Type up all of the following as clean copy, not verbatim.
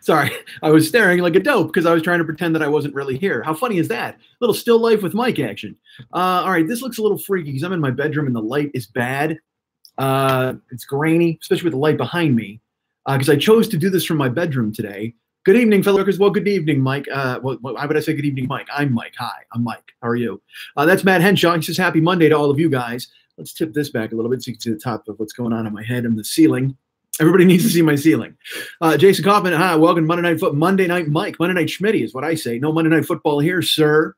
Sorry, I was staring like a dope because I was trying to pretend that I wasn't really here. How funny is that? Little still life with Mike action. All right, this looks a little freaky because I'm in my bedroom and the light is bad. It's grainy, especially with the light behind me, because I chose to do this from my bedroom today. Good evening, fellow workers. Well, good evening, Mike. Why would I say good evening, Mike? I'm Mike. Hi, I'm Mike. How are you? That's Matt Henshaw. He says happy Monday to all of you guys. Let's tip this back a little bit so you can see the top of what's going on my head and the ceiling. Everybody needs to see my ceiling. Jason Kaufman, hi, welcome to Monday Night Mike. Monday Night Schmitty is what I say. No Monday Night Football here, sir.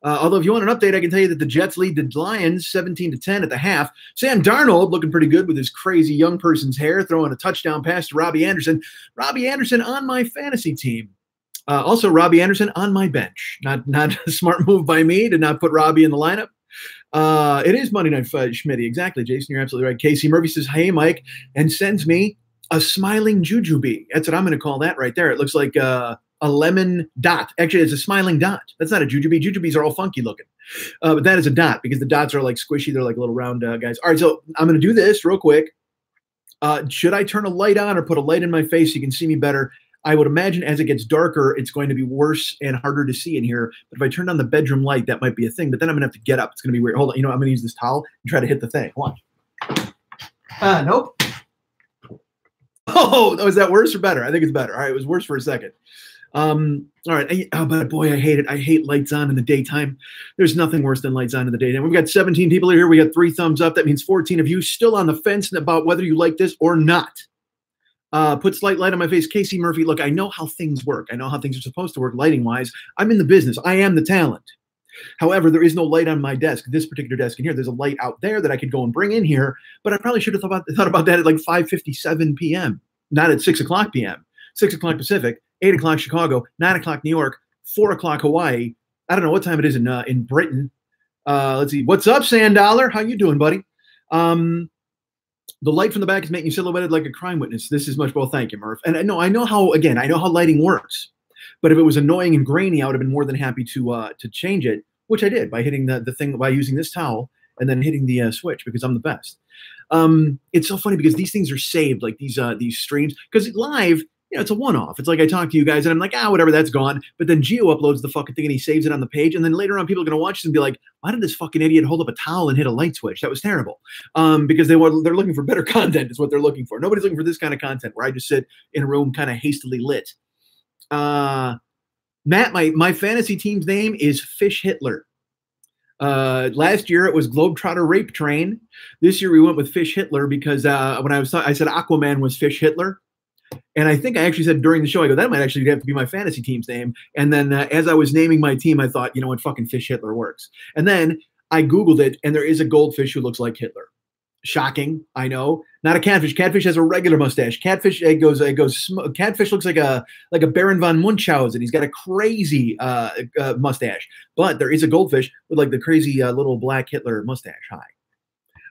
Although if you want an update, I can tell you that the Jets lead the Lions 17-10 at the half. Sam Darnold looking pretty good with his crazy young person's hair, throwing a touchdown pass to Robbie Anderson. Robbie Anderson on my fantasy team. Also, Robbie Anderson on my bench. Not a smart move by me to not put Robbie in the lineup. It is Monday Night Schmitty. Exactly, Jason. You're absolutely right. Casey Murphy says, hey, Mike, and sends me a smiling jujube. That's what I'm going to call that right there. It looks like a lemon dot. Actually, it's a smiling dot. That's not a jujube. Jujubes are all funky looking. But that is a dot because the dots are like squishy. They're like little round guys. All right, so I'm going to do this real quick. Should I turn a light on or put a light in my face so you can see me better? I would imagine as it gets darker, it's going to be worse and harder to see in here. But if I turn on the bedroom light, that might be a thing. But then I'm going to have to get up. It's going to be weird. Hold on. I'm going to use this towel and try to hit the thing. Hold on. Nope. Oh, was that worse or better? I think it's better. All right, it was worse for a second. All right. But boy, I hate it. I hate lights on in the daytime. There's nothing worse than lights on in the daytime. We've got 17 people here. We got 3 thumbs up. That means 14 of you still on the fence about whether you like this or not. Put slight light on my face. Casey Murphy, look, I know how things work. I know how things are supposed to work lighting-wise. I'm in the business. I am the talent. However, there is no light on my desk, this particular desk in here. There's a light out there that I could go and bring in here, but I probably should have thought about that at like 5:57 p.m., not at 6 o'clock p.m., 6 o'clock Pacific, 8 o'clock Chicago, 9 o'clock New York, 4 o'clock Hawaii. I don't know what time it is in Britain. Let's see. What's up, Sandollar? How you doing, buddy? The light from the back is making you silhouetted like a crime witness. This is much well. Thank you, Murph. And I know how lighting works. But if it was annoying and grainy, I would have been more than happy to change it, which I did by hitting the thing, by using this towel and then hitting the switch because I'm the best. It's so funny because these things are saved, like these streams, because live, it's a one-off. It's like I talk to you guys and I'm like, whatever, that's gone. But then Gio uploads the fucking thing and he saves it on the page. And then later on, people are going to watch this and be like, why did this fucking idiot hold up a towel and hit a light switch? That was terrible. Because they're looking for better content is what they're looking for. Nobody's looking for this kind of content where I just sit in a room kind of hastily lit. Matt, my fantasy team's name is Fish Hitler. Last year it was Globetrotter Rape Train. This year we went with Fish Hitler because when I said Aquaman was Fish Hitler. And I think I actually said during the show, I go, that might actually have to be my fantasy team's name. And then as I was naming my team, I thought, you know what, fucking Fish Hitler works. And then I Googled it, and there is a goldfish who looks like Hitler. Shocking, I know. Not a catfish. Catfish has a regular mustache. Catfish Catfish looks like a Baron von Munchausen. He's got a crazy mustache. But there is a goldfish with like the crazy little black Hitler mustache.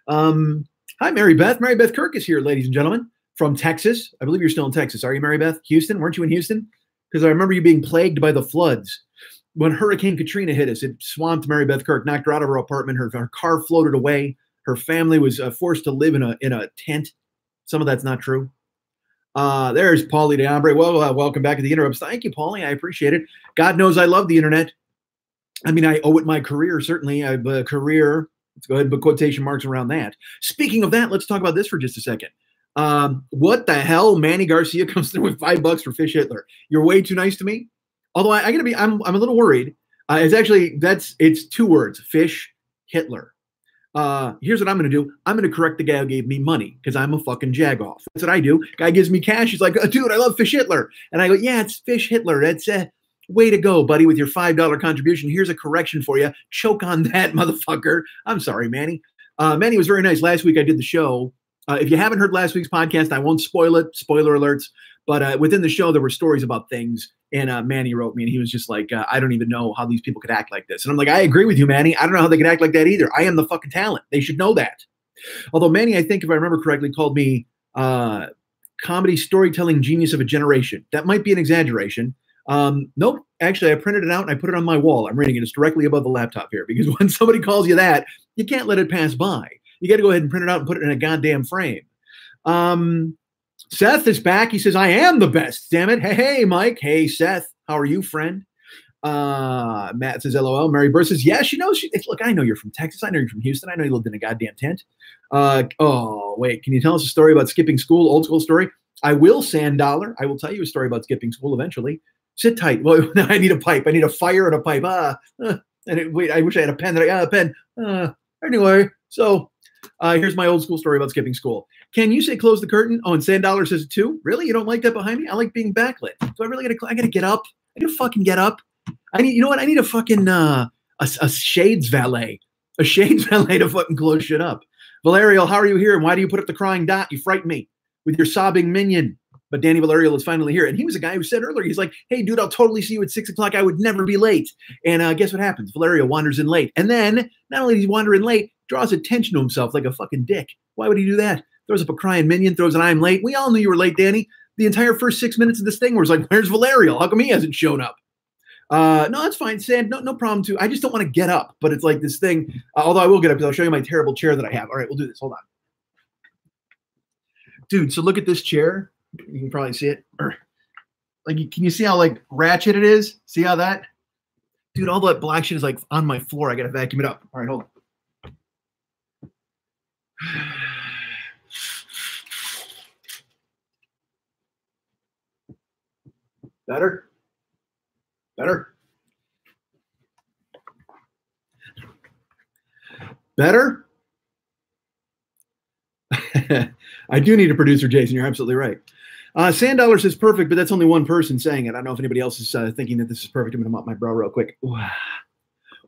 Hi, Mary Beth. Mary Beth Kirk is here, ladies and gentlemen, from Texas. I believe you're still in Texas. Are you, Mary Beth? Houston? Weren't you in Houston? Because I remember you being plagued by the floods. When Hurricane Katrina hit us, it swamped Mary Beth Kirk, knocked her out of her apartment. Her car floated away. Her family was forced to live in a tent. Some of that's not true. There's Paulie DeAmbre. Well, welcome back to the Interrupts. Thank you, Paulie. I appreciate it. God knows I love the internet. I mean, I owe it my career, certainly. I have a career. Let's go ahead and put quotation marks around that. Speaking of that, let's talk about this for just a second. What the hell? Manny Garcia comes through with $5 for Fish Hitler. You're way too nice to me. Although I'm a little worried. It's 2 words, Fish Hitler. Here's what I'm going to do. I'm going to correct the guy who gave me money because I'm a fucking jagoff. That's what I do. Guy gives me cash. He's like, dude, I love Fish Hitler. And I go, yeah, it's Fish Hitler. That's way to go, buddy, with your $5 contribution. Here's a correction for you. Choke on that, motherfucker. I'm sorry, Manny. Manny was very nice. Last week I did the show. If you haven't heard last week's podcast, I won't spoil it. Spoiler alerts. But within the show, there were stories about things. And Manny wrote me, and he was just like, I don't even know how these people could act like this. And I'm like, I agree with you, Manny. I don't know how they could act like that either. I am the fucking talent. They should know that. Although Manny, I think, if I remember correctly, called me comedy storytelling genius of a generation. That might be an exaggeration. Nope. Actually, I printed it out and I put it on my wall. I'm reading it. It's directly above the laptop here because when somebody calls you that, you can't let it pass by. You got to go ahead and print it out and put it in a goddamn frame. Seth is back. He says, I am the best. Damn it. Hey, Mike. Hey, Seth. How are you, friend? Matt says, LOL. Mary Burr says, yeah, she knows. Look, I know you're from Texas. I know you're from Houston. I know you lived in a goddamn tent. Oh, wait. Can you tell us a story about skipping school? Old school story? I will, Sand Dollar. I will tell you a story about skipping school eventually. Sit tight. Well, now I need a pipe. I need a fire and a pipe. Wait, I wish I had a pen. A pen. Anyway, so here's my old school story about skipping school. Can you say close the curtain? Oh, and Sand Dollar says it too. Really? You don't like that behind me? I like being backlit. So I really gotta get up. I gotta fucking get up. I need, you know what? I need a fucking a shades valet. A shades valet to fucking close shit up. Valerial, how are you here? And why do you put up the crying dot? You frighten me with your sobbing minion. But Danny Valerial is finally here. And he was a guy who said earlier, he's like, hey, dude, I'll totally see you at 6 o'clock. I would never be late. And guess what happens? Valerial wanders in late. And then not only does he wander in late, draws attention to himself like a fucking dick. Why would he do that? Throws up a crying minion, throws an I'm late. We all knew you were late, Danny. The entire first 6 minutes of this thing was like, where's Valerial? How come he hasn't shown up? No, that's fine, Sand. No problem too. I just don't want to get up. But it's like this thing. Although I will get up because I'll show you my terrible chair that I have. All right, we'll do this. Hold on. Dude, so look at this chair. You can probably see it. Like, can you see how like ratchet it is? See how that? Dude, all that black shit is like on my floor. I got to vacuum it up. All right, hold on. Better? Better? Better? I do need a producer, Jason. You're absolutely right. Sand Dollar says perfect, but that's only one person saying it. I don't know if anybody else is thinking that this is perfect. I'm going to mop my brow real quick.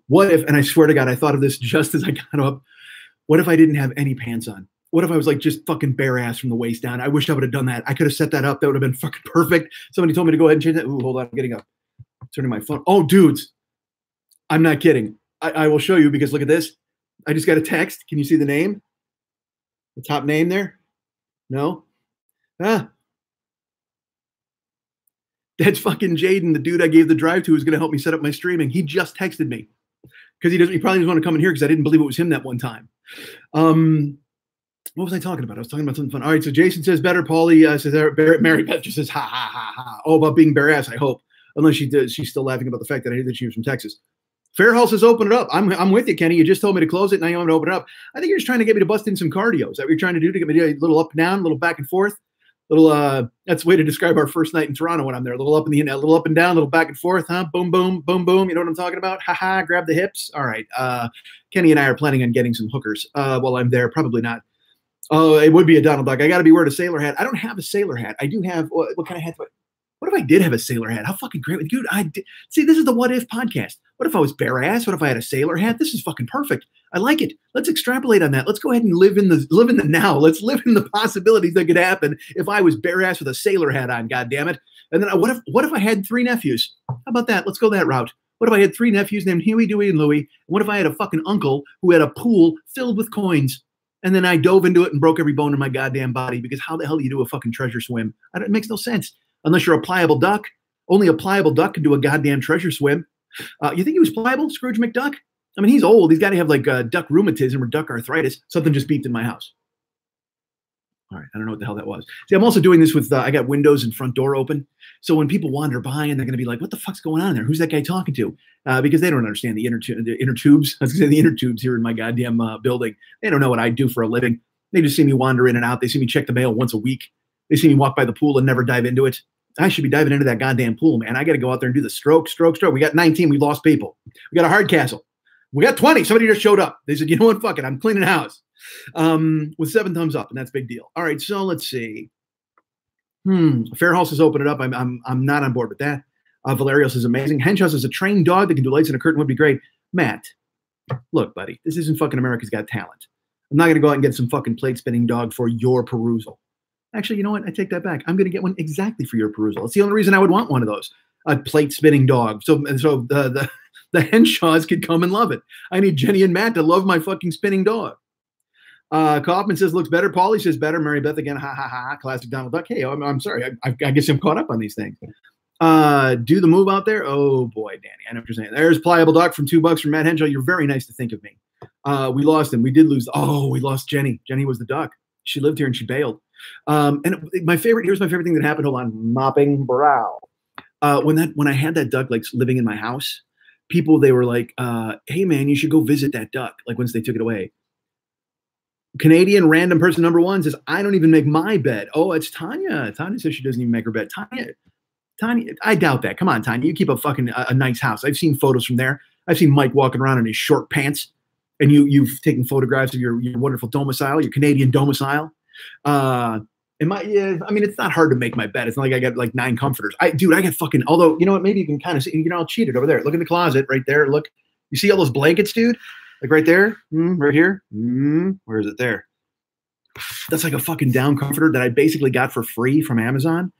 What if, and I swear to God, I thought of this just as I got up. What if I didn't have any pants on? What if I was like just fucking bare ass from the waist down? I wish I would have done that. I could have set that up. That would have been fucking perfect. Somebody told me to go ahead and change that. Ooh, hold on. I'm getting up. Turning my phone. Oh, dudes. I'm not kidding. I will show you because look at this. I just got a text. Can you see the name? The top name there? No? That's fucking Jaden, the dude I gave the drive to who's going to help me set up my streaming. He just texted me because he probably doesn't want to come in here because I didn't believe it was him that one time. What was I talking about? I was talking about something fun. All right, so Jason says better. Paulie says Mary Beth just says ha ha ha ha. Oh, about being bare ass. I hope, unless she does. She's still laughing about the fact that I knew that she was from Texas. Fairhouse says open it up. I'm with you, Kenny. You just told me to close it. Now you want me to open it up. I think you're just trying to get me to bust in some cardio. Is that what you're trying to do to get me to a little up and down, a little back and forth? That's a way to describe our first night in Toronto when I'm there. A little up in the a little up and down, a little back and forth, huh? Boom, boom, boom, boom. You know what I'm talking about? Ha ha, grab the hips. All right. Kenny and I are planning on getting some hookers while I'm there. Probably not. Oh, it would be a Donald Duck. I got to be wearing a sailor hat. I don't have a sailor hat. I do have what kind of hat? What if I did have a sailor hat? How fucking great. Dude, see, this is the What If podcast. What if I was bare ass? What if I had a sailor hat? This is fucking perfect. I like it. Let's extrapolate on that. Let's go ahead and live in the now. Let's live in the possibilities that could happen if I was bare ass with a sailor hat on, God damn it. And then what if I had 3 nephews? How about that? Let's go that route. What if I had 3 nephews named Huey, Dewey, and Louie? And what if I had a fucking uncle who had a pool filled with coins? And then I dove into it and broke every bone in my goddamn body because how the hell do you do a fucking treasure swim? It makes no sense. Unless you're a pliable duck. Only a pliable duck can do a goddamn treasure swim. You think he was pliable, Scrooge McDuck? I mean, he's old. He's got to have like duck rheumatism or duck arthritis. Something just beeped in my house. All right. I don't know what the hell that was. See, I'm also doing this with, I got windows and front door open. So when people wander by and they're going to be like, what the fuck's going on there? Who's that guy talking to? Because they don't understand the inner tubes. I was going to say the inner tubes here in my goddamn building. They don't know what I do for a living. They just see me wander in and out. They see me check the mail once a week. They see me walk by the pool and never dive into it. I should be diving into that goddamn pool, man. I got to go out there and do the stroke. We got 19. We lost people. We got a hard castle. We got 20. Somebody just showed up. They said, you know what? Fuck it. I'm cleaning house. With 7 thumbs up, and that's a big deal. All right, so let's see. Fairhouse has opened it up. I'm not on board with that. Valerios is amazing. Henchhouse is a trained dog that can do lights in a curtain would be great. Matt, look, buddy, this isn't fucking America's Got Talent. I'm not going to go out and get some fucking plate spinning dog for your perusal. Actually, you know what? I take that back. I'm going to get one exactly for your perusal. It's the only reason I would want one of those. A plate spinning dog. So the Henshaws could come and love it. I need Jenny and Matt to love my fucking spinning dog. Kaufman says looks better. Paulie says better. Mary Beth again. Ha ha ha. Classic Donald Duck. Hey, I'm sorry. I guess I'm caught up on these things. Do the move out there. Oh boy, Danny. I know what you're saying. There's Pliable Duck from $2 from Matt Henshaw. You're very nice to think of me. We lost him. We did lose. Oh, we lost Jenny. Jenny was the duck. She lived here and she bailed. And here's my favorite thing that happened. Hold on, mopping brow. When I had that duck like living in my house, people, they were like, hey man, you should go visit that duck. Like once they took it away. Canadian random person number one says, I don't even make my bed. Oh, it's Tanya. Tanya says she doesn't even make her bed. Tanya, I doubt that. Come on, Tanya. You keep a fucking a nice house. I've seen photos from there. I've seen Mike walking around in his short pants, and you've taken photographs of your wonderful domicile, your Canadian domicile. I mean, it's not hard to make my bed. It's not like I got like 9 comforters. I got fucking, although, you know what, maybe you can kind of see, you know, I'll cheat it over there. Look in the closet right there. Look, you see all those blankets, dude? Like right there, right here. Where is it there? That's like a fucking down comforter that I basically got for free from Amazon.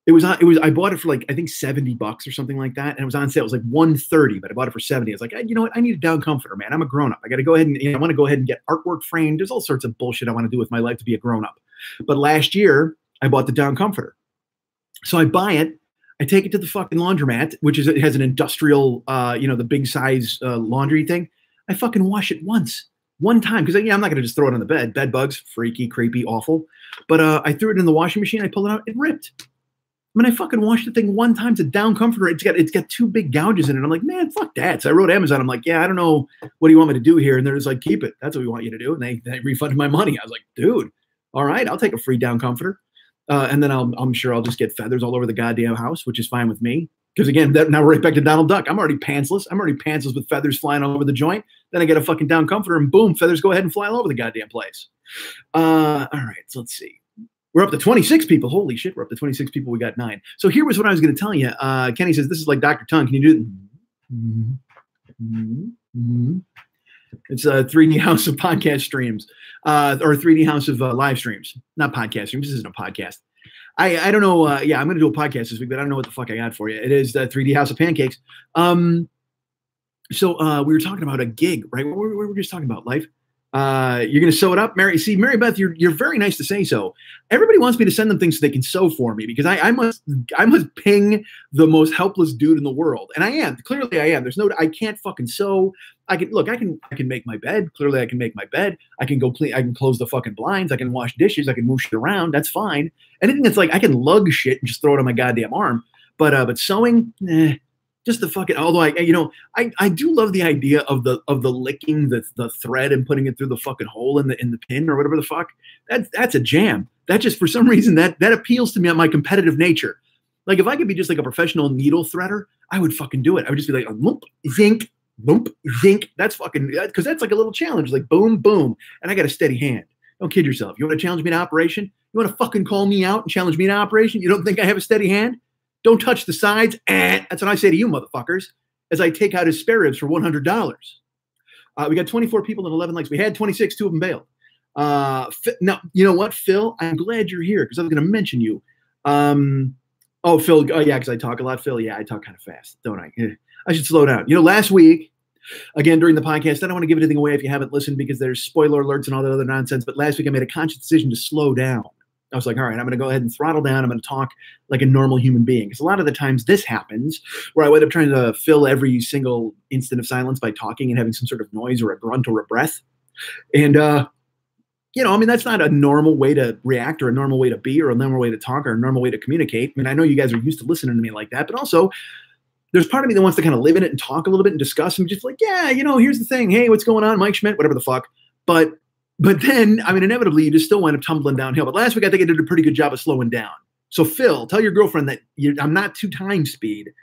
I bought it for like, I think $70 or something like that. And it was on sale. It was like $130, but I bought it for $70. I was like, you know what? I need a down comforter, man. I'm a grown up. I got to go ahead and, I want to go ahead and get artwork framed. There's all sorts of bullshit I want to do with my life to be a grown up. But last year I bought the down comforter. So I buy it. I take it to the fucking laundromat, it has an industrial, the big size laundry thing. I fucking wash it one time. Cause I'm not going to just throw it on the bed. Bed bugs, freaky, creepy, awful. But I threw it in the washing machine. I pulled it out. It ripped. I mean, I fucking washed the thing one time. It's a down comforter. It's got 2 big gouges in it. I'm like, man, fuck that. So I wrote Amazon. I'm like, yeah, I don't know. What do you want me to do here? And they're just like, keep it. That's what we want you to do. And they refunded my money. I was like, dude, all right, I'll take a free down comforter. And then I'm sure I'll just get feathers all over the goddamn house, which is fine with me. Because again, now we're right back to Donald Duck. I'm already pantsless. with feathers flying all over the joint. Then I get a fucking down comforter and boom, feathers go ahead and fly all over the goddamn place. All right, so let's see. We're up to 26 people. Holy shit, we're up to 26 people. We got 9. So here was what I was going to tell you. Kenny says, this is like Dr. Tongue. Can you do it? It's a 3D house of podcast streams or 3D house of live streams. Not podcast streams. This isn't a podcast. I don't know. I'm going to do a podcast this week, but I don't know what the fuck I got for you. It is the 3D house of pancakes. So we were talking about a gig, right? What were we just talking about? Life? You're going to sew it up, Mary. See, Mary Beth, you're very nice to say so. Everybody wants me to send them things so they can sew for me because I must ping the most helpless dude in the world, and I am. Clearly, I am. I can't fucking sew. I can make my bed. Clearly, I can make my bed. I can go clean. I can close the fucking blinds. I can wash dishes. I can move shit around. That's fine. Anything that's like I can lug shit and just throw it on my goddamn arm. But sewing, just the fucking. Although I do love the idea of the licking the thread and putting it through the fucking hole in the pin or whatever the fuck. That's a jam. That just for some reason that appeals to me on my competitive nature. Like if I could be just like a professional needle threader, I would fucking do it. I would just be like whoop, zinc, boop, zinc. That's fucking because that's like a little challenge. Like boom, boom, and I got a steady hand. Don't kid yourself. You want to challenge me to operation? You want to fucking call me out and challenge me to operation? You don't think I have a steady hand? Don't touch the sides. That's what I say to you, motherfuckers, as I take out his spare ribs for $100. We got 24 people and 11 likes. We had 26, 2 of them bailed. Now, you know what, Phil? I'm glad you're here because I was going to mention you. Phil. Oh, yeah, because I talk a lot. Phil, yeah, I talk kind of fast, don't I? I should slow down. Last week, again, during the podcast, I don't want to give anything away if you haven't listened because there's spoiler alerts and all that other nonsense. But last week, I made a conscious decision to slow down. I was like, all right, I'm going to go ahead and throttle down. I'm going to talk like a normal human being. Because a lot of the times this happens where I wind up trying to fill every single instant of silence by talking and having some sort of noise or a grunt or a breath. And, that's not a normal way to react or a normal way to be or a normal way to talk or a normal way to communicate. I mean, I know you guys are used to listening to me like that, but also there's part of me that wants to kind of live in it and talk a little bit and discuss and just like, yeah, here's the thing. Hey, what's going on? Mike Schmidt, whatever the fuck. But then, inevitably, you just still wind up tumbling downhill. But last week, I think I did a pretty good job of slowing down. So, Phil, tell your girlfriend that I'm not 2 times speed.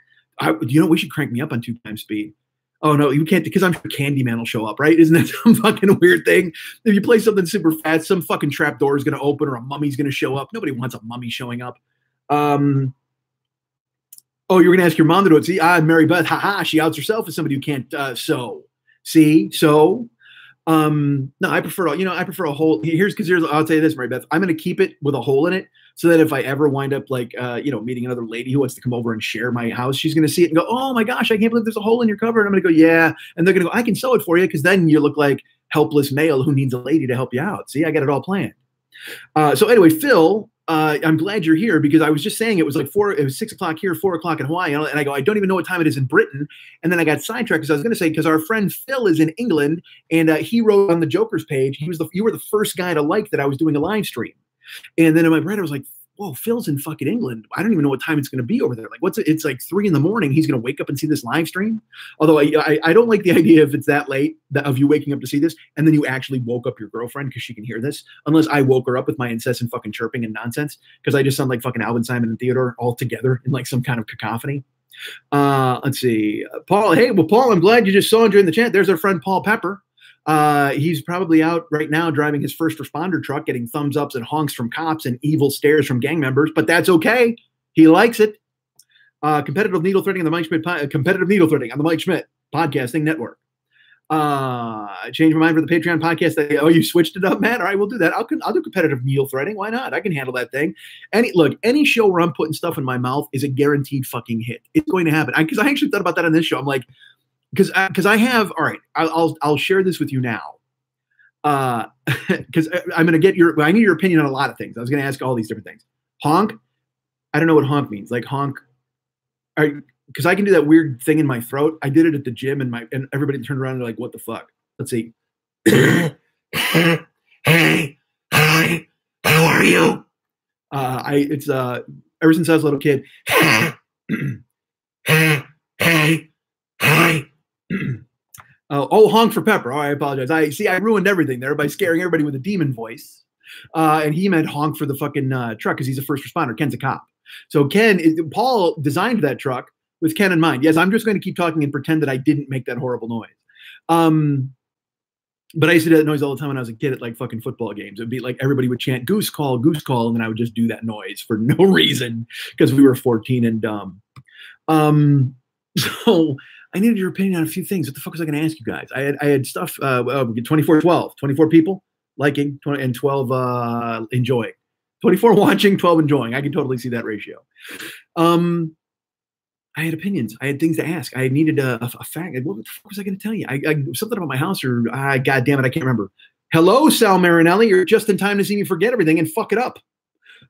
We should crank me up on 2 times speed. Oh, no, you can't because I'm sure Candyman will show up, right? Isn't that some fucking weird thing? If you play something super fast, some fucking trap door is going to open or a mummy's going to show up. Nobody wants a mummy showing up. You're going to ask your mom to do it. See, Mary Beth, haha, she outs herself as somebody who can't sew. See, so... no, I prefer a hole. Here's I'll tell you this, Mary Beth, I'm going to keep it with a hole in it so that if I ever wind up like, meeting another lady who wants to come over and share my house, she's going to see it and go, oh my gosh, I can't believe there's a hole in your cover. And I'm going to go, yeah. And they're going to go, I can sew it for you. Cause then you look like helpless male who needs a lady to help you out. See, I got it all planned. So anyway, Phil, I'm glad you're here because I was just saying it was 6 o'clock here, 4 o'clock in Hawaii. And I go, I don't even know what time it is in Britain. And then I got sidetracked because I was going to say, because our friend Phil is in England and he wrote on the Joker's page, you were the first guy to like that I was doing a live stream. And then in my brain, I was like, whoa, Phil's in fucking England. I don't even know what time it's going to be over there. Like, it's like 3 a.m. He's going to wake up and see this live stream. Although I don't like the idea if it's that late of you waking up to see this and then you actually woke up your girlfriend because she can hear this. Unless I woke her up with my incessant fucking chirping and nonsense because I just sound like fucking Alvin, Simon, and Theodore all together in like some kind of cacophony. Let's see. Paul, hey, well, Paul, I'm glad you just saw and joined the chat. There's our friend Paul Pepper. He's probably out right now driving his first responder truck, getting thumbs ups and honks from cops and evil stares from gang members, but that's okay. He likes it. Competitive needle threading on the Mike Schmidt podcasting network. Change my mind for the Patreon podcast. Oh, you switched it up, Matt? All right, we'll do that. I'll do competitive needle threading. Why not? I can handle that thing. Any show where I'm putting stuff in my mouth is a guaranteed fucking hit. It's going to happen. Because I actually thought about that on this show. I'm like, because I have, all right, I'll share this with you now. Because I'm going to get I need your opinion on a lot of things. I was going to ask all these different things. Honk. I don't know what honk means. Like honk. Because I can do that weird thing in my throat. I did it at the gym and everybody turned around and they're like, what the fuck? Let's see. Hey, hi, how are you? It's ever since I was a little kid. Hey, hi. Oh, honk for Pepper. Oh, I apologize. I ruined everything there by scaring everybody with a demon voice. And he meant honk for the fucking truck because he's a first responder. Ken's a cop. So Paul designed that truck with Ken in mind. Yes, I'm just going to keep talking and pretend that I didn't make that horrible noise. But I used to do that noise all the time when I was a kid at like fucking football games. It'd be like everybody would chant goose call, and then I would just do that noise for no reason because we were 14 and dumb. So I needed your opinion on a few things. What the fuck was I going to ask you guys? I had stuff, 24 people liking and 12 enjoying. 24 watching, 12 enjoying. I can totally see that ratio. I had opinions. I had things to ask. I needed a fact. What the fuck was I going to tell you? Something about my house or God damn it, I can't remember. Hello, Sal Marinelli. You're just in time to see me forget everything and fuck it up.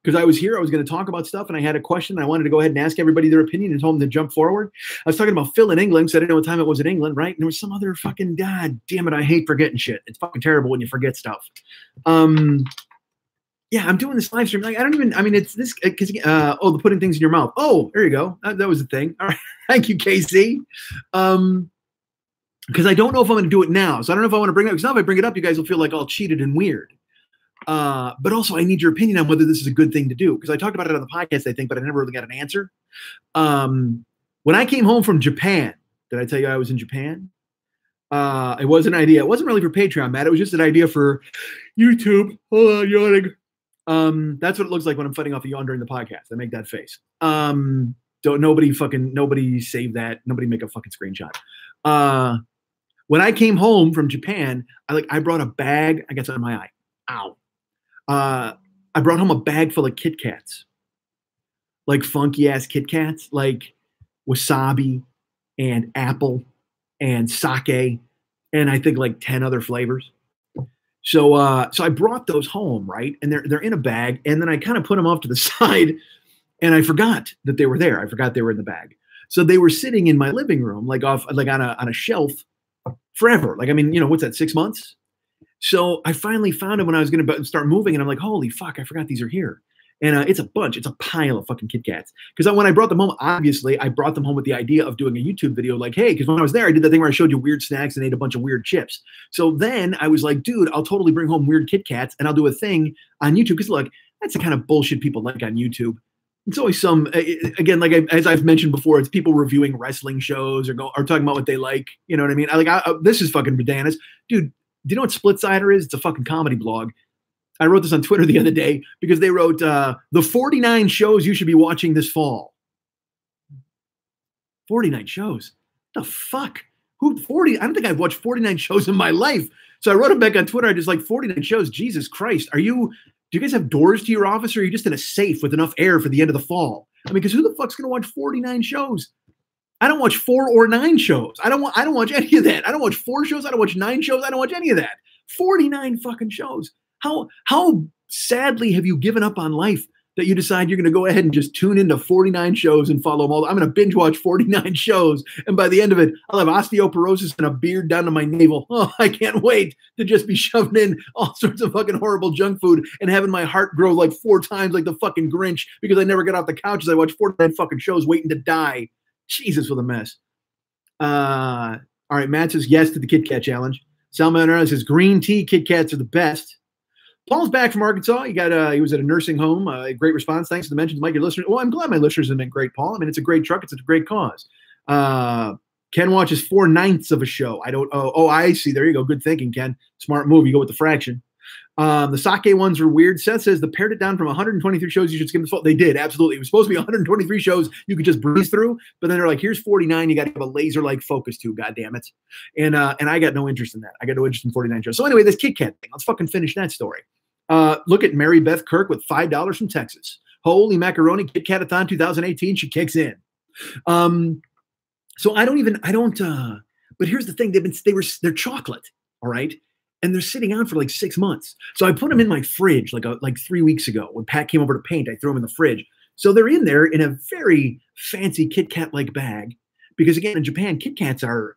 Because I was here, I was going to talk about stuff, and I had a question. I wanted to go ahead and ask everybody their opinion and told them to jump forward. I was talking about Phil in England, so I didn't know what time it was in England, right? And there was some other fucking, God damn it, I hate forgetting shit. It's fucking terrible when you forget stuff. Yeah, I'm doing this live stream. Like, it's this, because, the putting things in your mouth. Oh, there you go. That was the thing. All right. Thank you, Casey. Because I don't know if I'm going to do it now. So I don't know if I want to bring it up. Because now if I bring it up, you guys will feel like all cheated and weird. But also I need your opinion on whether this is a good thing to do. Because I talked about it on the podcast, I think, but I never really got an answer. When I came home from Japan, did I tell you I was in Japan? It was an idea. It wasn't really for Patreon, Matt. It was just an idea for YouTube. Hold on, yawning. That's what it looks like when I'm fighting off a yawn during the podcast. I make that face. Nobody save that. Nobody make a fucking screenshot. When I came home from Japan, I brought a bag. I got something in my eye. Ow. I brought home a bag full of Kit Kats. Like funky ass Kit Kats, like wasabi and apple and sake and I think like 10 other flavors. So I brought those home, right? And they're in a bag, and then I kind of put them off to the side, and I forgot that they were there. I forgot they were in the bag. So they were sitting in my living room, like on a shelf forever. Like, I mean, what's that, 6 months? So I finally found them when I was going to start moving, and I'm like, holy fuck, I forgot these are here. And it's a bunch. It's a pile of fucking Kit Kats. Because when I brought them home, obviously, I brought them home with the idea of doing a YouTube video like, hey, because when I was there, I did that thing where I showed you weird snacks and ate a bunch of weird chips. So then I was like, dude, I'll totally bring home weird Kit Kats and I'll do a thing on YouTube. Because look, that's the kind of bullshit people like on YouTube. It's always some, again, like as I've mentioned before, it's people reviewing wrestling shows or talking about what they like. You know what I mean? This is fucking bananas. Dude, do you know what Splitsider is? It's a fucking comedy blog. I wrote this on Twitter the other day because they wrote the 49 shows you should be watching this fall. 49 shows? The fuck? Who 40? I don't think I've watched 49 shows in my life. So I wrote it back on Twitter. I just like 49 shows. Jesus Christ. Do you guys have doors to your office, or are you just in a safe with enough air for the end of the fall? I mean, because who the fuck's going to watch 49 shows? I don't watch 4 or 9 shows. I don't watch any of that. I don't watch 4 shows. I don't watch 9 shows. I don't watch any of that. 49 fucking shows. How sadly have you given up on life that you decide you're going to go ahead and just tune into 49 shows and follow them all. I'm going to binge watch 49 shows. And by the end of it, I'll have osteoporosis and a beard down to my navel. Oh, I can't wait to just be shoving in all sorts of fucking horrible junk food and having my heart grow like 4 times like the fucking Grinch because I never got off the couch as I watched 49 fucking shows waiting to die. Jesus, what a mess. All right, Matt says yes to the Kit Kat challenge. Salman says green tea Kit Kats are the best. Paul's back from Arkansas. He was at a nursing home. Great response. Thanks for the mentions, Mike. Your listeners. Well, I'm glad my listeners have been great, Paul. I mean, it's a great truck. It's a great cause. Ken watches 4/9 of a show. I don't. Oh, I see. There you go. Good thinking, Ken. Smart move. You go with the fraction. The sake ones are weird. Seth says they pared it down from 123 shows. You should skim the fault. They did, absolutely. It was supposed to be 123 shows you could just breeze through, but then they're like, here's 49. You got to have a laser-like focus to. God damn it. And I got no interest in that. I got no interest in 49 shows. So anyway, this Kit Kat thing. Let's fucking finish that story. Look at Mary Beth Kirk with $5 from Texas. Holy macaroni, Kit Kat-a-thon 2018. She kicks in. So but here's the thing. They're chocolate. All right. And they're sitting out for like 6 months. So I put them in my fridge like 3 weeks ago. When Pat came over to paint, I threw them in the fridge. So they're in there in a very fancy Kit Kat-like bag. Because again, in Japan, Kit Kats they're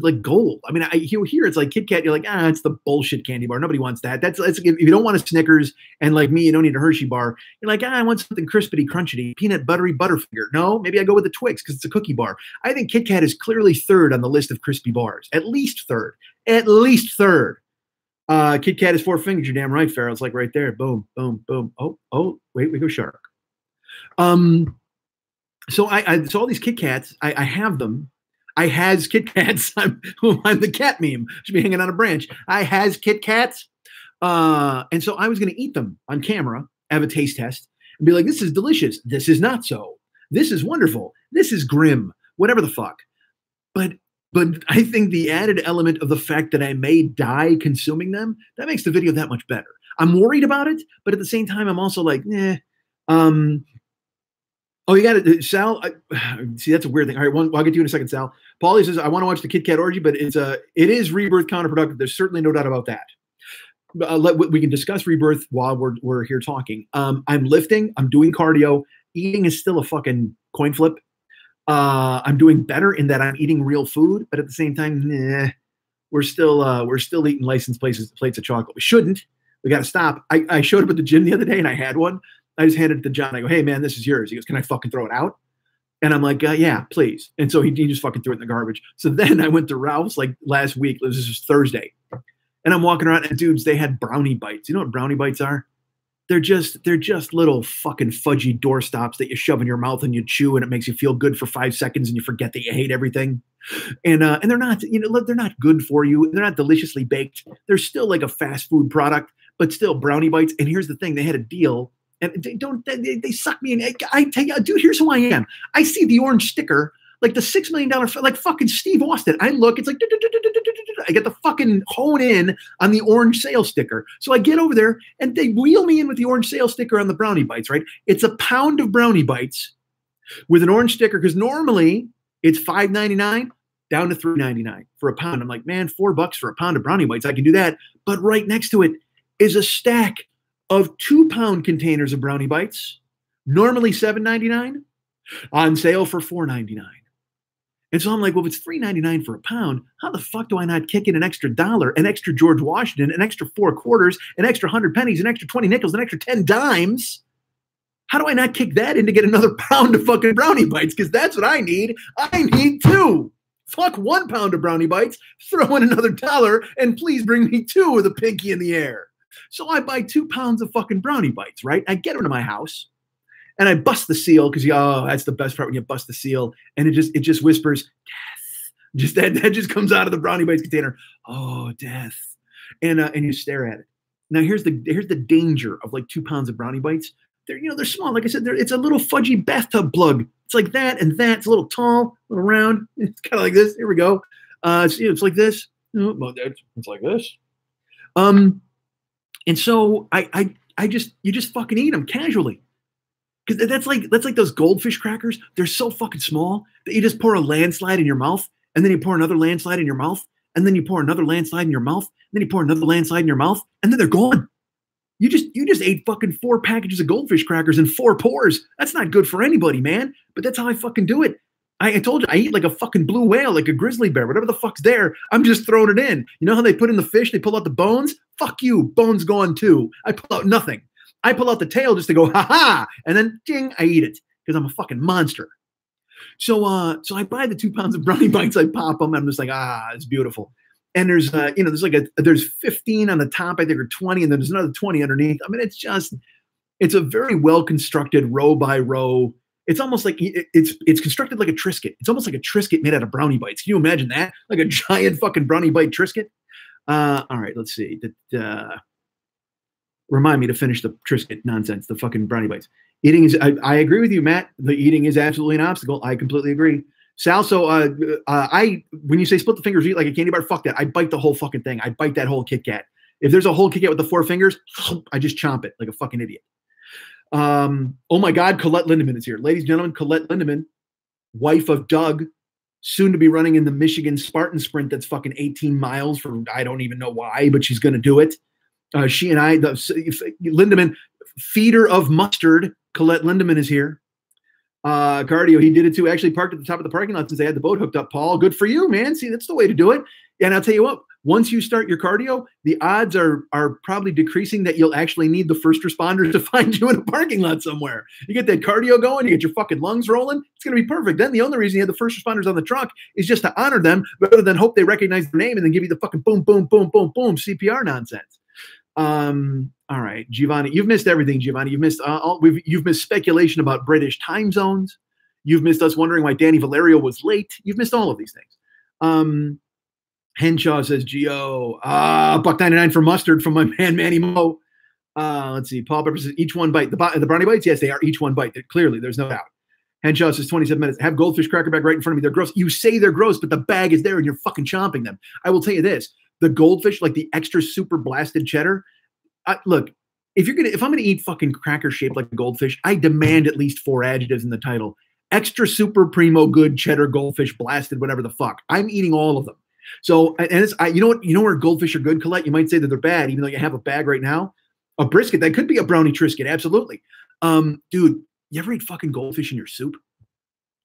like gold. I mean, here it's like Kit Kat. You're like, it's the bullshit candy bar. Nobody wants that. That's if you don't want a Snickers and like me, you don't need a Hershey bar. You're like, I want something crispity, crunchy, peanut buttery Butterfinger. No, maybe I go with the Twix because it's a cookie bar. I think Kit Kat is clearly third on the list of crispy bars. At least third. At least third. Kit Kat is 4 fingers. You're damn right, Farrell. It's like right there. Boom, boom, boom. Oh, wait, we go shark. So so all these Kit Kats, I have them. I has Kit Kats. I'm the cat meme. Should be hanging on a branch. I has Kit Kats. And so I was going to eat them on camera, have a taste test, and be like, this is delicious. This is not so. This is wonderful. This is grim. Whatever the fuck. But I think the added element of the fact that I may die consuming them, that makes the video that much better. I'm worried about it, but at the same time, I'm also like, oh, you got it, Sal. See, that's a weird thing. All right, I'll get to you in a second, Sal. Paulie says, I want to watch the Kit Kat orgy, but it is Rebirth counterproductive. There's certainly no doubt about that. We can discuss Rebirth while we're here talking. I'm lifting. I'm doing cardio. Eating is still a fucking coin flip. I'm doing better in that I'm eating real food, but at the same time, we're still eating licensed plates of chocolate. We shouldn't. We got to stop. I showed up at the gym the other day and I had one. I just handed it to John. I go, hey man, this is yours. He goes, can I fucking throw it out? And I'm like, yeah, please. And so he just fucking threw it in the garbage. So then I went to Ralph's like last week. This was Thursday. And I'm walking around and dudes, they had brownie bites. You know what brownie bites are? They're just little fucking fudgy doorstops that you shove in your mouth and you chew and it makes you feel good for 5 seconds and you forget that you hate everything. And they're not, they're not good for you. They're not deliciously baked. They're still like a fast food product, but still brownie bites. And here's the thing, they had a deal and they suck me in. I tell you, dude, here's who I am. I see the orange sticker, like the $6 million, like fucking Steve Austin. I look, it's like, I get the fucking hone in on the orange sales sticker. So I get over there and they wheel me in with the orange sales sticker on the brownie bites, right? It's a pound of brownie bites with an orange sticker because normally it's $5.99 down to $3.99 for a pound. I'm like, man, $4 for a pound of brownie bites. I can do that. But right next to it is a stack of 2-pound containers of brownie bites, normally $7.99, on sale for $4.99. And so I'm like, well, if it's $3.99 for a pound, how the fuck do I not kick in an extra $1, an extra George Washington, an extra 4 quarters, an extra 100 pennies, an extra 20 nickels, an extra 10 dimes? How do I not kick that in to get another pound of fucking brownie bites? Because that's what I need. I need 2. Fuck 1 pound of brownie bites, throw in another $1, and please bring me 2 with a pinky in the air. So I buy 2 pounds of fucking brownie bites, right? I get them to my house. And I bust the seal because that's the best part when you bust the seal, and it just whispers death. Just that just comes out of the brownie bites container. Oh, death, and you stare at it. Now here's the danger of like 2 pounds of brownie bites. They're small. Like I said, it's a little fudgy bathtub plug. It's like that and that. It's a little tall, a little round. It's kind of like this. Here we go. It's like this. It's like this. And so you just fucking eat them casually. Because that's like those goldfish crackers. They're so fucking small that you just pour a landslide in your mouth, and then you pour another landslide in your mouth, and then you pour another landslide in your mouth, and then you pour another landslide in your mouth, and then they're gone. You just ate fucking 4 packages of goldfish crackers in 4 pours. That's not good for anybody, man. But that's how I fucking do it. I told you, I eat like a fucking blue whale, like a grizzly bear, whatever the fuck's there. I'm just throwing it in. You know how they put in the fish? They pull out the bones? Fuck you. Bones gone too. I pull out nothing. I pull out the tail just to go, ha ha. And then, ding, I eat it because I'm a fucking monster. So I buy the 2 pounds of brownie bites. I pop them. And I'm just like, it's beautiful. And there's, there's 15 on the top, I think, or 20, and then there's another 20 underneath. I mean, it's a very well constructed row by row. It's almost like it's constructed like a Triscuit. It's almost like a Triscuit made out of brownie bites. Can you imagine that? Like a giant fucking brownie bite Triscuit. All right, let's see. Remind me to finish the Triscuit nonsense, the fucking brownie bites. Eating is, I agree with you, Matt. The eating is absolutely an obstacle. I completely agree. Sal, so when you say split the fingers, eat like a candy bar, fuck that. I bite the whole fucking thing. I bite that whole Kit Kat. If there's a whole Kit Kat with the 4 fingers, I just chomp it like a fucking idiot. Oh my God, Colette Lindemann is here. Ladies and gentlemen, Colette Lindemann, wife of Doug, soon to be running in the Michigan Spartan Sprint that's fucking 18 miles for, I don't even know why, but she's going to do it. She and I, Lindemann, feeder of mustard, Colette Lindemann is here. Cardio, he did it too. Actually parked at the top of the parking lot since they had the boat hooked up, Paul. Good for you, man. See, that's the way to do it. And I'll tell you what, once you start your cardio, the odds are probably decreasing that you'll actually need the first responders to find you in a parking lot somewhere. You get that cardio going, you get your fucking lungs rolling, it's going to be perfect. Then the only reason you have the first responders on the truck is just to honor them rather than hope they recognize their name and then give you the fucking boom, boom, boom, boom, boom CPR nonsense. All right, Giovanni, you've missed everything, Giovanni. You've missed you've missed speculation about British time zones. You've missed us wondering why Danny Valerio was late. You've missed all of these things. Henshaw says, Gio, $1.99 for mustard from my man Manny Mo. Let's see. Paul Pepper says each one bite. The brownie bites, yes, they are each one bite. Clearly, there's no doubt. Henshaw says 27 minutes. Have goldfish cracker bag right in front of me. They're gross. You say they're gross, but the bag is there and you're fucking chomping them. I will tell you this: the goldfish, like the extra super blasted cheddar. Look, if I'm gonna eat fucking cracker shaped like a goldfish, I demand at least 4 adjectives in the title. Extra super primo good cheddar goldfish blasted, whatever the fuck. I'm eating all of them. So, and it's, you know what? You know where goldfish are good, Colette? You might say that they're bad, even though you have a bag right now. A brisket, that could be a brownie Triscuit, absolutely. Dude, you ever eat fucking goldfish in your soup?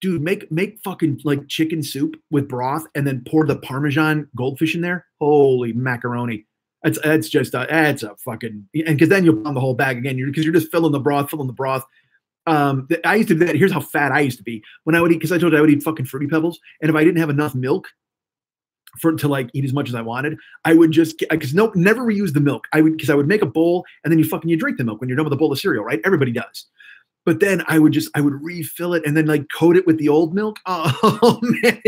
Dude, make fucking like chicken soup with broth and then pour the Parmesan goldfish in there. Holy macaroni. That's just it's a fucking, and because then you'll pound the whole bag again. Because you're just filling the broth. I used to do that. Here's how fat I used to be when I would eat, because I told you I would eat fucking Fruity Pebbles, and if I didn't have enough milk to like eat as much as I wanted, I would just, because never reuse the milk. I would make a bowl and then you drink the milk when you're done with a bowl of cereal, right? Everybody does. But then I would refill it and then like coat it with the old milk. Oh man,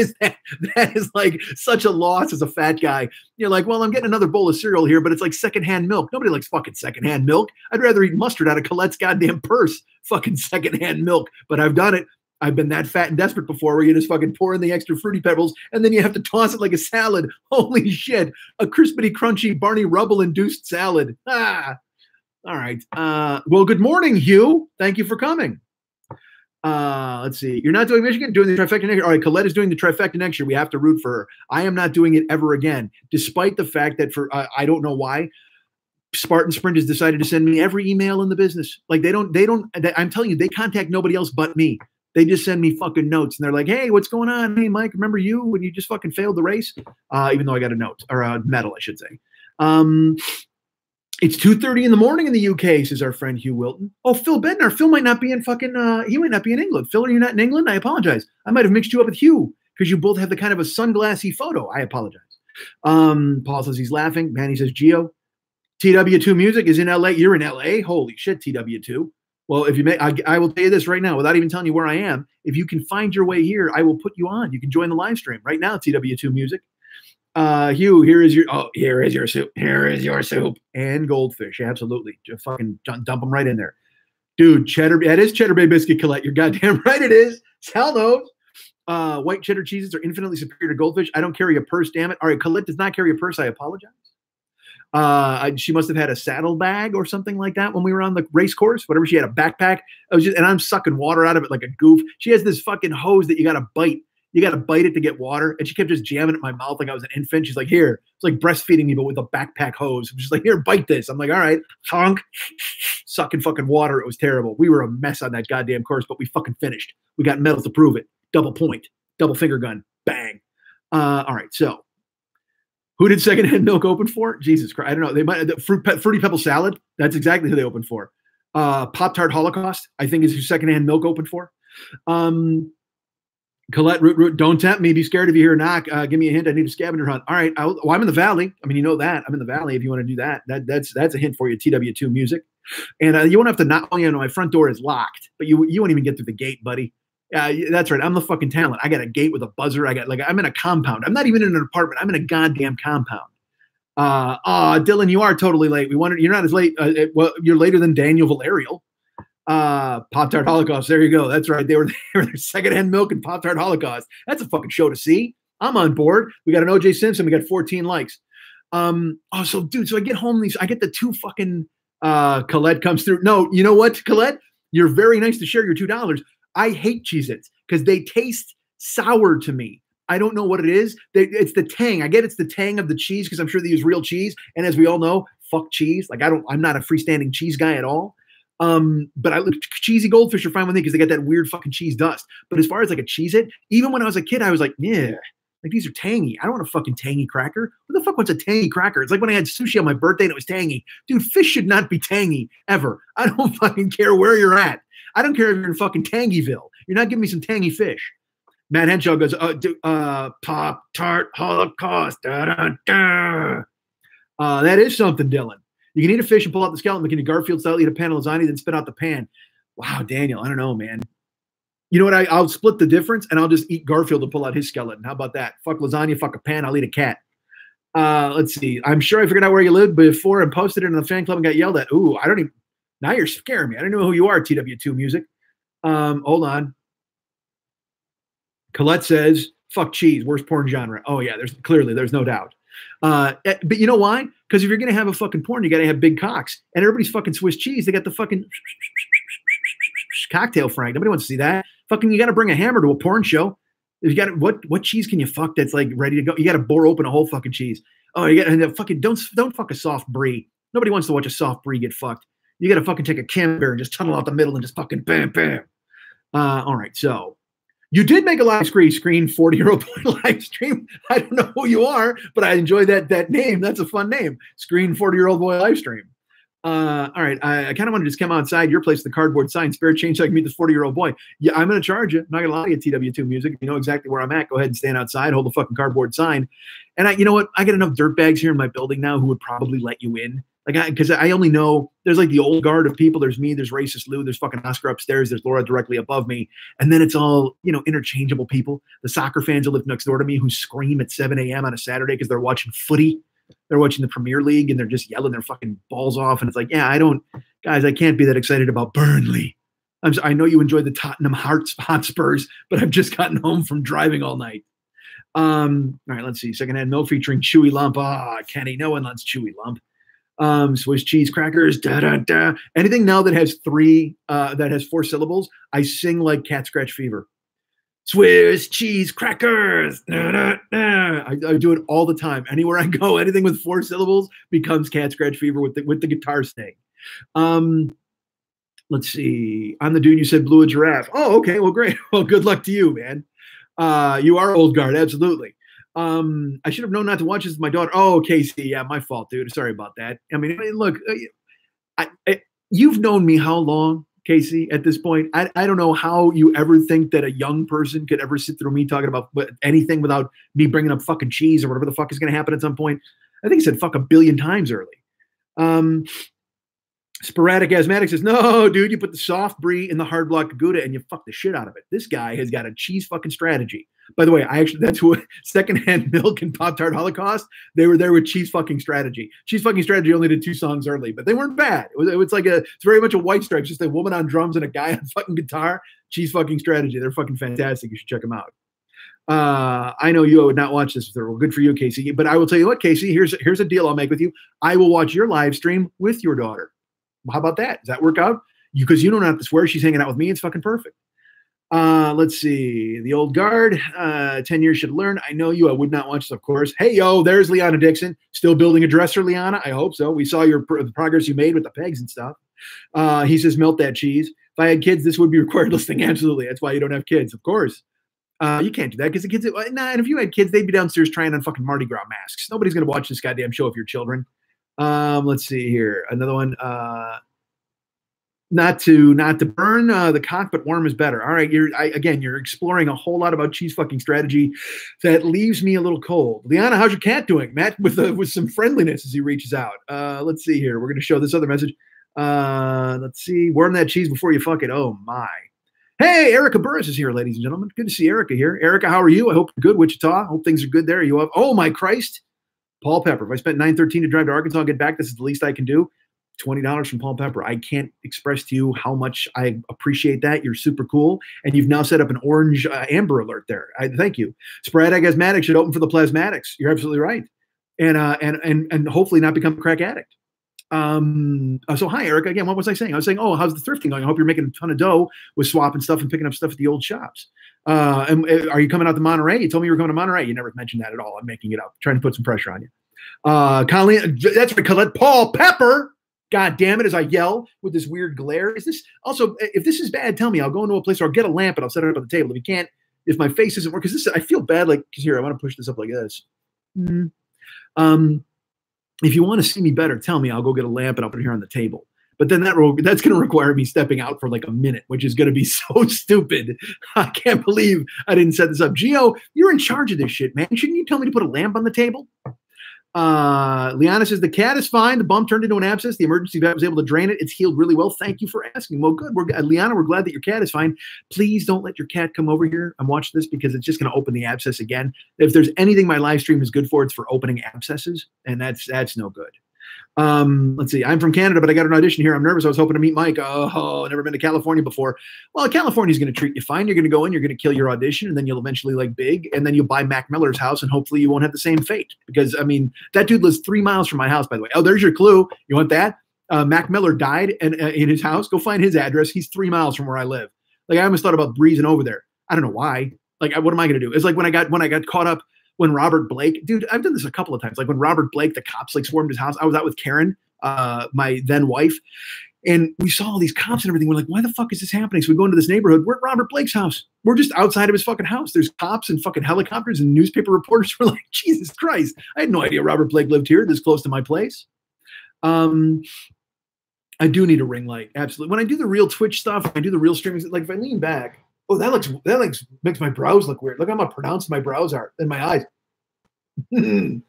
that is like such a loss as a fat guy. You're like, well, I'm getting another bowl of cereal here, but it's like secondhand milk. Nobody likes fucking secondhand milk. I'd rather eat mustard out of Colette's goddamn purse, fucking secondhand milk. But I've done it. I've been that fat and desperate before where you just fucking pour in the extra Fruity Pebbles and then you have to toss it like a salad. Holy shit. A crispity, crunchy Barney Rubble-induced salad. All right. Well, good morning, Hugh. Thank you for coming. Let's see. You're not doing Michigan? Doing the trifecta next year? All right, Colette is doing the trifecta next year. We have to root for her. I am not doing it ever again, despite the fact that I don't know why, Spartan Sprint has decided to send me every email in the business. Like I'm telling you, they contact nobody else but me. They just send me fucking notes and they're like, hey, what's going on? Hey, Mike, remember you when you just fucking failed the race? Even though I got a note or a medal, I should say. It's 2:30 in the morning in the UK, says our friend Hugh Wilton. Oh, Phil Bednar. Phil might not be in fucking, he might not be in England. Phil, are you not in England? I apologize. I might have mixed you up with Hugh because you both have the kind of a sunglassy photo. I apologize. Paul says he's laughing. Manny says, Gio, TW2 Music is in LA. You're in LA? Holy shit, TW2. Well, if you may, I will tell you this right now, without even telling you where I am. If you can find your way here, I will put you on. You can join the live stream right now, TW2 Music. Hugh, here is your soup. Here is your soup. And goldfish. Absolutely. Just fucking dump them right in there. Dude, cheddar. That is Cheddar Bay Biscuit, Colette. You're goddamn right it is. Sal knows. White cheddar cheeses are infinitely superior to goldfish. I don't carry a purse, damn it. All right, Colette does not carry a purse. I apologize. She must have had a saddle bag or something like that when we were on the race course. Whatever, she had a backpack. And I'm sucking water out of it like a goof. She has this fucking hose that you got to bite. You got to bite it to get water. And she kept just jamming it in my mouth like I was an infant. She's like, here. It's like breastfeeding me, but with a backpack hose. She's like, here, bite this. I'm like, all right, honk, sucking fucking water. It was terrible. We were a mess on that goddamn course, but we fucking finished. We got medals to prove it. Double point, double finger gun, bang. All right, so who did secondhand milk open for? Jesus Christ, I don't know. They might Fruity Pebble Salad. That's exactly who they opened for. Pop-Tart Holocaust, I think, is who secondhand milk opened for. Colette Root, don't tempt me. Be scared if you hear a knock. Give me a hint. I need a scavenger hunt. All right. I'm in the Valley. I mean, you know that. I'm in the Valley if you want to do that. That's a hint for you, TW2 Music. And you won't have to knock. Oh, yeah, no, my front door is locked, but you won't even get through the gate, buddy. That's right. I'm the fucking talent. I got a gate with a buzzer. I'm in a compound. I'm not even in an apartment. I'm in a goddamn compound. Dylan, you are totally late. You're not as late. Well, you're later than Daniel Valerial. Pop-Tart Holocaust. There you go. That's right. They were there. Secondhand milk and Pop-Tart Holocaust. That's a fucking show to see. I'm on board. We got an OJ Simpson. We got 14 likes. So dude, so I get home, I get the two fucking, Colette comes through. No, you know what, Colette? You're very nice to share your $2. I hate Cheez-Its because they taste sour to me. I don't know what it is. It's the tang. I get it's the tang of the cheese because I'm sure they use real cheese. And as we all know, fuck cheese. Like I'm not a freestanding cheese guy at all. But cheesy goldfish are fine with me because they got that weird fucking cheese dust. But as far as like a Cheez-It, even when I was a kid, I was like, yeah, like these are tangy. I don't want a fucking tangy cracker. Who the fuck wants a tangy cracker? It's like when I had sushi on my birthday and it was tangy. Dude, fish should not be tangy ever. I don't fucking care where you're at. I don't care if you're in fucking Tangyville. You're not giving me some tangy fish. Matt Henshaw goes, Pop-Tart Holocaust. Da, da, da. That is something, Dylan. You can eat a fish and pull out the skeleton, but can you Garfield style eat a pan of lasagna, then spit out the pan? Wow, Daniel, I don't know, man. You know what? I'll split the difference and I'll just eat Garfield and pull out his skeleton. How about that? Fuck lasagna, fuck a pan, I'll eat a cat. Let's see. I'm sure I figured out where you lived before and posted it in the fan club and got yelled at. Ooh, I don't even. Now you're scaring me. I don't know who you are, TW2 Music. Hold on. Colette says, fuck cheese, worst porn genre. Oh, yeah, there's no doubt. But you know why? Because if you're going to have a fucking porn, you got to have big cocks. And everybody's fucking Swiss cheese. They got the fucking cocktail Frank. Nobody wants to see that. Fucking, you got to bring a hammer to a porn show. If you got what cheese can you fuck that's like ready to go? You got to bore open a whole fucking cheese. Oh, you got to fucking don't fuck a soft brie. Nobody wants to watch a soft brie get fucked. You got to fucking take a camembert and just tunnel out the middle and just fucking bam, bam. All right, so you did make a live screen 40-year-old boy live stream. I don't know who you are, but I enjoy that name. That's a fun name. Screen 40-year-old boy live stream. All right, I kind of want to just come outside your place, the cardboard sign, spare change so I can meet this 40-year-old boy. Yeah, I'm going to charge you. I'm not going to lie to you, TW2 Music. If you know exactly where I'm at, go ahead and stand outside, hold the fucking cardboard sign. And you know what? I get enough dirtbags here in my building now who would probably let you in. Because I only know there's like the old guard of people. There's me, there's Racist Lou, there's fucking Oscar upstairs, there's Laura directly above me. And then it's all, interchangeable people. The soccer fans who live next door to me who scream at 7 a.m. on a Saturday because they're watching footy. They're watching the Premier League and they're just yelling their fucking balls off. And it's like, yeah, I can't be that excited about Burnley. I know you enjoyed the Tottenham Hotspurs, but I've just gotten home from driving all night. All right, let's see. Secondhand milk featuring Chewy Lump. Kenny, no one wants Chewy Lump. Swiss cheese crackers, da da da. Anything now that has that has 4 syllables, I sing like Cat Scratch Fever. Swiss cheese crackers, da da da. I do it all the time. Anywhere I go, anything with 4 syllables becomes Cat Scratch Fever with the guitar staying. Let's see. I'm the dude you said blew a giraffe. Oh, okay. Well, great. Well, good luck to you, man. You are old guard, absolutely. I should have known not to watch this with my daughter. Oh, Casey, yeah, my fault, dude. Sorry about that. I mean, look, you've known me how long, Casey, at this point? I don't know how you ever think that a young person could ever sit through me talking about anything without me bringing up fucking cheese or whatever the fuck is going to happen at some point. I think he said fuck a billion times early. Sporadic Asthmatic says, no, dude, you put the soft brie in the hard block Gouda and you fuck the shit out of it. This guy has got a cheese fucking strategy. By the way, that's what secondhand milk and Pop-Tart Holocaust, they were there with cheese fucking strategy. Cheese fucking strategy only did 2 songs early, but they weren't bad. It was like it's very much a White Stripes, just a woman on drums and a guy on fucking guitar. Cheese fucking strategy. They're fucking fantastic. You should check them out. I know you would not watch this with her. Well, good for you, Casey. But I will tell you what, Casey, here's a deal I'll make with you. I will watch your live stream with your daughter. How about that? Does that work out? Because you don't have to swear. She's hanging out with me. It's fucking perfect. Let's see. The old guard, 10 years should learn. I know you. I would not watch this, of course. Hey, yo, there's Liana Dixon. Still building a dresser, Liana? I hope so. We saw the progress you made with the pegs and stuff. He says, melt that cheese. If I had kids, this would be required listening. Absolutely. That's why you don't have kids, of course. You can't do that because the kids, and if you had kids, they'd be downstairs trying on fucking Mardi Gras masks. Nobody's going to watch this goddamn show if you're children. Let's see here. Another one. Not to burn the cock, but warm is better. All right, you're exploring a whole lot about cheese fucking strategy that leaves me a little cold. Liana, how's your cat doing? Matt with some friendliness as he reaches out. Let's see here. We're going to show this other message. Let's see. Warm that cheese before you fuck it. Oh my. Hey, Erica Burris is here, ladies and gentlemen. Good to see Erica here. Erica, how are you? I hope you're good. Wichita. Hope things are good there. Are you up? Oh my Christ. Paul Pepper. If I spent $9.13 to drive to Arkansas and get back, this is the least I can do. $20 from Paul Pepper. I can't express to you how much I appreciate that. You're super cool. And you've now set up an orange amber alert there. Thank you. Sporadic asthmatic should open for the plasmatics. You're absolutely right. And hopefully not become a crack addict. So hi, Erica. Again, what was I saying? I was saying, oh, how's the thrifting going? I hope you're making a ton of dough with swapping stuff and picking up stuff at the old shops. And are you coming out to Monterey? You told me you were going to Monterey. You never mentioned that at all. I'm making it up, trying to put some pressure on you. Colleen, that's right, Colette. Paul Pepper. God damn it, as I yell with this weird glare. Is this also, if this is bad, tell me. I'll go into a place or I'll get a lamp and I'll set it up on the table. If you can't, if my face isn't working, because this, I feel bad, like, because here, I want to push this up like this. If you want to see me better, tell me. I'll go get a lamp and I'll put it here on the table. But then that's going to require me stepping out for like a minute, which is going to be so stupid. I can't believe I didn't set this up. Gio, you're in charge of this shit, man. Shouldn't you tell me to put a lamp on the table? Liana says the cat is fine. The bump turned into an abscess. The emergency vet was able to drain it. It's healed really well. Thank you for asking. Well, good. Liana, we're glad that your cat is fine. Please don't let your cat come over here. I'm watching this because it's just going to open the abscess again. If there's anything my live stream is good for, it's for opening abscesses, and that's no good. Let's see. I'm from Canada, but I got an audition here. I'm nervous. I was hoping to meet Mike. Oh, never been to California before. Well, California's going to treat you fine. You're going to go in, you're going to kill your audition, and then you'll eventually like big, and then you'll buy Mac Miller's house, and hopefully you won't have the same fate. Because, I mean, that dude lives 3 miles from my house, by the way. Oh, there's your clue. You want that? Mac Miller died in his house. Go find his address. He's 3 miles from where I live. Like, I almost thought about breezing over there. I don't know why. Like, what am I going to do? It's like when I got caught up when Robert Blake, dude, I've done this a couple of times. Like when Robert Blake, the cops like swarmed his house. I was out with Karen, my then wife, and we saw all these cops and everything. We're like, why the fuck is this happening? So we go into this neighborhood. We're at Robert Blake's house. We're just outside of his fucking house. There's cops and fucking helicopters and newspaper reporters. We're like, Jesus Christ. I had no idea Robert Blake lived here this close to my place. I do need a ring light. Absolutely. When I do the real Twitch stuff, I do the real streaming, like if I lean back, oh, that makes my brows look weird. Look how pronounced my brows are and my eyes. That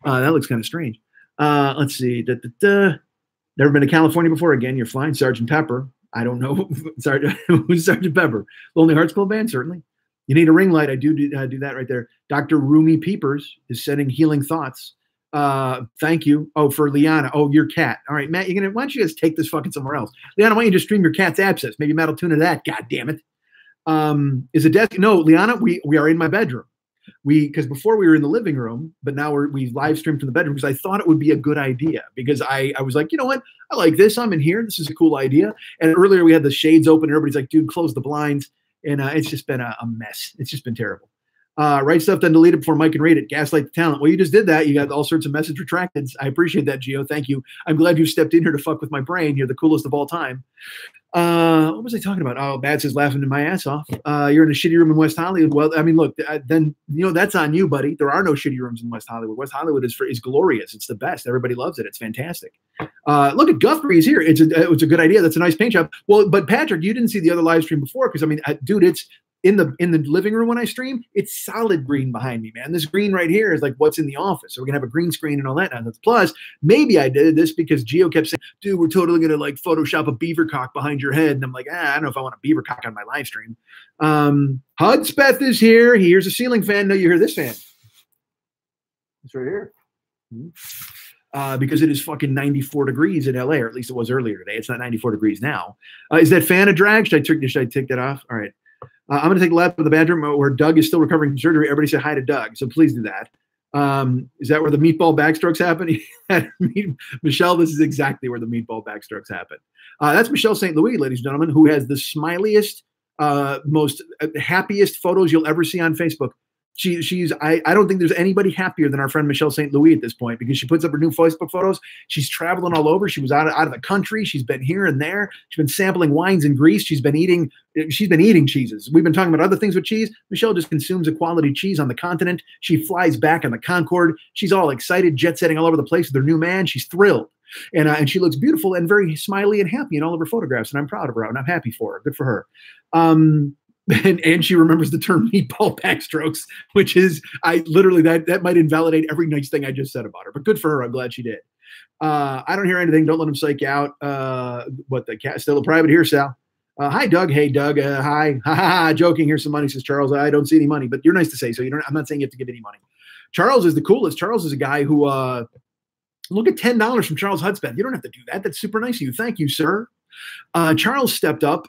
looks kind of strange. Let's see. Never been to California before. Again, you're fine. Sergeant Pepper. I don't know. Who's Sergeant Pepper? Lonely Hearts Club Band, certainly. You need a ring light. I do that right there. Dr. Rumi Peepers is sending healing thoughts. Thank you. Oh, for Liana. Oh, your cat. All right, Matt, why don't you guys take this fucking somewhere else? Liana, why don't you just stream your cat's abscess? Maybe Matt will tune into that. God damn it. Is a desk? No, Liana, we are in my bedroom. Because before we were in the living room, but now we live stream from the bedroom because I thought it would be a good idea because I was like, you know what? I like this. I'm in here. This is a cool idea. And earlier we had the shades open. Everybody's like, dude, close the blinds. And it's just been a mess. It's just been terrible. Write stuff, then delete it before Mike can read it. Gaslight the talent. Well, you just did that. You got all sorts of message retracted. I appreciate that, Gio. Thank you. I'm glad you stepped in here to fuck with my brain. You're the coolest of all time. What was I talking about? Oh, Bad says laughing my ass off. You're in a shitty room in West Hollywood. Well, I mean, look, then, that's on you, buddy. There are no shitty rooms in West Hollywood. West Hollywood is glorious. It's the best. Everybody loves it. It's fantastic. Look at Guthrie is here. It's a good idea. That's a nice paint job. Well, but Patrick, you didn't see the other live stream before because, I mean, dude, it's in the living room when I stream, it's solid green behind me, man. This green right here is like what's in the office. So we're gonna have a green screen and all that. Now, plus, maybe I did this because Gio kept saying, dude, we're totally gonna like Photoshop a beaver cock behind your head. And I'm like, I don't know if I want a beaver cock on my live stream. Hudspeth is here. He hears a ceiling fan. No, you hear this fan. It's right here. Because it is fucking 94 degrees in LA, or at least it was earlier today. It's not 94 degrees now. Is that fan a drag? Should I take that off? All right. I'm going to take a lap of the bedroom where Doug is still recovering from surgery. Everybody say hi to Doug. So please do that. Is that where the meatball backstrokes happen? Michelle, this is exactly where the meatball backstrokes happen. That's Michelle St. Louis, ladies and gentlemen, who has the smiliest most happiest photos you'll ever see on Facebook. I don't think there's anybody happier than our friend Michelle St. Louis at this point, because she puts up her new Facebook photos. She's traveling all over. She was out of the country. She's been here and there. She's been sampling wines in Greece. She's been eating cheeses. We've been talking about other things with cheese. Michelle just consumes a quality cheese on the continent. She flies back on the Concorde. She's all excited, jet setting all over the place with her new man. She's thrilled. And she looks beautiful and very smiley and happy in all of her photographs. And I'm proud of her, and I'm happy for her. Good for her. And she remembers the term meatball backstrokes, which is, I literally, that might invalidate every nice thing I just said about her, but good for her. I'm glad she did. I don't hear anything. Don't let him psych you out. What, the cat still a private here, Sal? Hi, Doug. Hey, Doug. Hi. Ha ha ha. Joking. Here's some money, says Charles. I don't see any money, but you're nice to say, so I'm not saying you have to give any money. Charles is the coolest. Charles is a guy who, look at $10 from Charles Hudspeth. You don't have to do that. That's super nice of you. Thank you, sir. Charles stepped up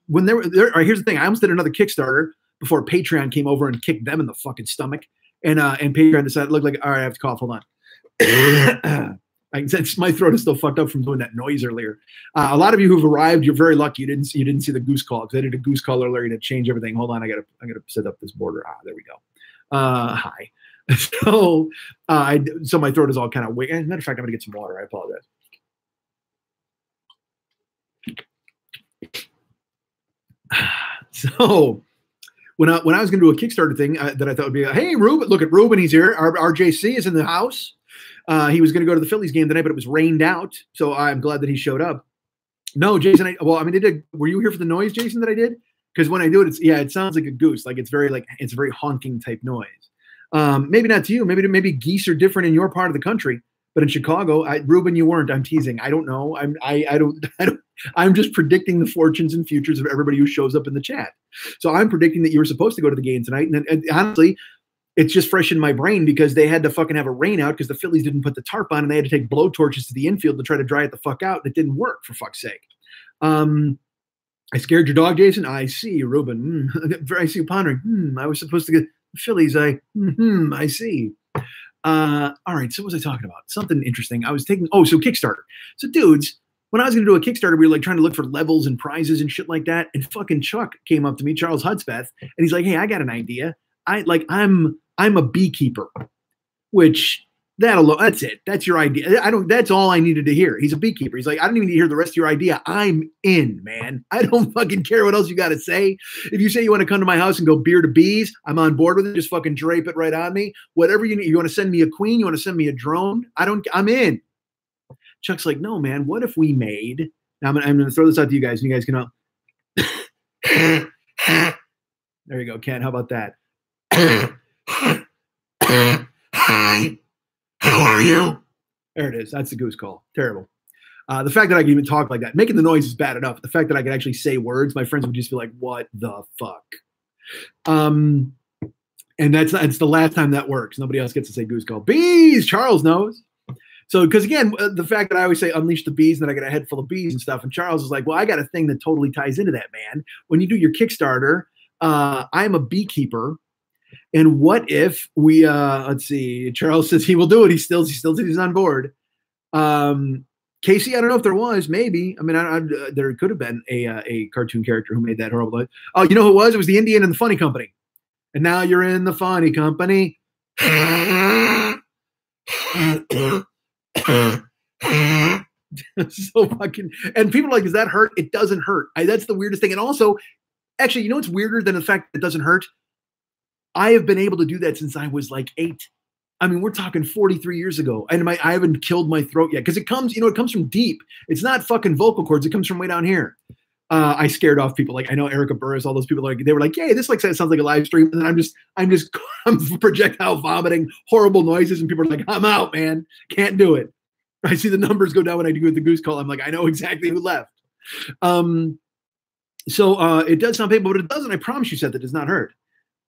when there. All right, here's the thing. I almost did another Kickstarter before Patreon came over and kicked them in the fucking stomach. And Patreon decided, look, like, all right, I have to cough. Hold on. My throat is still fucked up from doing that noise earlier. A lot of you who've arrived, you're very lucky. You didn't see the goose call, because I did a goose call earlier to change everything. Hold on, I gotta set up this border. There we go. Hi. So my throat is all kind of weak. As a matter of fact, I'm gonna get some water. I apologize. So when I was going to do a Kickstarter thing that I thought would be, hey, Ruben, look at Ruben. He's here. RJC is in the house. He was going to go to the Phillies game tonight, but it was rained out. So I'm glad that he showed up. No, Jason. Were you here for the noise, Jason, that I did? Because when I do it, it sounds like a goose. Like it's a very honking type noise. Maybe not to you. Maybe geese are different in your part of the country. But in Chicago, Ruben, you weren't. I'm teasing. I don't know. I'm just predicting the fortunes and futures of everybody who shows up in the chat. So I'm predicting that you were supposed to go to the game tonight. And honestly, it's just fresh in my brain because they had to fucking have a rain out because the Phillies didn't put the tarp on, and they had to take blow torches to the infield to try to dry it the fuck out. And it didn't work, for fuck's sake. I scared your dog, Jason. I see, Ruben. I see you pondering. I was supposed to get the Phillies. I see. All right. So what was I talking about? Something interesting. So Kickstarter. So dudes, when I was going to do a Kickstarter, we were like trying to look for levels and prizes and shit like that. And fucking Chuck came up to me, Charles Hudspeth, and he's like, hey, I got an idea. I'm a beekeeper, which that's it. That's your idea. That's all I needed to hear. He's a beekeeper. He's like, I don't even need to hear the rest of your idea. I'm in, man. I don't fucking care what else you got to say. If you say you want to come to my house and go beer to bees, I'm on board with it. Just fucking drape it right on me. Whatever you need. You want to send me a queen? You want to send me a drone? I'm in. Chuck's like, no, man, what if we made, now I'm going to throw this out to you guys, and you guys can all, there you go, Ken, how about that? Hi, how are you? There it is. That's the goose call. Terrible. The fact that I can even talk like that, making the noise is bad enough. The fact that I can actually say words, my friends would just be like, what the fuck? And that's the last time that works. Nobody else gets to say goose call. Bees! Charles knows. So, because again, the fact that I always say unleash the bees, and then I get a head full of bees and stuff, and Charles is like, well, I got a thing that totally ties into that, man. When you do your Kickstarter, I'm a beekeeper. And what if we, let's see, Charles says he will do it. He still says he's on board. Casey, I don't know if there was, maybe. I mean, there could have been a cartoon character who made that horrible. Oh, you know who it was? It was the Indian in the Funny Company. And now you're in the Funny Company. So fucking, and people are like, does that hurt? It doesn't hurt. That's the weirdest thing. And also, actually, you know what's weirder than the fact that it doesn't hurt? I have been able to do that since I was like 8. I mean, we're talking 43 years ago, and I haven't killed my throat yet because it comes from deep. It's not fucking vocal cords. It comes from way down here. I scared off people. Like I know Erica Burris, all those people they were like, "Yay, this sounds like a live stream." And then I'm projectile vomiting horrible noises, and people are like, "I'm out, man. Can't do it." I see the numbers go down when I do the goose call. I'm like, I know exactly who left. So it does sound painful, but it doesn't. I promise you, Seth, that does not hurt.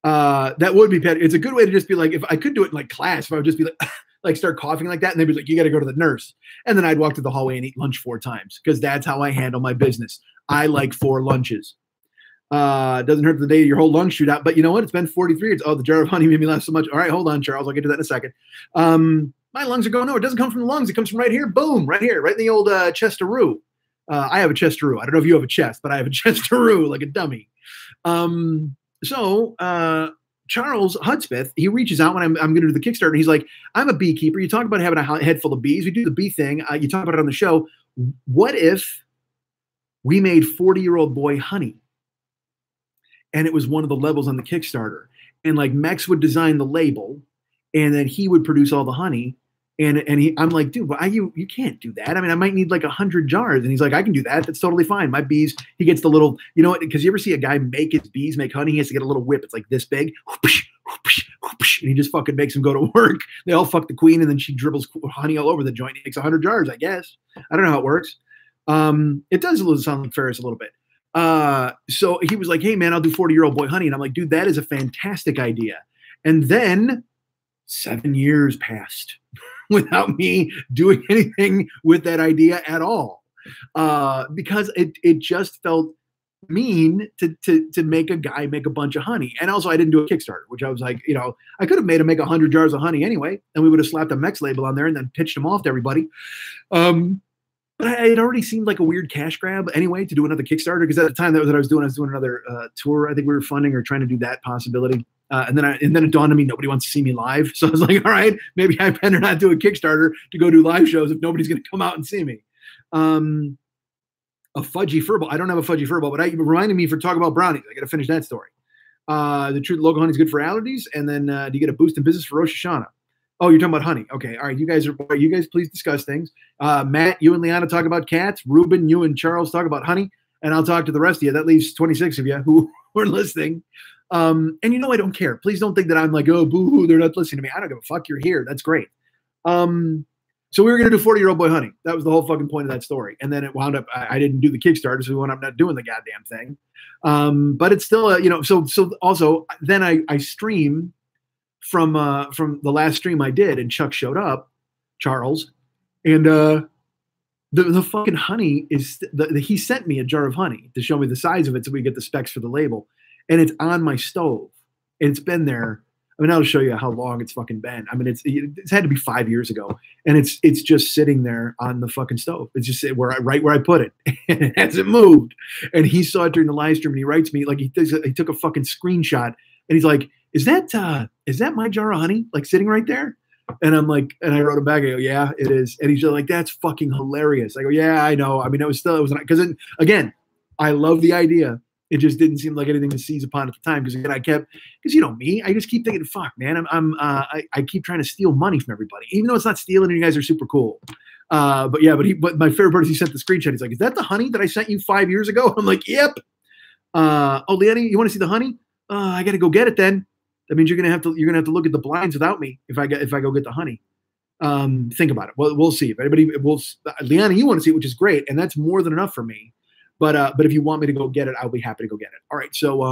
That would be petty. It's a good way to just be like, if I could do it in like class, if I would just be like, like start coughing like that, and they'd be like, you got to go to the nurse. And then I'd walk to the hallway and eat lunch 4 times because that's how I handle my business. I like 4 lunches. Doesn't hurt the day your whole lung shoot out, but you know what? It's been 43 years. Oh, the jar of honey made me laugh so much. All right, hold on, Charles. I'll get to that in a second. My lungs are going, no, it doesn't come from the lungs. It comes from right here. Boom, right here, right in the old chest of roux. I have a chestaroo. I don't know if you have a chest, but I have a chestaroo like a dummy. So Charles Hudspeth, he reaches out when I'm going to do the Kickstarter. And he's like, I'm a beekeeper. You talk about having a head full of bees. We do the bee thing. You talk about it on the show. What if we made 40-year-old boy honey? And it was one of the levels on the Kickstarter. And like Mex would design the label, and then he would produce all the honey. I'm like, dude, why you can't do that. I mean, I might need like 100 jars. And he's like, I can do that. That's totally fine. My bees, he gets the little, you know what? Because you ever see a guy make his bees make honey? He has to get a little whip. It's like this big. And he just fucking makes them go to work. They all fuck the queen, and then she dribbles honey all over the joint. He makes 100 jars, I guess. I don't know how it works. It does sound like Ferris a little bit. So he was like, hey man, I'll do 40-year-old boy honey. And I'm like, dude, that is a fantastic idea. And then 7 years passed without me doing anything with that idea at all. Because it just felt mean to make a guy make a bunch of honey. And also I didn't do a Kickstarter, which I was like, you know, I could have made him make 100 jars of honey anyway, and we would have slapped a Mex label on there and then pitched him off to everybody. But it already seemed like a weird cash grab anyway to do another Kickstarter, because at the time that I was doing another tour. I think we were funding or trying to do that possibility. And then it dawned on me, nobody wants to see me live. So I was like, all right, maybe I better not do a Kickstarter to go do live shows if nobody's going to come out and see me. A fudgy furball. I don't have a fudgy furball, but it reminded me for talk about brownies. I got to finish that story. The truth, local honey is good for allergies. And then do you get a boost in business for Rosh Hashanah? Oh, you're talking about honey. Okay. All right. You guys please discuss things. Matt, you and Liana talk about cats. Ruben, you and Charles talk about honey. And I'll talk to the rest of you. That leaves 26 of you who are listening. And you know, I don't care. Please don't think that I'm like, oh, boo-hoo, they're not listening to me. I don't give a fuck. You're here. That's great. So we were going to do 40-year-old boy honey. That was the whole fucking point of that story. And then it wound up, I didn't do the Kickstarter, so we wound up not doing the goddamn thing. But it's still, you know, so also then I stream from the last stream I did, and Chuck showed up, Charles, and the fucking honey is, he sent me a jar of honey to show me the size of it so we get the specs for the label. And it's on my stove. And it's been there. I mean, I'll show you how long it's fucking been. I mean, it's had to be 5 years ago, and it's just sitting there on the fucking stove. It's just right where I put it, and it hasn't moved. And he saw it during the live stream, and he writes me like he took a fucking screenshot, and he's like, "Is that my jar of honey like sitting right there?" And I'm like, and I wrote him back. I go, "Yeah, it is." And he's just like, "That's fucking hilarious." I go, "Yeah, I know. I mean, it was because again, I love the idea. It just didn't seem like anything to seize upon at the time, because again, because you know me, I just keep thinking, fuck, man, I keep trying to steal money from everybody, even though it's not stealing, and you guys are super cool. But my favorite part is he sent the screenshot. He's like, "Is that the honey that I sent you 5 years ago?" I'm like, "Yep." Oh, Leanne, you want to see the honey? I got to go get it then. That means you're gonna have to look at the blinds without me if I go get the honey. Think about it. Well, we'll see if anybody will. Leanna, you want to see it, which is great, and that's more than enough for me. But if you want me to go get it, I'll be happy to go get it. All right. So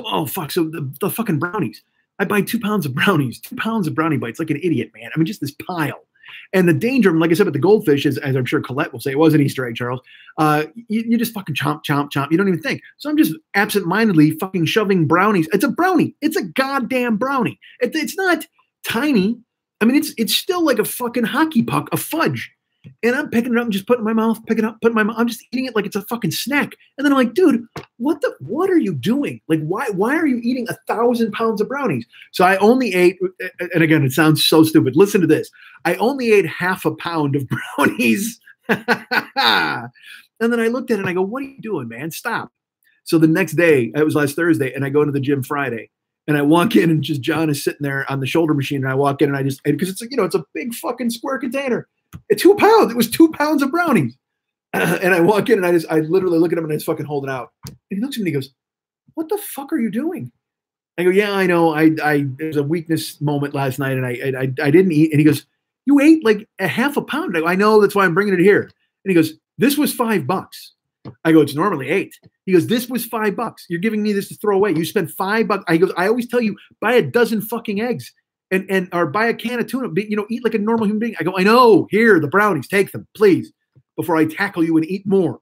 oh fuck. So the fucking brownies. I buy 2 pounds of brownies, 2 pounds of brownie bites, like an idiot, man. I mean, just this pile. And the danger, like I said, with the goldfish is, as I'm sure Colette will say, it was an Easter egg, Charles. You just fucking chomp, chomp, chomp. You don't even think. So I'm just absentmindedly fucking shoving brownies. It's a brownie. It's a goddamn brownie. It's not tiny. I mean, it's still like a fucking hockey puck, a fudge. And I'm picking it up and just putting it in my mouth, picking it up, putting it in my mouth. I'm just eating it like it's a fucking snack. And then I'm like, dude, what are you doing? Like, why are you eating 1,000 pounds of brownies? So I only ate, and again, it sounds so stupid. Listen to this. I only ate half a pound of brownies. And then I looked at it and I go, what are you doing, man? Stop. So the next day, it was last Thursday, and I go to the gym Friday. And I walk in, and just John is sitting there on the shoulder machine. And I walk in, and because it's, you know, it's a big fucking square container. It's 2 pounds. It was 2 pounds of brownies. And I walk in, and I literally look at him, and I just fucking hold it out. And he looks at me and he goes, "What the fuck are you doing?" I go, "Yeah, I know. There's a weakness moment last night, and I didn't eat." And he goes, "You ate like a half a pound." I go, "I know. That's why I'm bringing it here." And he goes, "This was $5." I go, "It's normally $8." He goes, "This was $5. You're giving me this to throw away. You spent $5." I goes, "I always tell you, buy a dozen fucking eggs. Or buy a can of tuna, you know, eat like a normal human being." I go, "I know, here, the brownies, take them, please, before I tackle you and eat more."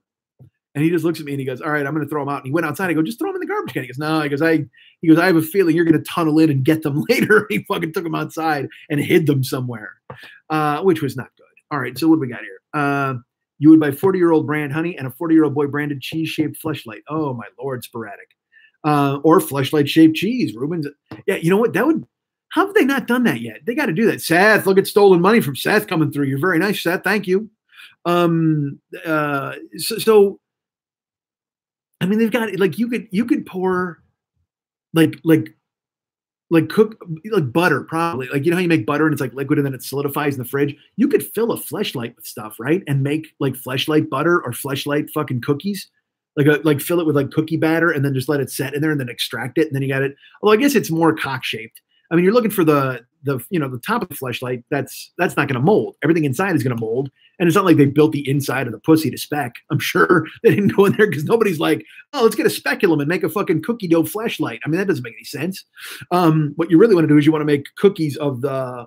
And he just looks at me and he goes, "All right, I'm going to throw them out." And he went outside. I go, "Just throw them in the garbage can." He goes, "No." He goes, I have a feeling you're going to tunnel in and get them later." He fucking took them outside and hid them somewhere, which was not good. All right, so what do we got here? You would buy 40-year-old brand honey and a 40-year-old boy branded cheese-shaped Fleshlight. Oh, my Lord, sporadic. Or Fleshlight-shaped cheese. Reuben's. Yeah, you know what? That would. How have they not done that yet? They got to do that. Seth, look at stolen money from Seth coming through. You're very nice, Seth. Thank you. So I mean, they've got like you could pour like cook like butter, probably, like, you know how you make butter and it's like liquid and then it solidifies in the fridge. You could fill a Fleshlight with stuff, right, and make like Fleshlight butter or Fleshlight fucking cookies, like fill it with like cookie batter and then just let it set in there and then extract it and then you got it. Although I guess it's more cock shaped. I mean, you're looking for the top of the Fleshlight. That's not going to mold. Everything inside is going to mold. And it's not like they built the inside of the pussy to spec. I'm sure they didn't go in there because nobody's like, oh, let's get a speculum and make a fucking cookie dough Fleshlight. I mean, that doesn't make any sense. What you really want to do is you want to make cookies of the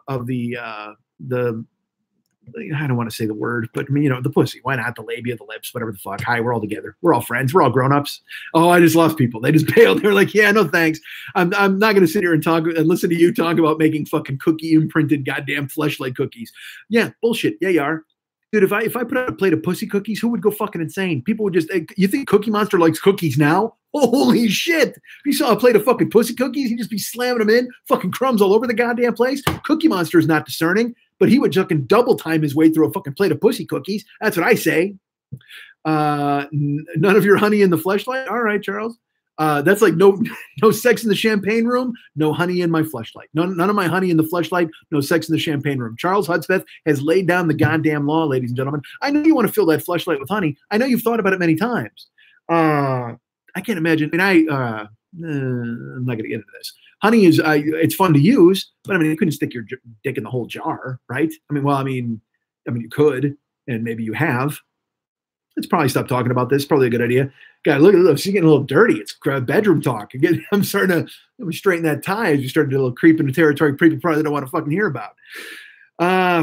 I don't want to say the word, but I mean, the pussy. Why not? The labia, the lips, whatever the fuck. Hi, we're all together. We're all friends. We're all grown-ups. Oh, I just lost people. They just bailed. They're like, yeah, no thanks. I'm not going to sit here and talk and listen to you talk about making fucking cookie imprinted goddamn Fleshlight cookies. Yeah, bullshit. Yeah, you are. Dude, if I put out a plate of pussy cookies, who would go fucking insane? People would just, you think Cookie Monster likes cookies now? Holy shit. If you saw a plate of fucking pussy cookies, he'd just be slamming them in, fucking crumbs all over the goddamn place. Cookie Monster is not discerning, but he would fucking double time his way through a fucking plate of pussy cookies. That's what I say. None of your honey in the Fleshlight? All right, Charles. That's like no sex in the champagne room, no honey in my Fleshlight. None of my honey in the Fleshlight, no sex in the champagne room. Charles Hudspeth has laid down the goddamn law, ladies and gentlemen. I know you want to fill that Fleshlight with honey. I know you've thought about it many times. I can't imagine. I mean, I'm not going to get into this. Honey is, it's fun to use, but I mean, you couldn't stick your dick in the whole jar, right? I mean, you could, and maybe you have. Let's probably stop talking about this. Probably a good idea. God, look at this. She's getting a little dirty. It's bedroom talk. Again, I'm starting to straighten that tie as you start to do a little creep into territory people probably don't want to fucking hear about.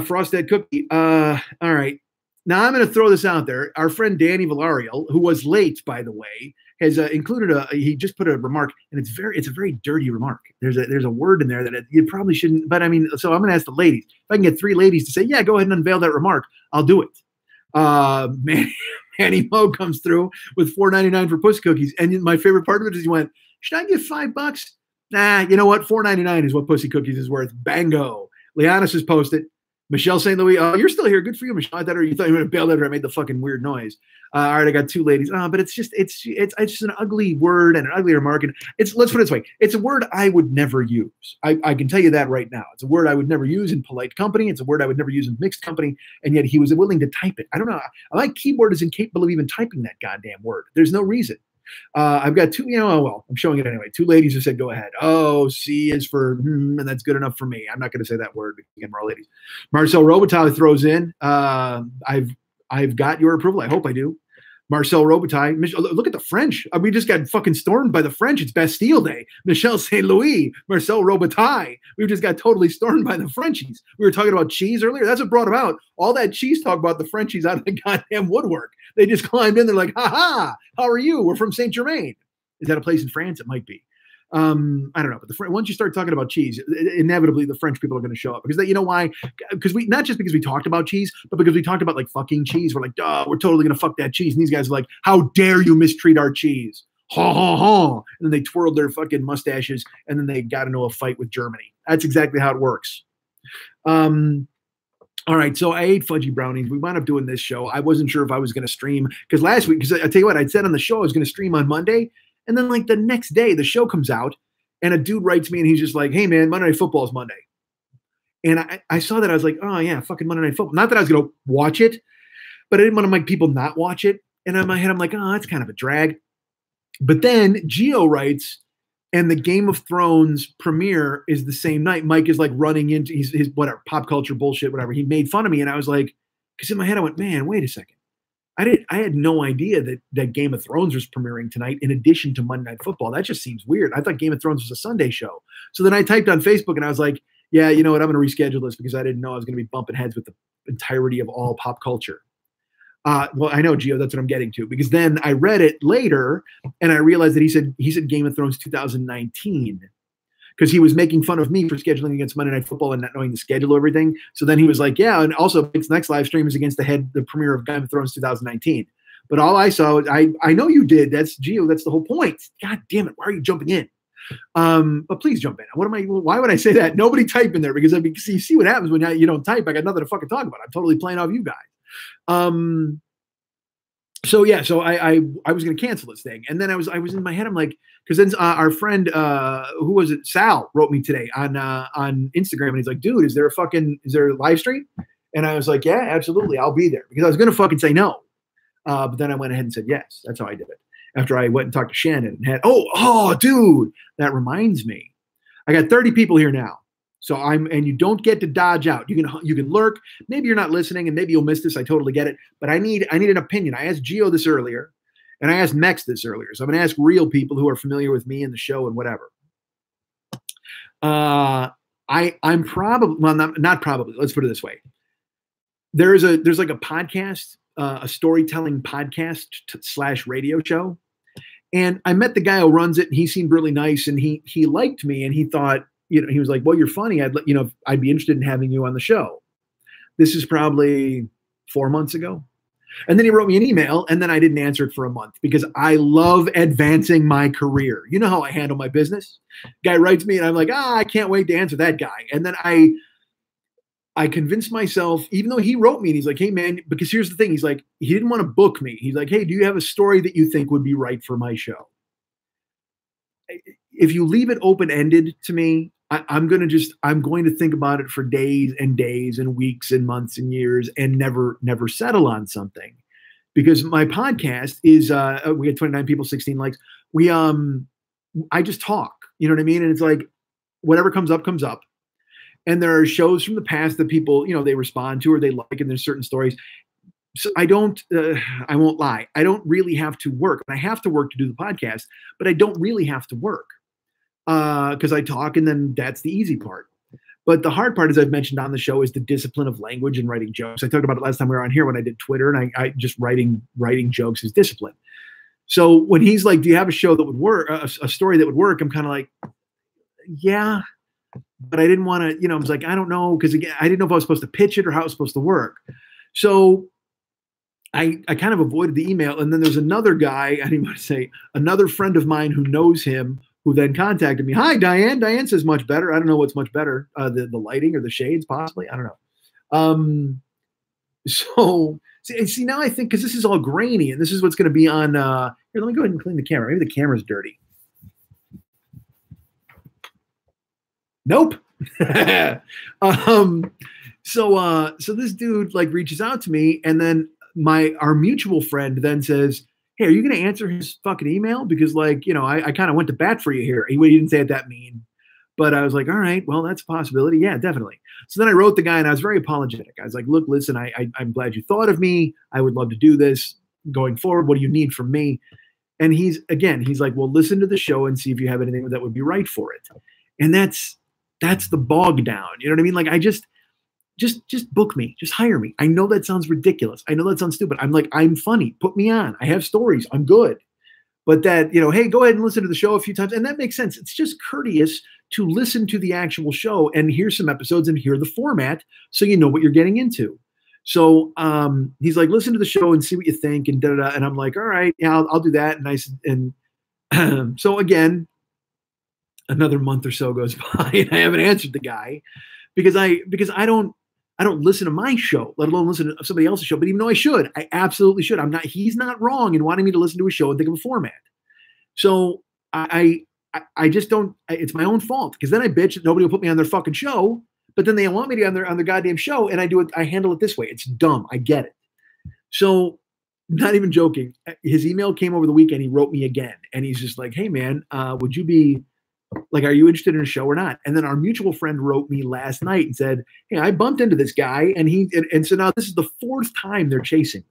Frosted cookie. All right. Now I'm going to throw this out there. Our friend Danny Villarreal, who was late, by the way, has included he just put a remark, and it's a very dirty remark. There's a word in there that you probably shouldn't, but I mean, so I'm going to ask the ladies. If I can get 3 ladies to say, yeah, go ahead and unveil that remark, I'll do it. Manny Mo comes through with $4.99 for pussy cookies. And my favorite part of it is he went, should I give $5? Nah, you know what? $4.99 is what pussy cookies is worth. Bango. Lianis has posted. Michelle St. Louis, oh, you're still here. Good for you, Michelle. I thought you thought you were going to bail after I made the fucking weird noise. All right, I got 2 ladies. But it's just an ugly word and an ugly remark. And let's put it this way. It's a word I would never use. I can tell you that right now. It's a word I would never use in polite company. It's a word I would never use in mixed company. And yet he was willing to type it. I don't know. My keyboard is incapable of even typing that goddamn word. There's no reason. I've got 2, I'm showing it anyway. 2 ladies who said, go ahead. Oh, C is for, and that's good enough for me. I'm not going to say that word because again, more ladies. Marcel Robitaille throws in, I've got your approval. I hope I do. Marcel Robitaille. Look at the French. We just got fucking stormed by the French. It's Bastille Day. Michel St. Louis, Marcel Robitaille. We just got totally stormed by the Frenchies. We were talking about cheese earlier. That's what brought them out. All that cheese talk about the Frenchies out of the goddamn woodwork. They just climbed in. They're like, ha ha, how are you? We're from Saint Germain. Is that a place in France? It might be. I don't know. But once you start talking about cheese, inevitably the French people are going to show up because you know why? Because not just because we talked about cheese, but because we talked about like fucking cheese. We're like, duh, we're totally going to fuck that cheese. And these guys are like, how dare you mistreat our cheese? Ha ha ha. And then they twirled their fucking mustaches and then they got into a fight with Germany. That's exactly how it works. All right, so I ate fudgy brownies. We wound up doing this show. I wasn't sure if I was going to stream because last week, because I tell you what, I'd said on the show I was going to stream on Monday. And then like the next day, the show comes out and a dude writes me and he's just like, hey, man, Monday Night Football is Monday. And I saw that. I was like, oh, yeah, fucking Monday Night Football. Not that I was going to watch it, but I didn't want to make people not watch it. And in my head, I'm like, oh, that's kind of a drag. But then Gio writes, and the Game of Thrones premiere is the same night. Mike is like running into his whatever, pop culture bullshit, whatever. He made fun of me. And I was like, because in my head, I went, man, wait a second. I had no idea that Game of Thrones was premiering tonight in addition to Monday Night Football. That just seems weird. I thought Game of Thrones was a Sunday show. So then I typed on Facebook and I was like, yeah, you know what? I'm going to reschedule this because I didn't know I was going to be bumping heads with the entirety of all pop culture. Well, I know, Gio, that's what I'm getting to because then I read it later and I realized that he said Game of Thrones 2019. because he was making fun of me for scheduling against Monday Night Football and not knowing the schedule of everything. So then he was like, yeah, and also its next live stream is against the premiere of Game of Thrones 2019. But all I saw, I know you did. That's Gio. That's the whole point. God damn it. Why are you jumping in? But please jump in. Why would I say that? Nobody type in there because you see what happens when you don't type. I got nothing to fucking talk about. I'm totally playing off you guys. So I was going to cancel this thing. And then I was in my head. I'm like, because then our friend, who was it? Sal wrote me today on Instagram. And he's like, dude, is there a live stream? And I was like, yeah, absolutely. I'll be there, because I was going to fucking say no. But then I went ahead and said yes. That's how I did it. After I went and talked to Shannon and had, dude, that reminds me. I got 30 people here now. So and you don't get to dodge out. You can lurk. Maybe you're not listening and maybe you'll miss this. I totally get it. But I need an opinion. I asked Gio this earlier and I asked Mex this earlier. So I'm going to ask real people who are familiar with me and the show and whatever. I'm probably, well, not probably. Let's put it this way. There's like a podcast, a storytelling podcast / radio show. And I met the guy who runs it and he seemed really nice and he liked me and he thought, he was like, well, you're funny. I'd be interested in having you on the show. This is probably 4 months ago. And then he wrote me an email and then I didn't answer it for a month because I love advancing my career. You know how I handle my business. Guy writes me and I'm like, I can't wait to answer that guy. And then I convinced myself, even though he wrote me and he's like, hey man, because here's the thing. He's like, he didn't want to book me. He's like, hey, do you have a story that you think would be right for my show? If you leave it open-ended to me, I'm going to think about it for days and days and weeks and months and years and never settle on something, because my podcast is, we had 29 people, 16 likes. I just talk, you know what I mean? And it's like, whatever comes up, comes up. And there are shows from the past that people, they respond to or they like, and there's certain stories. So I won't lie. I don't really have to work. I have to work to do the podcast, but I don't really have to work because I talk and then that's the easy part. But the hard part, as I've mentioned on the show, is the discipline of language and writing jokes. I talked about it last time we were on here when I did Twitter, and I just writing jokes is discipline. So when he's like, do you have a show that would work, a story that would work? I'm kind of like, yeah. But I didn't want to, I was like, I don't know. Because again, I didn't know if I was supposed to pitch it or how it was supposed to work. So I kind of avoided the email. And then there's another guy, I didn't want to say, another friend of mine who knows him, who then contacted me. Hi, Diane. Diane says much better. I don't know what's much better, the lighting or the shades, possibly. I don't know. So see, now I think, because this is all grainy and this is what's going to be on, here, let me go ahead and clean the camera. Maybe the camera's dirty. Nope. So this dude like reaches out to me, and then our mutual friend then says, hey, are you going to answer his fucking email? Because I kind of went to bat for you here. He didn't say it that mean, but I was like, all right, well, that's a possibility. Yeah, definitely. So then I wrote the guy and I was very apologetic. I was like, look, listen, I'm glad you thought of me. I would love to do this going forward. What do you need from me? And he's like, well, listen to the show and see if you have anything that would be right for it. And that's the bog down. You know what I mean? Like, I just book me, just hire me. I know that sounds ridiculous. I know that sounds stupid. I'm like, I'm funny. Put me on. I have stories. I'm good. But that, hey, go ahead and listen to the show a few times. And that makes sense. It's just courteous to listen to the actual show and hear some episodes and hear the format so you know what you're getting into. So he's like, listen to the show and see what you think and da-da-da. And I'm like, all right, yeah, I'll do that. And so again, another month or so goes by and I haven't answered the guy because I don't listen to my show, let alone listen to somebody else's show. But even though I should, I absolutely should. He's not wrong in wanting me to listen to a show and think of a format. So I just don't, it's my own fault, because then I bitch that nobody will put me on their fucking show, but then they want me to be on their goddamn show. And I handle it this way. It's dumb. I get it. So not even joking. His email came over the weekend. He wrote me again and he's just like, hey man, would you be, like, are you interested in a show or not? And then our mutual friend wrote me last night and said, hey, I bumped into this guy. And so now this is the 4th time they're chasing me.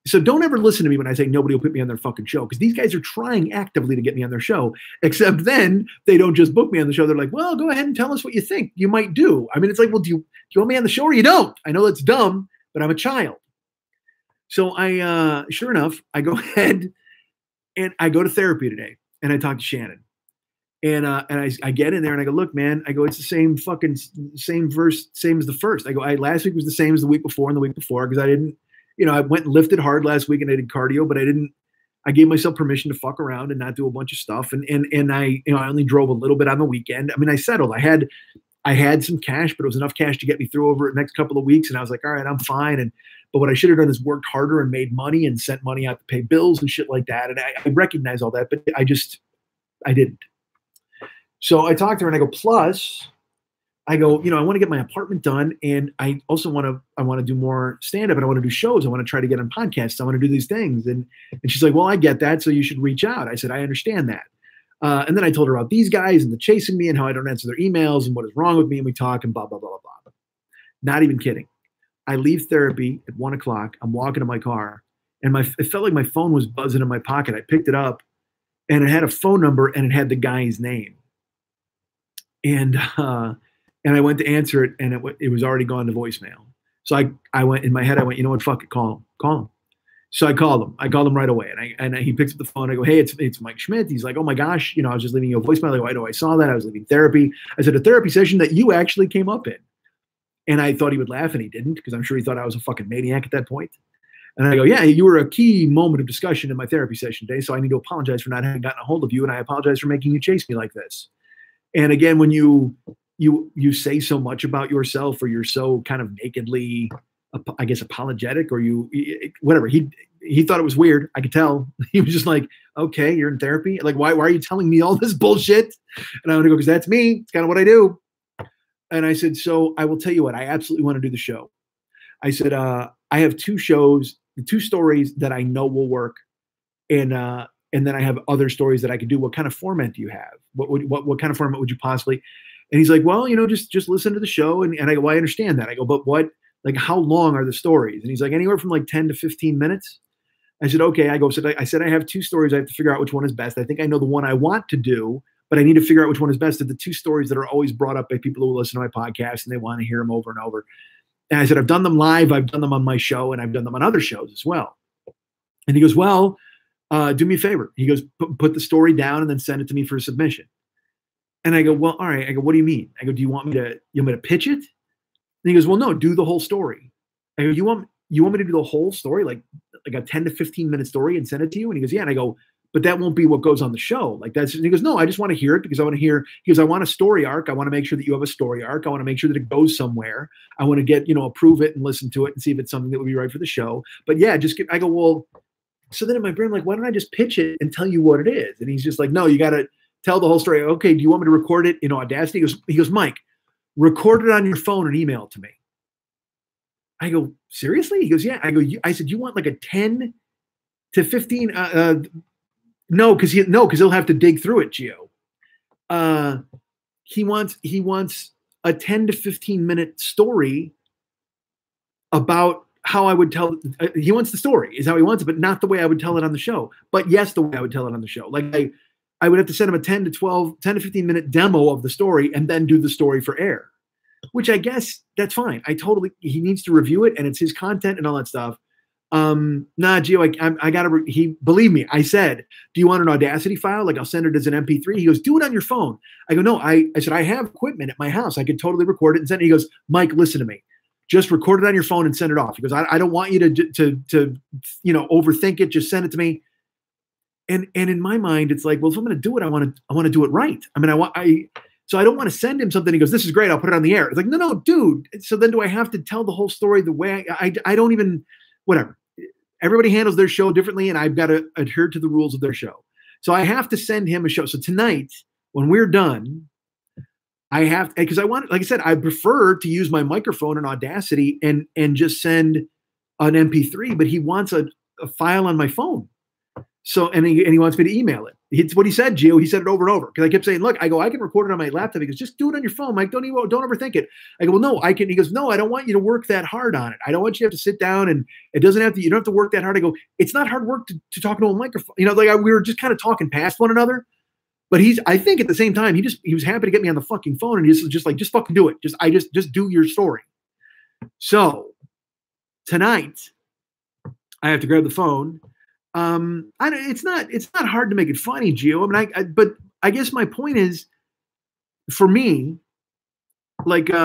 So don't ever listen to me when I say nobody will put me on their fucking show, because these guys are trying actively to get me on their show, except then they don't just book me on the show. They're like, well, go ahead and tell us what you think you might do. I mean, it's like, well, do you want me on the show or you don't? I know that's dumb, but I'm a child. So sure enough, I go ahead and I go to therapy today and I talk to Shannon. I get in there and I go, look, man, I go, it's the same verse, same as the first. I go, last week was the same as the week before and the week before because I didn't, I went and lifted hard last week and I did cardio, but I gave myself permission to fuck around and not do a bunch of stuff. And I only drove a little bit on the weekend. I mean, I settled. I had some cash, but it was enough cash to get me through over the next couple of weeks. And I was like, all right, I'm fine. But what I should have done is worked harder and made money and sent money out to pay bills and shit like that. And I recognize all that, but I didn't. So I talked to her and I go, plus, I go, I want to get my apartment done. And I also want to do more stand-up and I want to do shows. I want to try to get on podcasts. I want to do these things. And she's like, well, I get that. So you should reach out. I said, I understand that. And then I told her about these guys and the chasing me and how I don't answer their emails and what is wrong with me. And we talk and blah, blah, blah, blah, blah. Not even kidding. I leave therapy at 1:00. I'm walking to my car and it felt like my phone was buzzing in my pocket. I picked it up and it had a phone number and it had the guy's name. And I went to answer it and it was already gone to voicemail. So I went in my head, I went, you know what, fuck it, call him. So I called him right away. And he picks up the phone. I go, hey, it's Mike Schmidt. He's like, oh my gosh, I was just leaving you a voicemail. I go, I know, I saw that. I was leaving therapy. I said, a therapy session that you actually came up in. And I thought he would laugh and he didn't because I'm sure he thought I was a fucking maniac at that point. And I go, yeah, you were a key moment of discussion in my therapy session today. So I need to apologize for not having gotten a hold of you. And I apologize for making you chase me like this. And again, when you say so much about yourself or you're so kind of nakedly, I guess, apologetic or whatever, he thought it was weird. I could tell. He was just like, okay, you're in therapy. Like, why are you telling me all this bullshit? And I want to go, because that's me. It's kind of what I do. And I said, so I will tell you what, I absolutely want to do the show. I said, I have 2 shows, 2 stories that I know will work. And then I have other stories that I could do. What kind of format do you have? What kind of format would you possibly? And he's like, well, just listen to the show. And I go, well, I understand that. I go, but how long are the stories? And he's like, anywhere from like 10 to 15 minutes. I said, okay. I said, I have 2 stories. I have to figure out which one is best. I think I know the one I want to do, but I need to figure out which one is best of the 2 stories that are always brought up by people who listen to my podcast and they want to hear them over and over. And I said, I've done them live. I've done them on my show and I've done them on other shows as well. And he goes, well, do me a favor. He goes, put the story down and then send it to me for submission. And I go, well, all right. I go, what do you mean? I go, do you want me to pitch it? And he goes, well, no, do the whole story. I go, you want me to do the whole story, like a 10 to 15 minute story and send it to you? And he goes, yeah. And I go, but that won't be what goes on the show. Like that's, and he goes, no, I just want to hear it because I want to hear, he goes, I want a story arc. I want to make sure that you have a story arc. I want to make sure that it goes somewhere. I want to get, approve it and listen to it and see if it's something that would be right for the show. But yeah, I go, well, so then in my brain, I'm like, why don't I just pitch it and tell you what it is? And he's just like, no, you got to tell the whole story. Okay, do you want me to record it in Audacity? He goes, Mike, record it on your phone and email it to me. I go, seriously? He goes, yeah. I said, you want like a 10 to 15? No, because he'll have to dig through it, Gio. He wants a 10 to 15 minute story about how I would tell. He wants the story is how he wants it, but not the way I would tell it on the show. But yes, the way I would tell it on the show. Like I would have to send him a 10 to 15 minute demo of the story and then do the story for air, which I guess that's fine. He needs to review it and it's his content and all that stuff. Nah, Gio, believe me, I said, do you want an Audacity file? Like I'll send it as an MP3. He goes, do it on your phone. I go, no, I said, I have equipment at my house. I could totally record it and send it. He goes, Mike, listen to me. Just record it on your phone and send it off. He goes, I don't want you to overthink it. Just send it to me. And in my mind, it's like, well, if I'm going to do it, I want to do it right. I mean, so I don't want to send him something. He goes, this is great. I'll put it on the air. It's like, no, dude. So then do I have to tell the whole story the way I don't even, whatever. Everybody handles their show differently and I've got to adhere to the rules of their show. So I have to send him a show. So tonight when we're done, because like I said, I prefer to use my microphone in Audacity and just send an MP3, but he wants a file on my phone. So, and he wants me to email it. It's what he said, Gio. He said it over and over. Because I kept saying, look, I go, I can record it on my laptop. He goes, just do it on your phone, Mike. Don't overthink it. I go, well, no, I can. He goes, no, I don't want you to work that hard on it. I don't want you to have to sit down and you don't have to work that hard. I go, it's not hard work to talk into a microphone. We were just kind of talking past one another. But I think at the same time, he was happy to get me on the fucking phone and he's just like, just fucking do it. Just do your story. So tonight I have to grab the phone. It's not hard to make it funny, Gio. I mean, but I guess my point is, for me, like, if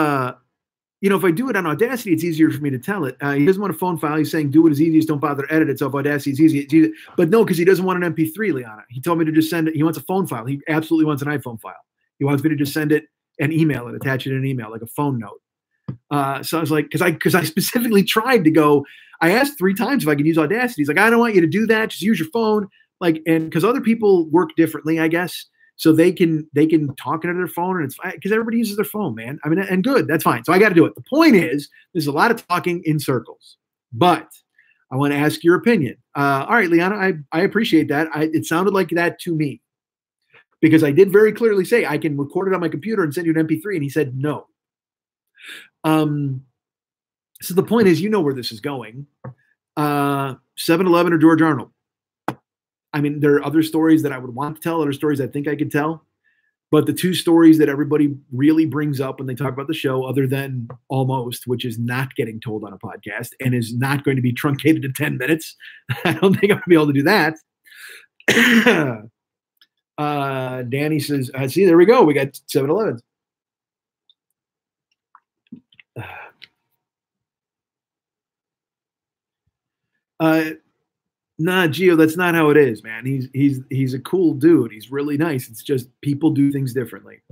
I do it on Audacity, it's easier for me to tell it. He doesn't want a phone file. He's saying do it as easy as don't bother to edit it. So if Audacity is easy, it's easy. But no, because he doesn't want an MP3, Liana. He told me to just send it. He wants a phone file. He absolutely wants an iPhone file. He wants me to just send it and email it, attach it in an email, like a phone note. So I was like, because I specifically tried to go, I asked 3 times if I could use Audacity. He's like, I don't want you to do that. Just use your phone. Like, and because other people work differently, I guess. So they can talk into their phone, and it's fine because everybody uses their phone, man. I mean, and good, that's fine. So I got to do it. The point is, there's a lot of talking in circles, but I want to ask your opinion. All right, Liana, I appreciate that. It sounded like that to me because I did very clearly say I can record it on my computer and send you an MP3, and he said no. So the point is, you know where this is going. 7-Eleven or George Arnold. I mean, there are other stories that I would want to tell, other stories I think I could tell. But the 2 stories that everybody really brings up when they talk about the show, other than Almost, which is not getting told on a podcast and is not going to be truncated to 10 minutes. I don't think I'm going to be able to do that. Danny says, see, there we go. We got 7-Elevens. Nah, Gio, that's not how it is, man. He's a cool dude. He's really nice. It's just people do things differently.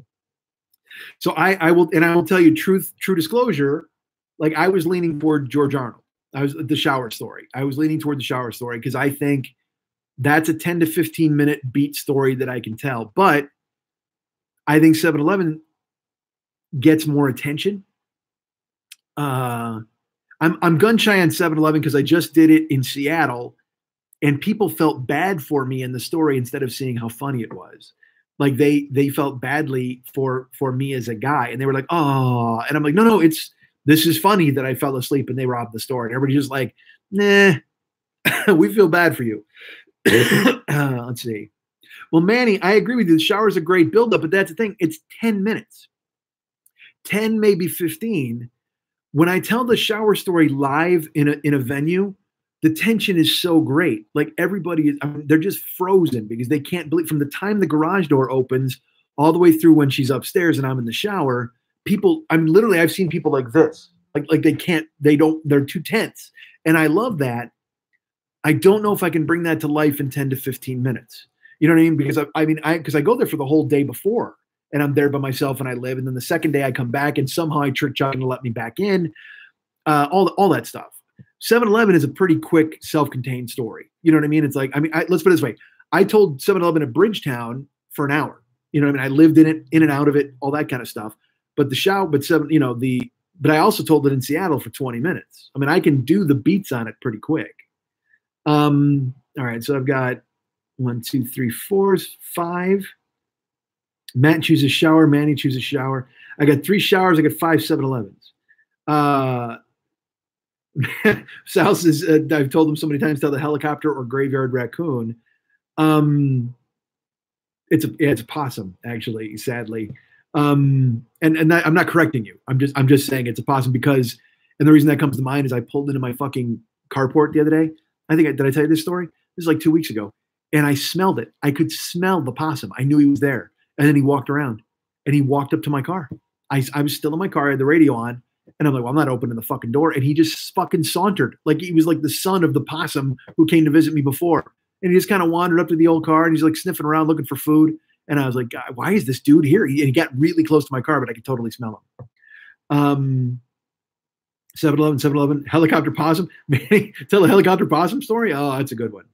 So I will tell you true disclosure. Like I was leaning toward George Arnold. I was the shower story. I was leaning toward the shower story because I think that's a 10 to 15 minute beat story that I can tell. But I think 7-Eleven gets more attention. I'm gun shy on 7-Eleven because I just did it in Seattle. And people felt bad for me in the story instead of seeing how funny it was. Like they felt badly for me as a guy, and they were like, "Oh," and I'm like, "No, this is funny that I fell asleep and they robbed the store." And everybody's just like, "Nah, we feel bad for you." Let's see. Well, Manny, I agree with you. The shower's a great buildup, but that's the thing. It's 10 minutes, 10 maybe 15. When I tell the shower story live in a venue, the tension is so great. Like everybody, they're just frozen because they can't believe from the time the garage door opens all the way through when she's upstairs and I'm in the shower. I've seen people like this, like they're too tense. And I love that. I don't know if I can bring that to life in 10 to 15 minutes. You know what I mean? Because because I go there for the whole day before and I'm there by myself and I live. And then the second day I come back and somehow I trick Chuck to let me back in, all that stuff. 7-Eleven is a pretty quick, self-contained story. You know what I mean? It's like, let's put it this way. I told 7-Eleven at Bridgetown for an hour. You know what I mean? I lived in it, in and out of it, all that kind of stuff. But but I also told it in Seattle for 20 minutes. I mean, I can do the beats on it pretty quick. All right. So I've got 1, 2, 3, 4, 5. Matt chooses shower. Manny chooses shower. I got 3 showers. I got 5 7-Elevens. Sal says, I've told him so many times, tell the helicopter or graveyard raccoon. It's a possum, actually, sadly. And that, I'm not correcting you. I'm just saying it's a possum because, and the reason that comes to mind is I pulled into my fucking carport the other day. Did I tell you this story? This is like 2 weeks ago. And I smelled it. I could smell the possum. I knew he was there. And then he walked around and he walked up to my car. I was still in my car. I had the radio on. And I'm like, well, I'm not opening the fucking door. And he just fucking sauntered. Like he was like the son of the possum who came to visit me before. And he just kind of wandered up to the old car and he's like sniffing around looking for food. And I was like, God, why is this dude here? And he got really close to my car, but I could totally smell him. 7-Eleven, helicopter possum. Tell a helicopter possum story? Oh, that's a good one.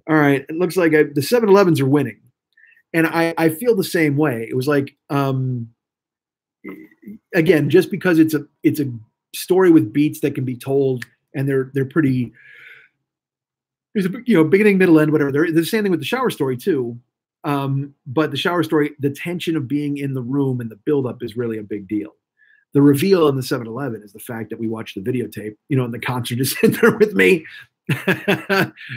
All right. It looks like the 7-Elevens are winning. And I feel the same way. It was like, again, just because it's a story with beats that can be told and they're pretty, there's a beginning, middle, end, whatever. They're the same thing with the shower story too. But the shower story, the tension of being in the room and the buildup is really a big deal. The reveal in the 7-Eleven is the fact that we watched the videotape, and the concert is in there with me.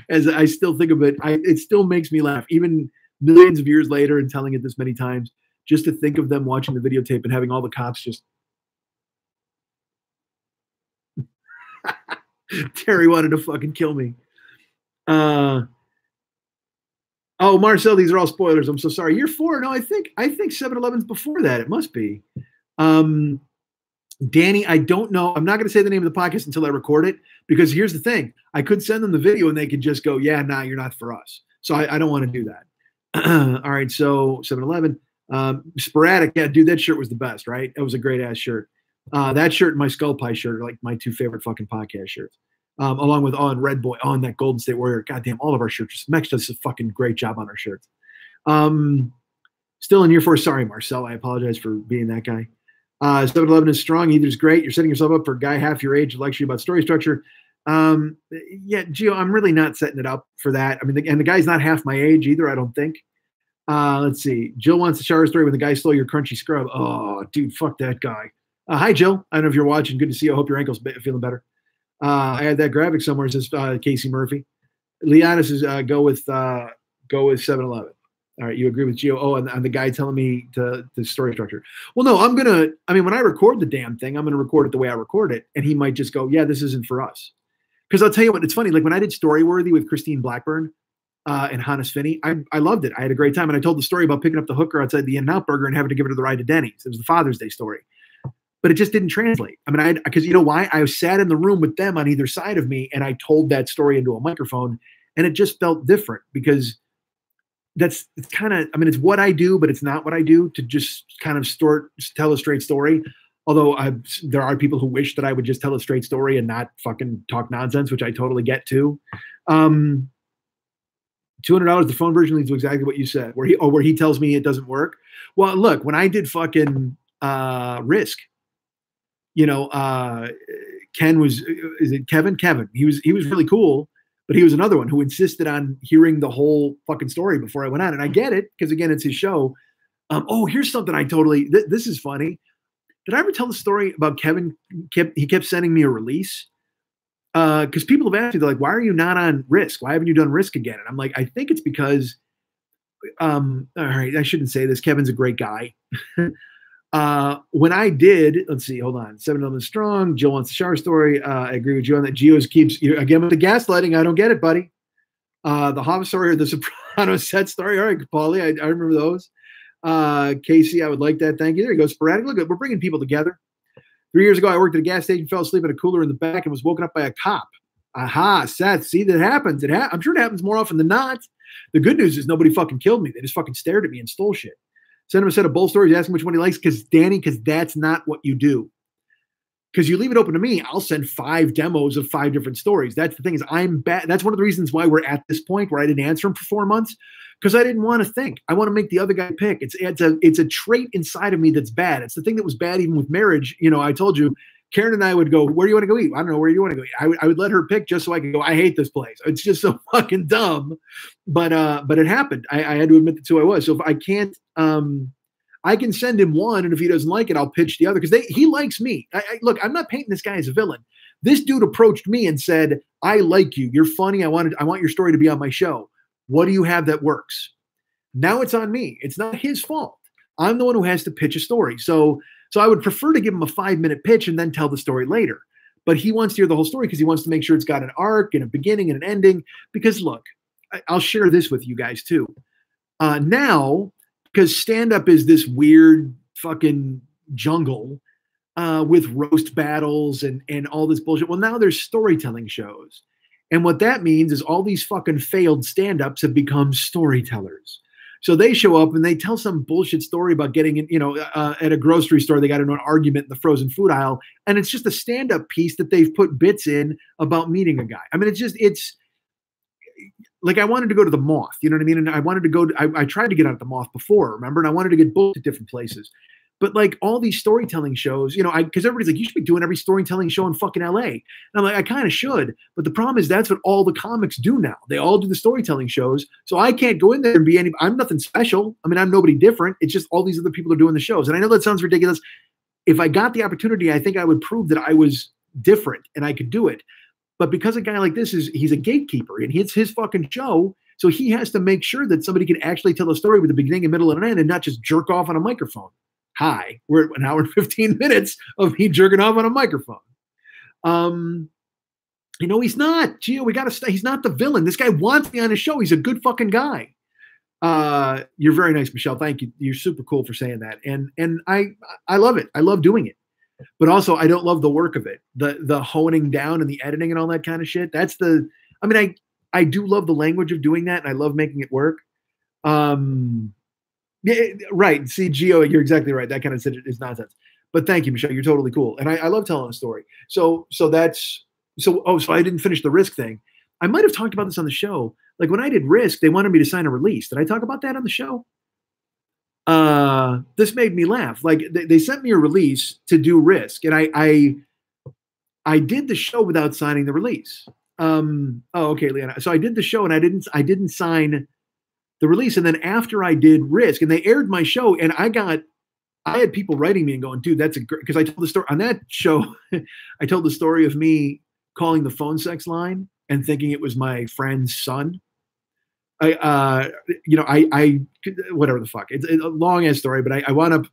As I still think of it, it still makes me laugh, even millions of years later and telling it this many times, just to think of them watching the videotape and having all the cops just. Terry wanted to fucking kill me. Oh, Marcel, these are all spoilers. I'm so sorry. Year 4. No, I think 7-Eleven's before that. It must be. Um, Danny, I don't know. I'm not going to say the name of the podcast until I record it, because here's the thing. I could send them the video and they could just go, yeah, nah, you're not for us. So I don't want to do that. All right. So 7-Eleven, sporadic. Yeah, dude, that shirt was the best, right? That was a great ass shirt. That shirt and my Skull Pie shirt are like my two favorite fucking podcast shirts. Along with On Red Boy, on that Golden State Warrior. Goddamn, all of our shirts. Mex does a fucking great job on our shirts. Still in year 4. Sorry, Marcel. I apologize for being that guy. 7-Eleven is strong. Either's great. You're setting yourself up for a guy half your age who likes you about story structure. Yeah, Gio, I'm really not setting it up for that. I mean, and the guy's not half my age either, I don't think. Let's see. Jill wants a shower story when the guy stole your crunchy scrub. Oh, dude, fuck that guy. Hi, Jill. I don't know if you're watching. Good to see you. I hope your ankle's feeling better. I had that graphic somewhere. It says Casey Murphy. Leona says go with 7-Eleven. All right, you agree with Gio? Oh, and the guy telling me the story structure. Well, no, when I record the damn thing, I'm gonna record it the way I record it, and he might just go, yeah, this isn't for us. Because I'll tell you what, it's funny. Like when I did Storyworthy with Christine Blackburn and Hannes Finney, I loved it. I had a great time, and I told the story about picking up the hooker outside the In-N-Out Burger and having to give her the ride to Denny's. It was the Father's Day story. But it just didn't translate. I mean, because you know why? I sat in the room with them on either side of me, and I told that story into a microphone, and it just felt different because it's kind of, I mean, it's what I do, but it's not what I do, to just kind of tell a straight story. Although there are people who wish that I would just tell a straight story and not fucking talk nonsense, which I totally get too. $200, the phone version leads to exactly what you said, where he tells me it doesn't work. Well, look, when I did fucking Risk, Ken was, is it Kevin? Kevin. He was really cool, but he was another one who insisted on hearing the whole fucking story before I went on. And I get it, because again, it's his show. Here's something I totally, this is funny. Did I ever tell the story about Kevin? He kept sending me a release. Because people have asked me, they're like, why are you not on Risk? Why haven't you done Risk again? And I'm like, I think it's because, all right, I shouldn't say this. Kevin's a great guy. When I did, let's see, hold on. 7-Eleven strong. Jill wants the shower story. I agree with you on that. Gio's keeps, again, with the gaslighting. I don't get it, buddy. The Hobbit story or the Sopranos set story. All right, Paulie, I remember those. Casey, I would like that. Thank you. There you go. Sporadic. Look, we're bringing people together. 3 years ago, I worked at a gas station, fell asleep in a cooler in the back, and was woken up by a cop. Aha, Seth. See, that happens. I'm sure it happens more often than not. The good news is nobody fucking killed me. They just fucking stared at me and stole shit. Send him a set of bull stories, ask him which one he likes, because that's not what you do. Because you leave it open to me, I'll send 5 demos of 5 different stories. That's the thing, is I'm bad. That's one of the reasons why we're at this point where I didn't answer him for 4 months, because I didn't want to think. I want to make the other guy pick. It's a trait inside of me that's bad. It's the thing that was bad even with marriage. I told you, Karen and I would go, where do you want to go eat? I don't know, where do you want to go eat? I would let her pick just so I could go, I hate this place. It's just so fucking dumb. But it happened. I had to admit that's who I was. So if I can't, I can send him one, and if he doesn't like it, I'll pitch the other, because he likes me. Look, I'm not painting this guy as a villain. This dude approached me and said, I like you. You're funny. I want your story to be on my show. What do you have that works? Now it's on me. It's not his fault. I'm the one who has to pitch a story. So I would prefer to give him a 5-minute pitch and then tell the story later. But he wants to hear the whole story because he wants to make sure it's got an arc and a beginning and an ending. Because look, I'll share this with you guys too. Now, because stand-up is this weird fucking jungle with roast battles and all this bullshit. Well, now there's storytelling shows. And what that means is all these fucking failed stand-ups have become storytellers. So they show up and they tell some bullshit story about getting in, at a grocery store, they got into an argument in the frozen food aisle. And it's just a stand-up piece that they've put bits in about meeting a guy. I mean, it's like, I wanted to go to the Moth, you know what I mean? And I wanted to go, I tried to get out of the Moth before, remember? And I wanted to get booked at different places. But like all these storytelling shows, because everybody's like, you should be doing every storytelling show in fucking LA. And I'm like, I kind of should. But the problem is that's what all the comics do now. They all do the storytelling shows. So I can't go in there and be I'm nothing special. I mean, I'm nobody different. It's just all these other people are doing the shows. And I know that sounds ridiculous. If I got the opportunity, I think I would prove that I was different and I could do it. But because a guy like this he's a gatekeeper and it's his fucking show. So he has to make sure that somebody can actually tell a story with a beginning, a middle, and an end and not just jerk off on a microphone. Hi, we're at 1 hour and 15 minutes of me jerking off on a microphone. He's not. Gio, we got to stay. He's not the villain. This guy wants me on his show. He's a good fucking guy. You're very nice, Michelle. Thank you. You're super cool for saying that. And I love it. I love doing it. But also I don't love the work of it. The honing down and the editing and all that kind of shit. I mean, I do love the language of doing that and I love making it work. Yeah, right. See, Geo, you're exactly right. That kind of shit is nonsense. But thank you, Michelle. You're totally cool. And I love telling a story. So I didn't finish the Risk thing. I might have talked about this on the show. Like when I did Risk, they wanted me to sign a release. Did I talk about that on the show? This made me laugh. Like they sent me a release to do Risk, and I did the show without signing the release. Okay, Leanna. So I did the show and I didn't sign the release. And then after I did Risk, and they aired my show, and I had people writing me and going, dude, that's a great, because I told the story on that show. I told the story of me calling the phone sex line and thinking it was my friend's son. I whatever the fuck. It's a long ass story, but I wound up,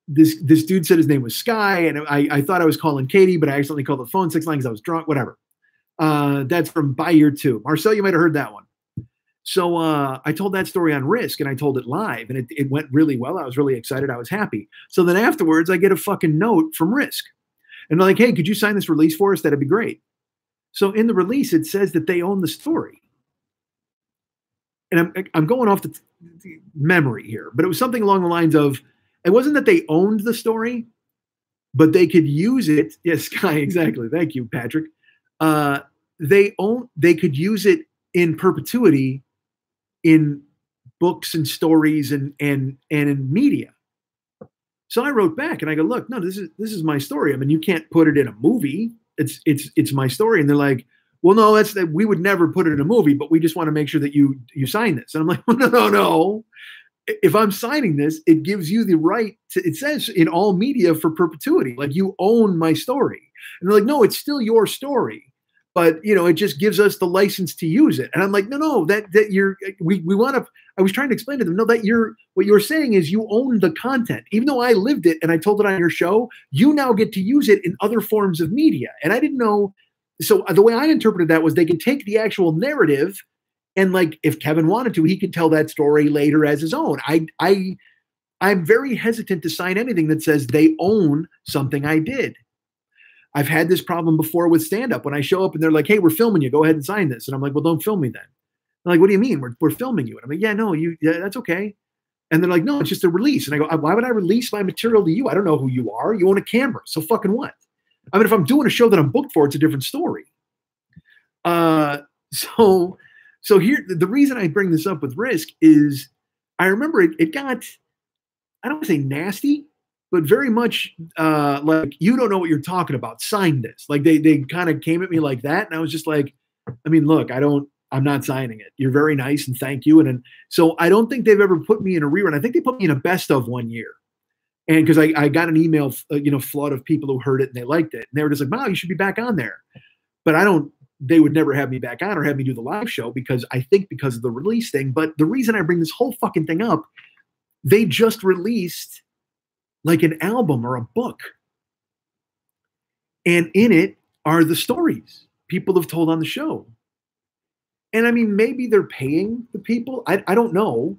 this dude said his name was Sky, and I thought I was calling Katie, but I accidentally called the phone sex line because I was drunk, whatever. That's from By Year 2. Marcel, you might have heard that one. So I told that story on Risk, and I told it live, and it went really well. I was really excited. I was happy. So then afterwards, I get a fucking note from Risk. And they're like, hey, could you sign this release for us? That'd be great. So in the release, it says that they own the story. And I'm going off the memory here, but it was something along the lines of, it wasn't that they owned the story, but they could use it. Yes, Sky, exactly. Thank you, Patrick. They could use it in perpetuity in books and stories and in media. So I wrote back and I go, look, no, this is my story. I mean, you can't put it in a movie. It's my story. And they're like, well, no, we would never put it in a movie, but we just want to make sure that you sign this. And I'm like, well, no. If I'm signing this, it gives you the right to, it says in all media for perpetuity, like you own my story. And they're like, no, it's still your story. But it just gives us the license to use it. And I'm like, no, we want to, I was trying to explain to them, no, what you're saying is you own the content. Even though I lived it and I told it on your show, you now get to use it in other forms of media. And I didn't know. So the way I interpreted that was they could take the actual narrative and, like, if Kevin wanted to, he could tell that story later as his own. I'm very hesitant to sign anything that says they own something I did. I've had this problem before with stand-up when I show up and they're like, hey, we're filming you. Go ahead and sign this. And I'm like, well, don't film me then. They're like, what do you mean? We're filming you. And I'm like, yeah, no, that's okay. And they're like, no, it's just a release. And I go, why would I release my material to you? I don't know who you are. You own a camera. So fucking what? I mean, if I'm doing a show that I'm booked for, it's a different story. So here, the reason I bring this up with Risk is I remember it got, I don't want to say nasty, but very much like, you don't know what you're talking about. Sign this. Like they kind of came at me like that. And I was just like, I mean, look, I'm not signing it. You're very nice and thank you. And so I don't think they've ever put me in a rerun. I think they put me in a best of one year. And because I got an email, flood of people who heard it and they liked it. And they were just like, wow, you should be back on there. But they would never have me back on or have me do the live show because of the release thing. But the reason I bring this whole fucking thing up, they just released like an album or a book. And in it are the stories people have told on the show. And I mean, maybe they're paying the people. I don't know.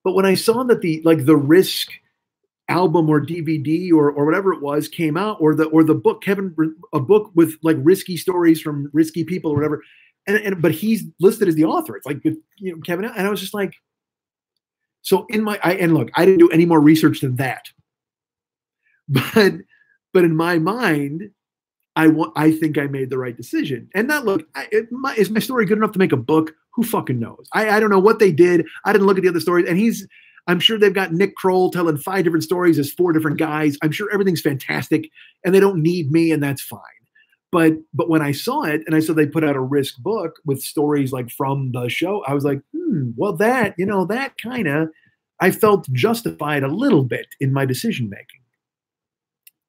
But when I saw that the Risk album or DVD or whatever it was came out, or the book, a book with like risky stories from risky people or whatever, but he's listed as the author. It's like with Kevin, and I was just like, so look, I didn't do any more research than that, but in my mind, I think I made the right decision. And that, look, is my story good enough to make a book? Who fucking knows? I don't know what they did. I didn't look at the other stories, and I'm sure they've got Nick Kroll telling 5 different stories as 4 different guys. I'm sure everything's fantastic and they don't need me, and that's fine. But when I saw it and I saw they put out a Risk book with stories like from the show, I was like, well, that kind of, I felt justified a little bit in my decision making.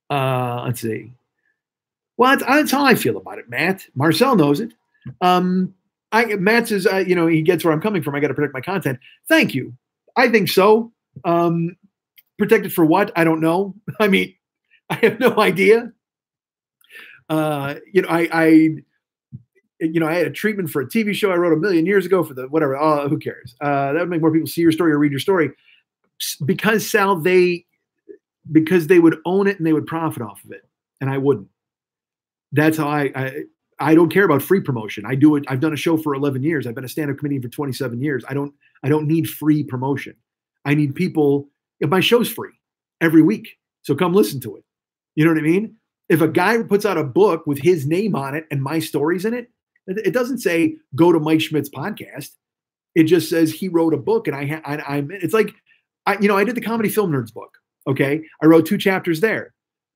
Let's see. Well, that's how I feel about it, Matt. Marcel knows it. Matt says, he gets where I'm coming from. I got to protect my content. Thank you. I think so. Protected for what? I don't know. I mean, I have no idea. I had a treatment for a TV show I wrote a million years ago for the whatever. Oh, who cares? That would make more people see your story or read your story. Because Sal, because they would own it and they would profit off of it, and I wouldn't. That's how I don't care about free promotion. I do it. I've done a show for 11 years. I've been a stand-up comedian for 27 years. I don't need free promotion. I need people. If my show's free every week, so come listen to it. You know what I mean? If a guy puts out a book with his name on it and my stories in it, it doesn't say go to Mike Schmidt's podcast. It just says he wrote a book, and I'm. It's like, I did the Comedy Film Nerds book. Okay, I wrote 2 chapters there,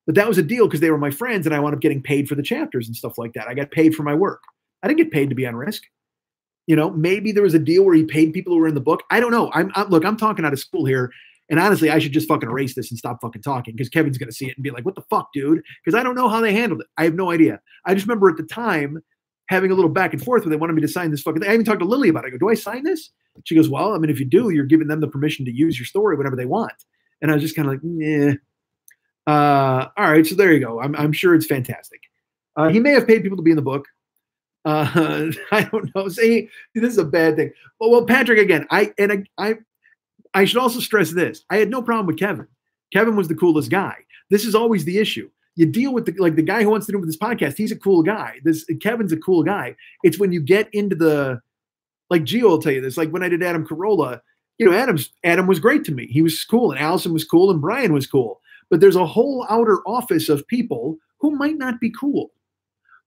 but that was a deal because they were my friends, and I wound up getting paid for the chapters and stuff like that. I got paid for my work. I didn't get paid to be on Risk. Maybe there was a deal where he paid people who were in the book. I don't know. Look, I'm talking out of school here. And honestly, I should just fucking erase this and stop fucking talking because Kevin's going to see it and be like, what the fuck, dude? Because I don't know how they handled it. I have no idea. I just remember at the time having a little back and forth where they wanted me to sign this fucking thing. I even talked to Lily about it. I go, do I sign this? She goes, well, I mean, if you do, you're giving them the permission to use your story whenever they want. And I was just kind of like, yeah. All right, so there you go. I'm sure it's fantastic. He may have paid people to be in the book. I don't know. See, this is a bad thing. Well, Patrick, again, I should also stress this. I had no problem with Kevin. Kevin was the coolest guy. This is always the issue. You deal with the guy who wants to do with this podcast. He's a cool guy. Kevin's a cool guy. It's when you get into like Gio will tell you this. Like when I did Adam Carolla, Adam was great to me. He was cool, and Allison was cool, and Brian was cool. But there's a whole outer office of people who might not be cool,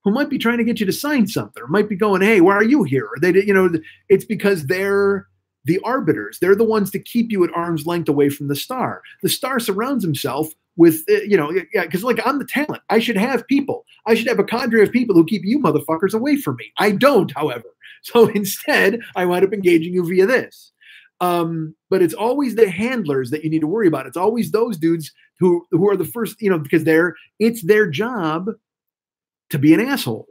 who might be trying to get you to sign something, or might be going, "Hey, why are you here?" Or it's because they're the arbiters. They're the ones to keep you at arm's length away from the star. The star surrounds himself with, because like I'm the talent. I should have people. I should have a cadre of people who keep you motherfuckers away from me. I don't, however. So instead, I wind up engaging you via this. But it's always the handlers that you need to worry about. It's always those dudes who are the first, because it's their job to be an asshole.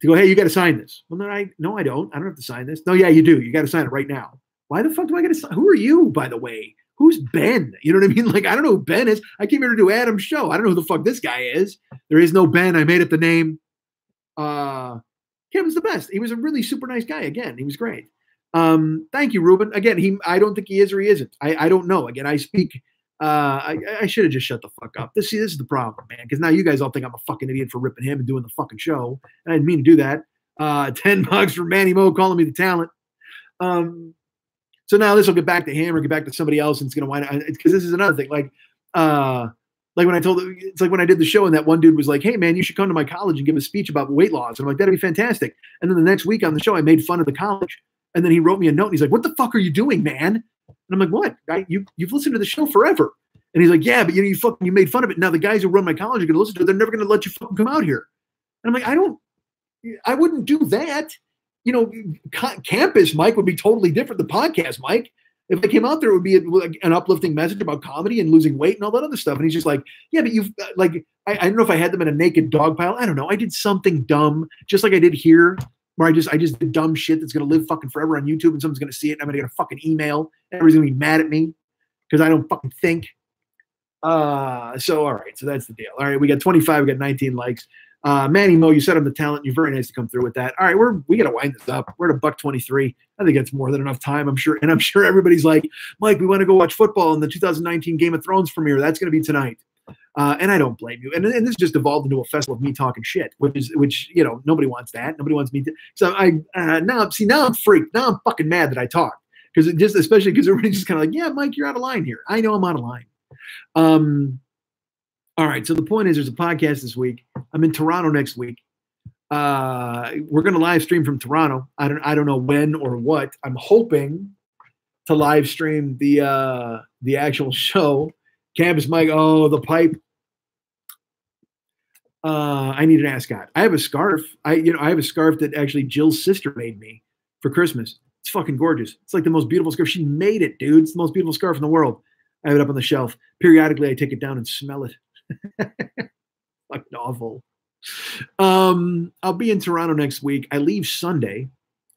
To go, hey, you got to sign this. Well, no, I don't. I don't have to sign this. No, yeah, you do. You got to sign it right now. Why the fuck do I got to sign? Who are you, by the way? Who's Ben? You know what I mean? Like, I don't know who Ben is. I came here to do Adam's show. I don't know who the fuck this guy is. There is no Ben. I made up the name. Kevin's the best. He was a really super nice guy. Again, he was great. Thank you, Ruben. Again, I don't think he is or he isn't. I don't know. Again, I speak. I should have just shut the fuck up. This is the problem, man. Because now you guys all think I'm a fucking idiot for ripping him and doing the fucking show. And I didn't mean to do that. $10 for Manny Mo calling me the talent. So now this will get back to him or get back to somebody else, and it's gonna wind up because this is another thing. Like when it's like when I did the show and that one dude was like, "Hey man, you should come to my college and give a speech about weight loss." And I'm like, "That'd be fantastic." And then the next week on the show, I made fun of the college, and then he wrote me a note and he's like, "What the fuck are you doing, man?" And I'm like, "What? You've listened to the show forever." And he's like, "Yeah, but you made fun of it. Now the guys who run my college are gonna listen to it. They're never gonna let you fucking come out here." And I'm like, I wouldn't do that. Campus Mike would be totally different. The podcast Mike, if I came out there, it would be an uplifting message about comedy and losing weight and all that other stuff. And he's just like, yeah, but you've I don't know if I had them in a naked dog pile. I don't know. I did something dumb, just like I did here, where I just did dumb shit that's going to live fucking forever on YouTube, and someone's going to see it, and I'm going to get a fucking email, and everybody's going to be mad at me because I don't fucking think. So, all right. So that's the deal. All right. We got 25. We got 19 likes. Manny Mo, you said I'm the talent. You're very nice to come through with that. All right, we got to wind this up. We're at $1:23. I think that's more than enough time. I'm sure, and I'm sure everybody's like, Mike, we want to go watch football in the 2019 Game of Thrones premiere. That's going to be tonight. And I don't blame you. And this just evolved into a festival of me talking shit, which nobody wants that. Nobody wants me to. So now I'm freaked. Now I'm fucking mad that I talk especially because everybody's just kind of like, yeah, Mike, you're out of line here. I know I'm out of line. All right, so the point is there's a podcast this week. I'm in Toronto next week. We're going to live stream from Toronto. I don't know when or what. I'm hoping to live stream the actual show. Campus Mike, the pipe. I need an ascot. I have a scarf. I have a scarf that actually Jill's sister made me for Christmas. It's fucking gorgeous. It's like the most beautiful scarf. She made it, dude. It's the most beautiful scarf in the world. I have it up on the shelf. Periodically, I take it down and smell it. Fucking awful. I'll be in Toronto next week. I leave Sunday.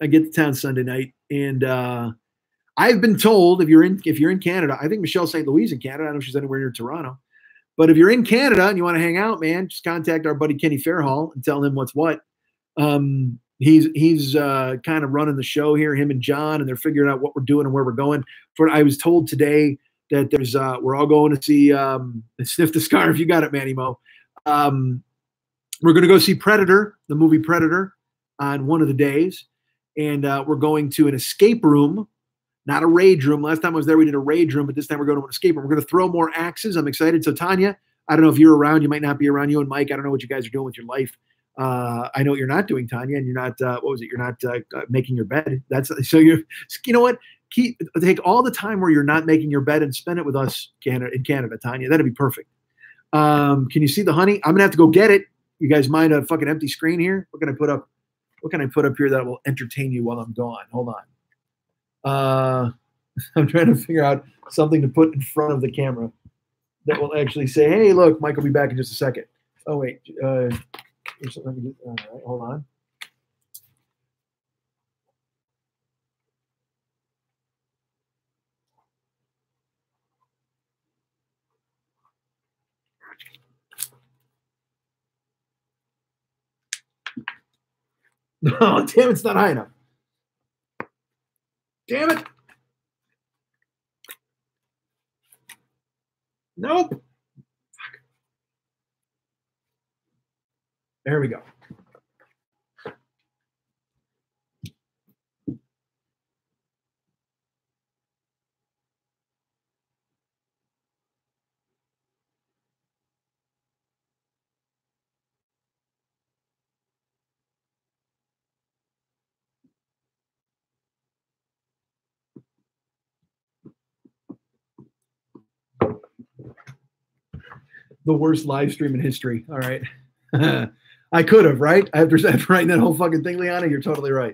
I get to town Sunday night, and I've been told if you're in Canada, I think Michelle St. Louis in Canada. I don't know if she's anywhere near Toronto, but if you're in Canada and you want to hang out, man, just contact our buddy Kenny Fairhall and tell him what's what. He's kind of running the show here, him and John, and they're figuring out what we're doing and where we're going. For I was told today that there's we're all going to see Sniff the Scarf. You got it, Manny Mo. We're going to go see Predator, the movie Predator, on one of the days, and we're going to an escape room, not a rage room. Last time I was there, we did a rage room, but this time we're going to an escape room. We're going to throw more axes. I'm excited. So Tanya, I don't know if you're around. You might not be around. You and Mike, I don't know what you guys are doing with your life. I know what you're not doing, Tanya, and you're not. What was it? You're not making your bed. That's so you're. You know what? Take all the time where you're not making your bed and spend it with us in Canada, Tanya. That'd be perfect. Can you see the honey? I'm gonna have to go get it. You guys mind a fucking empty screen here? What can I put up? What can I put up here that will entertain you while I'm gone? Hold on. I'm trying to figure out something to put in front of the camera that will actually say, "Hey, look, Mike will be back in just a second." Oh wait. All right, hold on. Oh, damn, it's not high enough. Damn it. Nope. Fuck. There we go. The worst live stream in history. All right. I could have, right? After writing that whole fucking thing, Liana, you're totally right.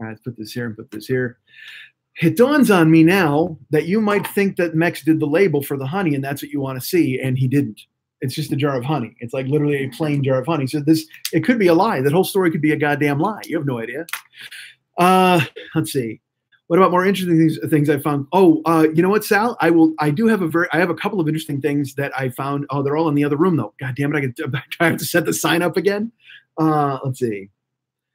All right, let's put this here and put this here. It dawns on me now that you might think that Mex did the label for the honey and that's what you want to see, and he didn't. It's just a jar of honey. It's like literally a plain jar of honey. So it could be a lie. That whole story could be a goddamn lie. You have no idea. Let's see. What about more interesting things I found? Oh, you know what, Sal? I have a couple of interesting things that I found. Oh, they're all in the other room though. God damn it! I have to set the sign up again. Let's see.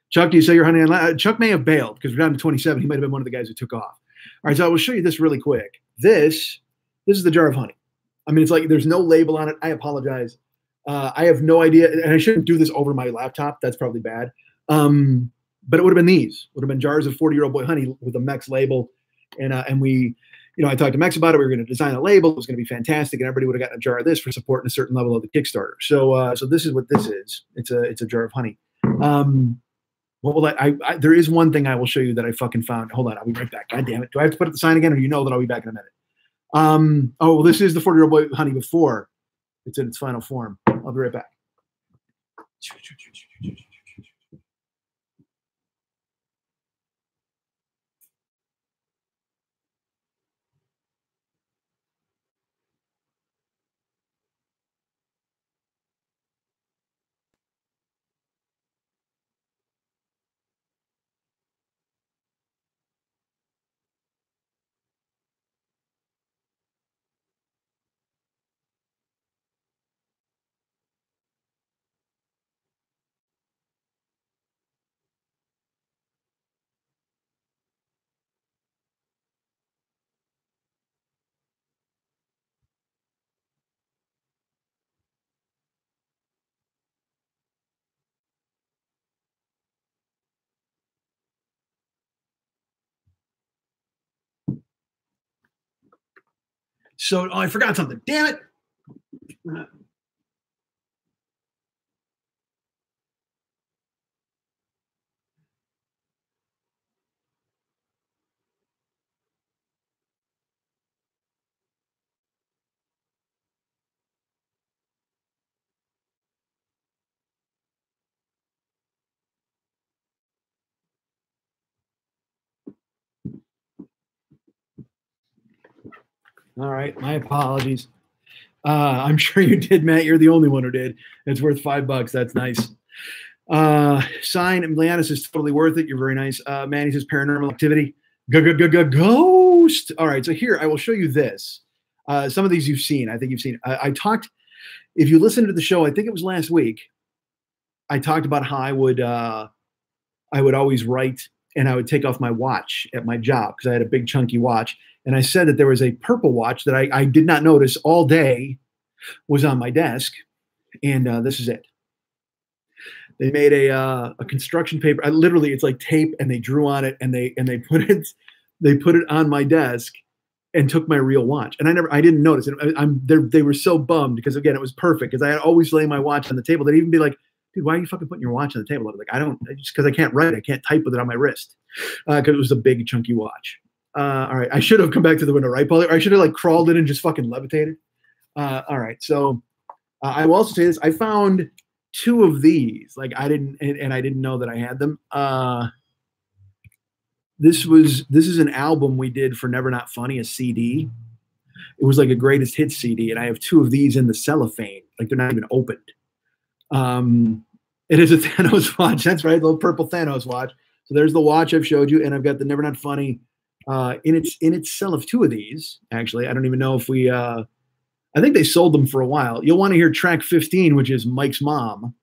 Chuck, do you say your honey on? Chuck may have bailed because we're down to 27. He might have been one of the guys who took off. All right, so I will show you this really quick. This is the jar of honey. I mean, it's like there's no label on it. I apologize. I have no idea, and I shouldn't do this over my laptop. That's probably bad. But it would have been these. Would have been jars of 40-year-old boy honey with a Mex label, and we, I talked to Mex about it. We were going to design a label. It was going to be fantastic, and everybody would have gotten a jar of this for supporting a certain level of the Kickstarter. So this is what this is. It's a jar of honey. What will there is one thing I will show you that I fucking found. Hold on, I'll be right back. God damn it. Do I have to put up the sign again, or you know that I'll be back in a minute? Oh, this is the 40-year-old boy honey before it's in its final form. I'll be right back. So, I forgot something. Damn it. All right, my apologies. I'm sure you did, Matt. You're the only one who did. It's worth $5. That's nice. Sign, Leannis is totally worth it. You're very nice. Manny says paranormal activity. Ghost. All right, so here I will show you this. Some of these you've seen. I think you've seen. I talked. If you listened to the show, I think it was last week. I talked about how I would I would always write, and I would take off my watch at my job because I had a big chunky watch. And I said that there was a purple watch that I did not notice all day was on my desk. And this is it. They made a construction paper. Literally, it's like tape, and they drew on it, and they put it on my desk, and took my real watch. And I didn't notice it. They were so bummed because, again, it was perfect because I had always lay my watch on the table. They'd even be like, dude, why are you fucking putting your watch on the table? I was like, just because I can't write. I can't type with it on my wrist because it was a big chunky watch. All right. I should have come back to the window, right, Paul? Or I should have like crawled in and just fucking levitated. All right. So I will also say this. I found 2 of these. Like I didn't know that I had them. This is an album we did for Never Not Funny, a CD. It was like a greatest hits CD, and I have 2 of these in the cellophane, like they're not even opened. It is a Thanos watch. That's right, the little purple Thanos watch. So there's the watch I've showed you, and I've got the Never Not Funny in its cell of 2 of these. Actually, I don't even know if we. I think they sold them for a while. You'll want to hear track 15, which is Mike's mom,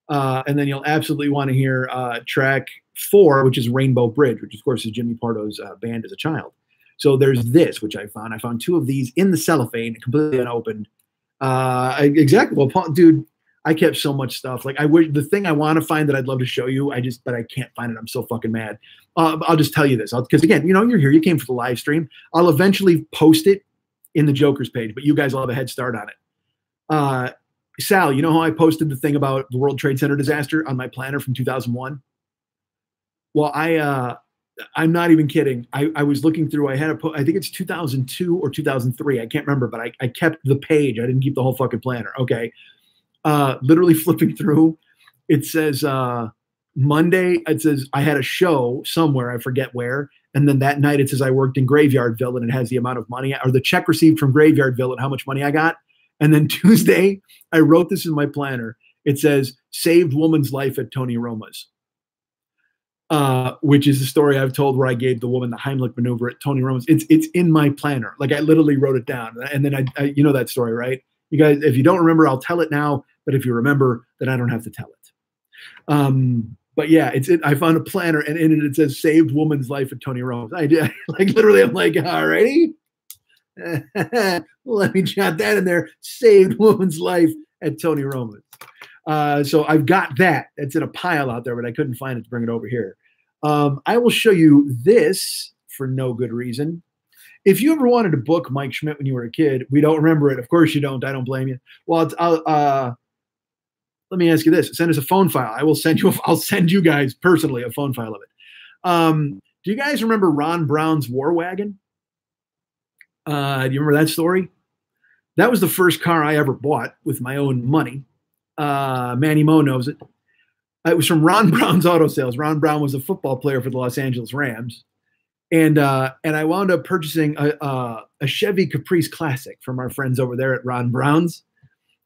and then you'll absolutely want to hear track 4, which is Rainbow Bridge, which of course is Jimmy Pardo's band as a child. So there's this, which I found. I found 2 of these in the cellophane, completely unopened. Exactly. Well, Paul, dude, I kept so much stuff. Like the thing I want to find that I'd love to show you, but I can't find it. I'm so fucking mad. I'll just tell you this, because again, you're here. You came for the live stream. I'll eventually post it in the Joker's page, but you guys will have a head start on it. Sal, you know how I posted the thing about the World Trade Center disaster on my planner from 2001? Well, I'm not even kidding. I was looking through. I think it's 2002 or 2003. I can't remember, but I kept the page. I didn't keep the whole fucking planner. Okay. Literally flipping through, it says Monday. It says I had a show somewhere. I forget where. And then that night it says I worked in Graveyardville, and it has the amount of money or the check received from Graveyardville and how much money I got. And then Tuesday, I wrote this in my planner. It says saved woman's life at Tony Roma's. Which is the story I've told where I gave the woman the Heimlich maneuver at Tony Roma's. It's in my planner. Like I literally wrote it down. And then I you know that story, right? You guys, if you don't remember, I'll tell it now. But if you remember, then I don't have to tell it. But yeah, I found a planner, and in it says saved woman's life at Tony Roma's. I did, like literally, I'm like, all righty. Let me jot that in there. Saved woman's life at Tony Roma's. So I've got that. It's in a pile out there, but I couldn't find it to bring it over here. I will show you this for no good reason. If you ever wanted to book Mike Schmidt when you were a kid, we don't remember it. Of course you don't. I don't blame you. Well, let me ask you this. Send us a phone file. I'll send you guys personally a phone file of it. Do you guys remember Ron Brown's War Wagon? Do you remember that story? That was the first car I ever bought with my own money. Manny Moe knows it. It was from Ron Brown's Auto Sales. Ron Brown was a football player for the Los Angeles Rams. And I wound up purchasing a Chevy Caprice Classic from our friends over there at Ron Brown's.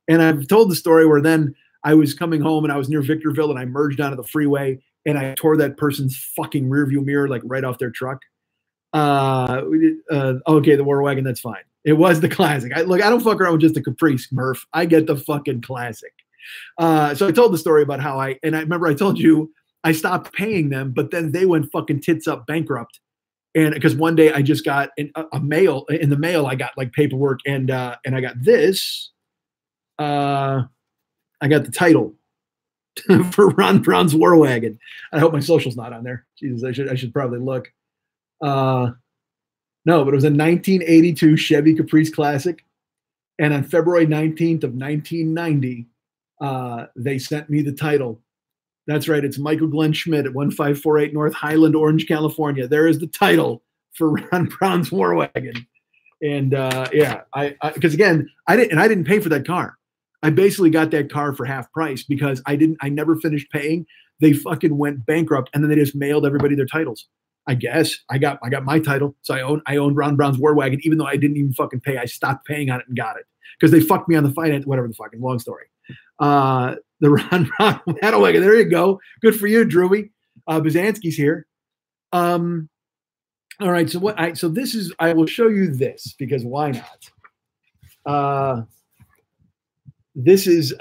And I've told the story where then I was coming home and I was near Victorville and I merged onto the freeway and I tore that person's fucking rearview mirror like right off their truck. Okay, the War Wagon, that's fine. It was the Classic. I don't fuck around with just the Caprice, Murph. I get the fucking Classic. So I told the story about how I remember I told you I stopped paying them, but then they went fucking tits up bankrupt. And because one day I just got in the mail, I got like paperwork and I got this. I got the title for Ron Brown's War Wagon. I hope my social's not on there. Jesus, I should probably look. No, but it was a 1982 Chevy Caprice Classic. And on February 19th of 1990, they sent me the title. That's right. It's Michael Glenn Schmidt at 1548 North Highland, Orange, California. There is the title for Ron Brown's War Wagon. And yeah, because again, I didn't pay for that car. I basically got that car for half price because I never finished paying. They fucking went bankrupt and then they just mailed everybody their titles. I guess I got my title. So I owned Ron Brown's War Wagon, even though I didn't even fucking pay. I stopped paying on it and got it because they fucked me on the finance, whatever the fucking long story. The Ron Brown Battle Wagon. There you go. Good for you, Drewy. Byzanski's here. All right. So this is, I will show you this because why not? This is,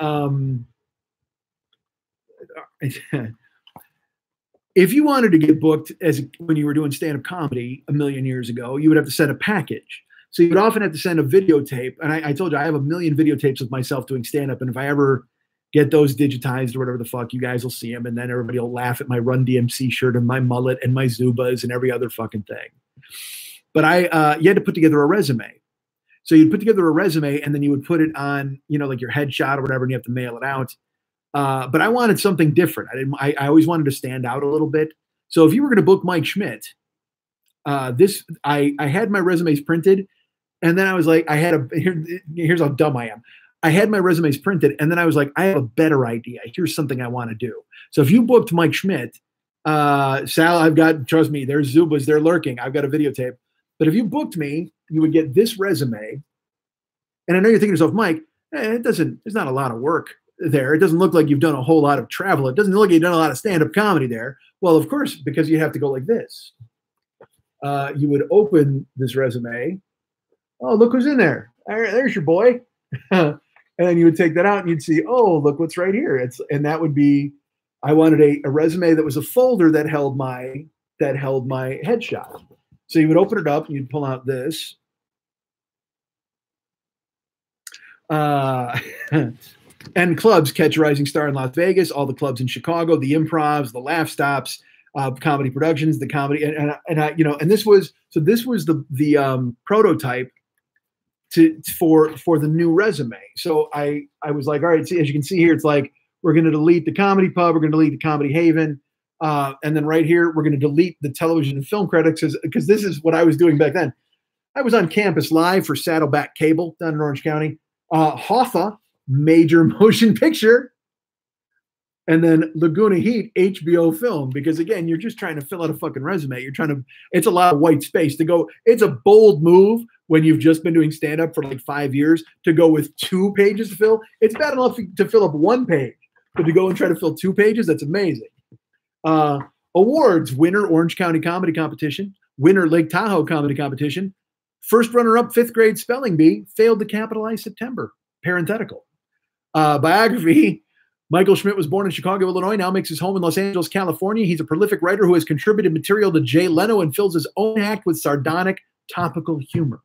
if you wanted to get booked as when you were doing stand-up comedy a million years ago, you would have to send a package. So you would often have to send a videotape. And I told you, I have a million videotapes of myself doing stand-up. And if I ever get those digitized or whatever the fuck, you guys will see them. And then everybody will laugh at my Run DMC shirt and my mullet and my Zubas and every other fucking thing. But you had to put together a resume. So you'd put together a resume and then you would put it on, like your headshot or whatever, and you have to mail it out. But I wanted something different. I always wanted to stand out a little bit. So if you were going to book Mike Schmidt, I had my resumes printed, and then I was like, here's how dumb I am. I had my resumes printed, and then I was like, I have a better idea. Here's something I want to do. So if you booked Mike Schmidt, Sal, trust me, there's Zubas, they're lurking. I've got a videotape. But if you booked me, you would get this resume. And I know you're thinking to yourself, Mike, there's not a lot of work there. It doesn't look like you've done a whole lot of travel. It doesn't look like you've done a lot of stand-up comedy there. Well, of course, because you have to go like this. You would open this resume. Oh, look who's in there. There's your boy. And then you would take that out and you'd see, oh, look what's right here. And that would be, I wanted a resume that was a folder that held my headshot. So you would open it up and you'd pull out this. And clubs, Catch a Rising Star in Las Vegas, all the clubs in Chicago, the Improvs, the Laugh Stops, Comedy Productions, the comedy, and this was the prototype for the new resume. So I was like, all right, see, as you can see here, it's like we're going to delete the Comedy Pub, we're going to delete the Comedy Haven, and then right here we're going to delete the television and film credits because this is what I was doing back then. I was on campus live for Saddleback Cable down in Orange County, Hoffa, major motion picture, and then Laguna Heat, HBO film, because again, you're just trying to fill out a fucking resume. It's a lot of white space to go. It's a bold move when you've just been doing stand-up for like 5 years to go with 2 pages to fill. It's bad enough to fill up 1 page, but to go and try to fill 2 pages, that's amazing. Awards: winner, Orange County Comedy Competition; winner, Lake Tahoe Comedy Competition; first runner-up, 5th grade spelling bee, failed to capitalize September, parenthetical. Biography: Michael Schmidt was born in Chicago, Illinois, now makes his home in Los Angeles, California. He's a prolific writer who has contributed material to Jay Leno and fills his own act with sardonic, topical humor.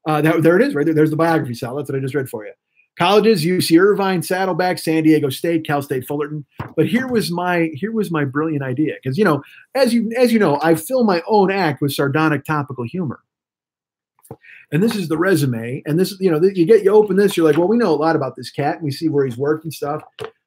There it is, right there. There's the biography, Sal. That's what I just read for you. Colleges: UC Irvine, Saddleback, San Diego State, Cal State Fullerton. But here was my brilliant idea, because as you know, I fill my own act with sardonic, topical humor. And this is the resume. And this, you open this, you're like, well, we know a lot about this cat. And we see where he's worked and stuff.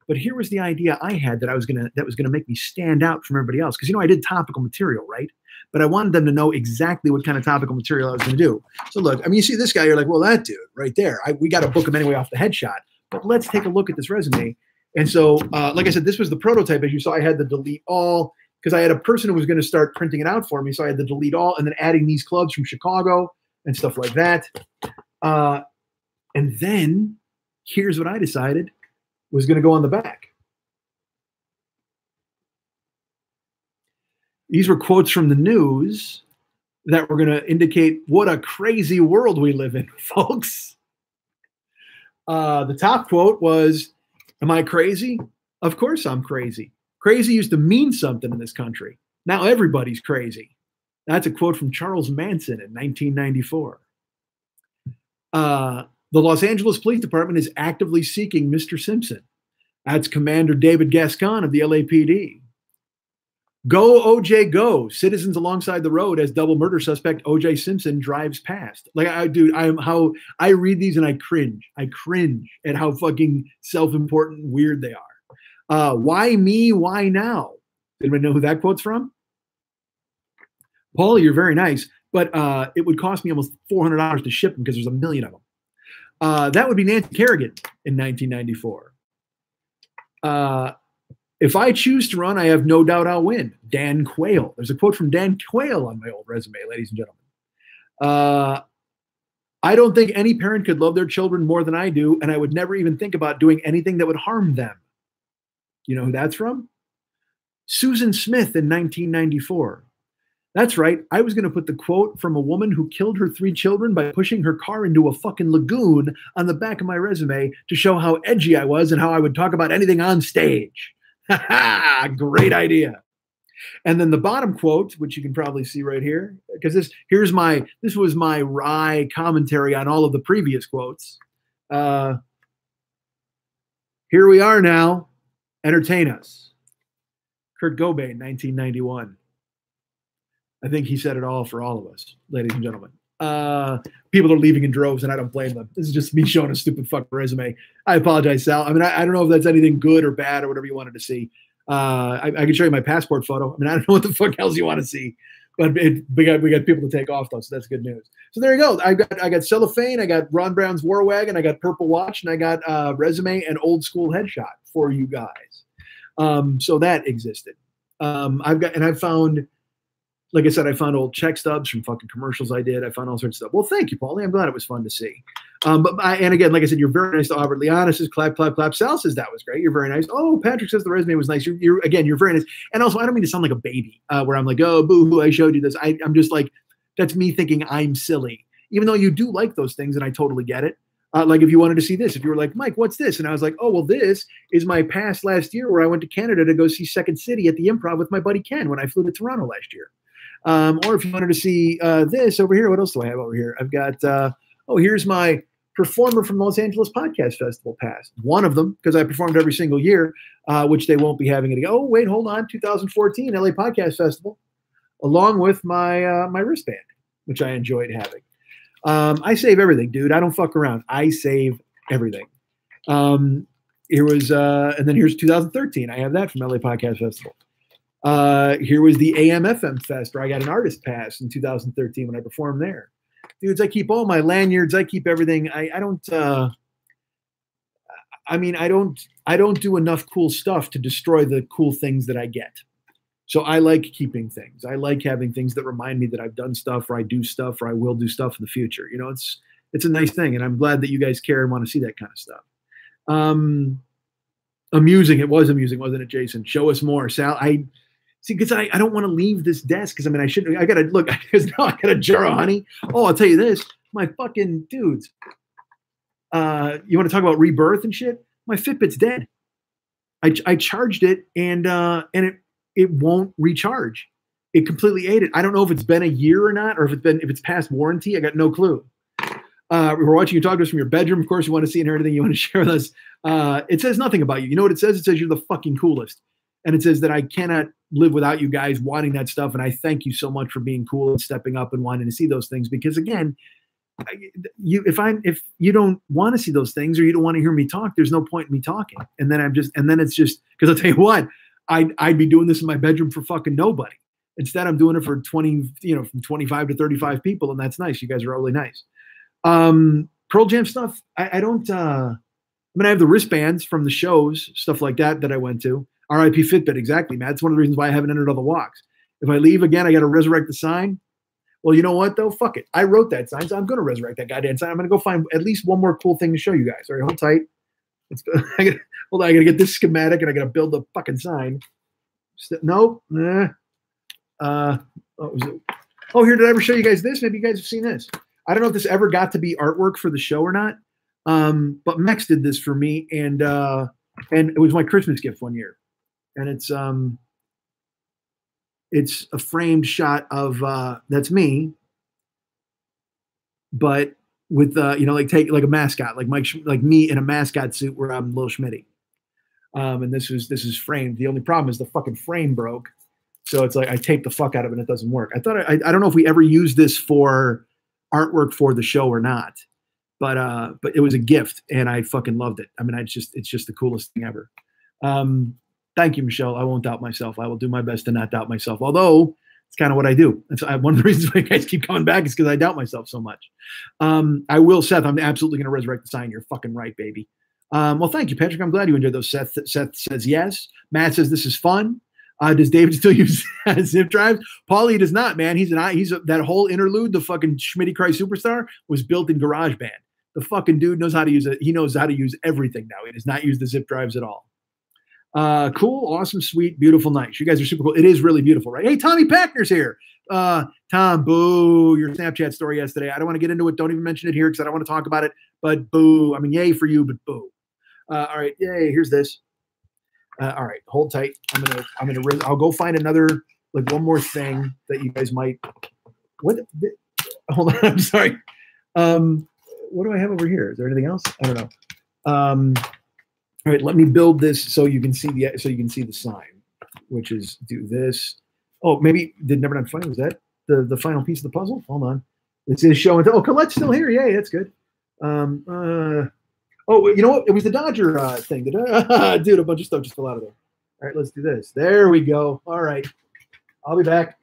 But here was the idea I had that was gonna make me stand out from everybody else. Because I did topical material, right? But I wanted them to know exactly what kind of topical material I was gonna do. So look, you see this guy, you're like, well, that dude right there, we got to book him anyway off the headshot. But let's take a look at this resume. And so, like I said, this was the prototype. As you saw, I had to delete all, because I had a person who was going to start printing it out for me. So I had to delete all, and then adding these clubs from Chicago and stuff like that. And then here's what I decided was going to go on the back. These were quotes from the news that were going to indicate what a crazy world we live in, folks. The top quote was, "Am I crazy? Of course I'm crazy. Crazy used to mean something in this country. Now everybody's crazy." That's a quote from Charles Manson in 1994. The Los Angeles Police Department is actively seeking Mr. Simpson. That's Commander David Gascon of the LAPD. Go, OJ, go. Citizens alongside the road as double murder suspect O.J. Simpson drives past. Like, I read these and I cringe. I cringe at how fucking self-important and weird they are. Why me? Why now? Anybody know who that quote's from? Paul, you're very nice, but it would cost me almost $400 to ship them because there's a million of them. That would be Nancy Kerrigan in 1994. If I choose to run, I have no doubt I'll win. Dan Quayle. There's a quote from Dan Quayle on my old resume, ladies and gentlemen. I don't think any parent could love their children more than I do, and I would never even think about doing anything that would harm them. You know who that's from? Susan Smith in 1994. That's right. I was going to put the quote from a woman who killed her 3 children by pushing her car into a fucking lagoon on the back of my resume to show how edgy I was and how I would talk about anything on stage. Great idea. And then the bottom quote, which you can probably see right here, because this was my wry commentary on all of the previous quotes. Here we are now. Entertain us. Kurt Cobain, 1991. I think he said it all for all of us, ladies and gentlemen. People are leaving in droves, and I don't blame them. This is just me showing a stupid fucking resume. I apologize, Sal. I mean, I don't know if that's anything good or bad or whatever you wanted to see. I can show you my passport photo. I mean, I don't know what the fuck else you want to see, but we got people to take off though, so that's good news. So there you go. I got cellophane, I got Ron Brown's War Wagon, I got Purple Watch, and I got resume and old school headshot for you guys. So that existed. I found, like I said, I found old check stubs from fucking commercials I did. I found all sorts of stuff. Well, thank you, Paulie. I'm glad it was fun to see. And again, like I said, you're very nice to Albert. Leona says, clap, clap, clap. Sal says, that was great. You're very nice. Oh, Patrick says the resume was nice. You're very nice. And also, I don't mean to sound like a baby where I'm like, oh, boo-hoo, I showed you this. I'm just like, that's me thinking I'm silly. Even though you do like those things, and I totally get it. Like if you wanted to see this, if you were like, Mike, what's this? And I was like, oh, well, this is my past last year where I went to Canada to go see Second City at the Improv with my buddy Ken when I flew to Toronto last year. Or if you wanted to see this over here, what else do I have over here? I've got, here's my performer from Los Angeles Podcast Festival pass. One of them, because I performed every single year, which they won't be having it again. Oh, wait, hold on. 2014 LA Podcast Festival, along with my my wristband, which I enjoyed having. I save everything, dude. I don't fuck around. I save everything. Here was, and then here's 2013. I have that from LA Podcast Festival. Here was the AM/FM Fest where I got an artist pass in 2013 when I performed there. Dudes, I keep all my lanyards. I keep everything. I don't do enough cool stuff to destroy the cool things that I get. So I like keeping things. I like having things that remind me that I've done stuff or I do stuff or I will do stuff in the future. You know, it's a nice thing. And I'm glad that you guys care and want to see that kind of stuff. Amusing. It was amusing, wasn't it, Jason? Show us more. Sal, see, because I don't want to leave this desk because, I mean, I got to look, because now I got a jar of honey. Oh, I'll tell you this. My fucking dudes. You want to talk about rebirth and shit? My Fitbit's dead. I charged it and it won't recharge. It completely ate it. I don't know if it's been a year or not, or if it's past warranty. I got no clue. We're watching you talk to us from your bedroom. Of course, you want to see and hear anything you want to share with us. It says nothing about you. You know what it says? It says you're the fucking coolest. And it says that I cannot live without you guys wanting that stuff. And I thank you so much for being cool and stepping up and wanting to see those things. Because again, if you don't want to see those things or you don't want to hear me talk, there's no point in me talking. And then it's just, because I'll tell you what, I'd be doing this in my bedroom for fucking nobody. Instead, I'm doing it for 20, from 25 to 35 people. And that's nice. You guys are really nice. Pearl Jam stuff. I don't, I have the wristbands from the shows, stuff like that I went to. RIP Fitbit. Exactly, Matt. That's one of the reasons why I haven't entered all the walks. If I leave again, I got to resurrect the sign. Well, you know what though? Fuck it. I wrote that sign, so I'm going to resurrect that goddamn sign. I'm going to go find at least one more cool thing to show you guys. All right, hold tight. Hold on, I got to get this schematic and I got to build the fucking sign. No. What was it? Oh, here, did I ever show you guys this? Maybe you guys have seen this. I don't know if this ever got to be artwork for the show or not. But Mex did this for me, and it was my Christmas gift one year. And it's a framed shot of that's me, but with take like a mascot, like Mike, like me in a mascot suit where I'm Lil Schmitty. And this is framed. The only problem is the fucking frame broke, so it's like I taped the fuck out of it and it doesn't work. I thought I don't know if we ever used this for artwork for the show or not, but it was a gift and I fucking loved it. I mean, it's just the coolest thing ever. Thank you, Michelle. I won't doubt myself. I will do my best to not doubt myself. Although it's kind of what I do. That's one of the reasons why you guys keep coming back is because I doubt myself so much. I will, Seth. I'm absolutely going to resurrect the sign. You're fucking right, baby. Well, thank you, Patrick. I'm glad you enjoyed those. Seth says yes. Matt says this is fun. Does David still use zip drives? Paulie does not, man. He's that whole interlude, the fucking Schmitty Christ Superstar, was built in GarageBand. The fucking dude knows how to use it. He knows how to use everything now. He does not use the zip drives at all. Cool, awesome, sweet, beautiful night. You guys are super cool. It is really beautiful, right? Hey, Tommy Packner's here. Tom, boo, your Snapchat story yesterday. I don't want to get into it. Don't even mention it here because I don't want to talk about it. But boo. I mean, yay for you, but boo. All right, yay. Here's this. All right, hold tight. I'll go find another, like one more thing that you guys might. What? Hold on. I'm sorry. What do I have over here? Is there anything else? I don't know. All right, let me build this so you can see the sign, which is do this. Oh, maybe did Never Not Funny, was that the final piece of the puzzle? Hold on. It's in show and tell. Oh, Colette's still here. Yay, that's good. Oh, you know what? It was the Dodger thing. Dude, a bunch of stuff just fell out of there. All right, let's do this. There we go. All right. I'll be back.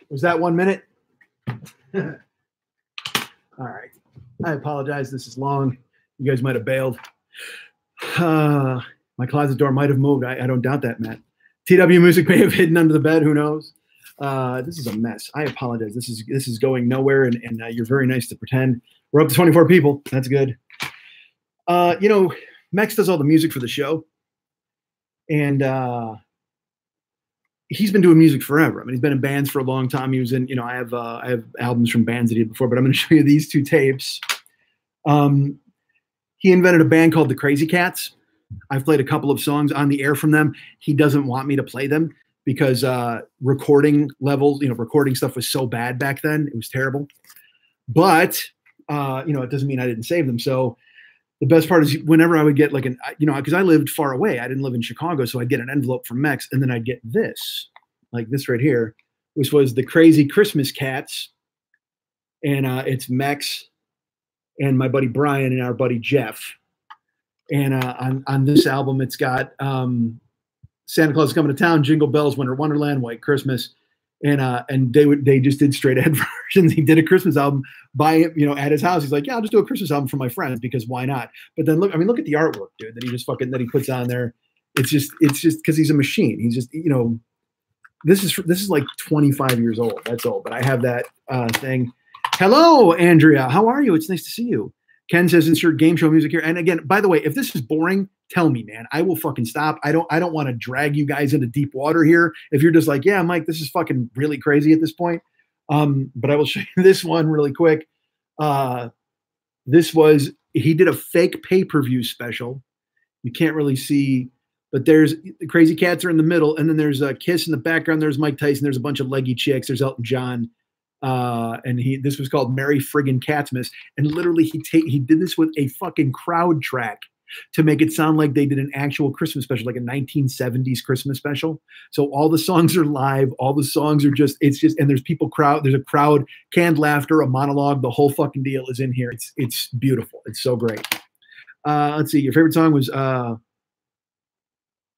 Was that 1 minute? All right. I apologize. This is long. You guys might have bailed. My closet door might have moved. I don't doubt that, Matt. TW Music may have hidden under the bed. Who knows? This is a mess. I apologize. This is going nowhere, and you're very nice to pretend. We're up to 24 people. That's good. Mex does all the music for the show, and he's been doing music forever. I mean, he's been in bands for a long time. He was in, I have albums from bands that he did before, but I'm going to show you these two tapes. He invented a band called the Crazy Cats. I've played a couple of songs on the air from them. He doesn't want me to play them because recording levels, recording stuff was so bad back then. It was terrible. But, it doesn't mean I didn't save them. So the best part is whenever I would get like because I lived far away. I didn't live in Chicago. So I'd get an envelope from Mex, and then I'd get this, like this right here, which was the Crazy Christmas Cats. And it's Mex and my buddy Brian and our buddy Jeff. And on this album, it's got Santa Claus is Coming to Town, Jingle Bells, Winter Wonderland, White Christmas, and they just did straight ahead versions. He did a Christmas album at his house. He's like, yeah, I'll just do a Christmas album for my friends because why not? But then look at the artwork, dude, that he puts on there. It's just because he's a machine. He's just this is like 25 years old. That's old, but I have that thing. Hello, Andrea. How are you? It's nice to see you. Ken says insert game show music here. And again, by the way, if this is boring, tell me, man. I will fucking stop. I don't want to drag you guys into deep water here. If you're just like, yeah, Mike, this is fucking really crazy at this point. But I will show you this one really quick. He did a fake pay-per-view special. You can't really see, but there's the Crazy Cats are in the middle, and then there's a Kiss in the background. There's Mike Tyson. There's a bunch of leggy chicks. There's Elton John. And this was called Merry Friggin' Catsmas. And literally he did this with a fucking crowd track to make it sound like they did an actual Christmas special, like a 1970s Christmas special. So all the songs are live. All the songs are and there's there's a crowd, canned laughter, a monologue. The whole fucking deal is in here. It's beautiful. It's so great. Let's see. Your favorite song was,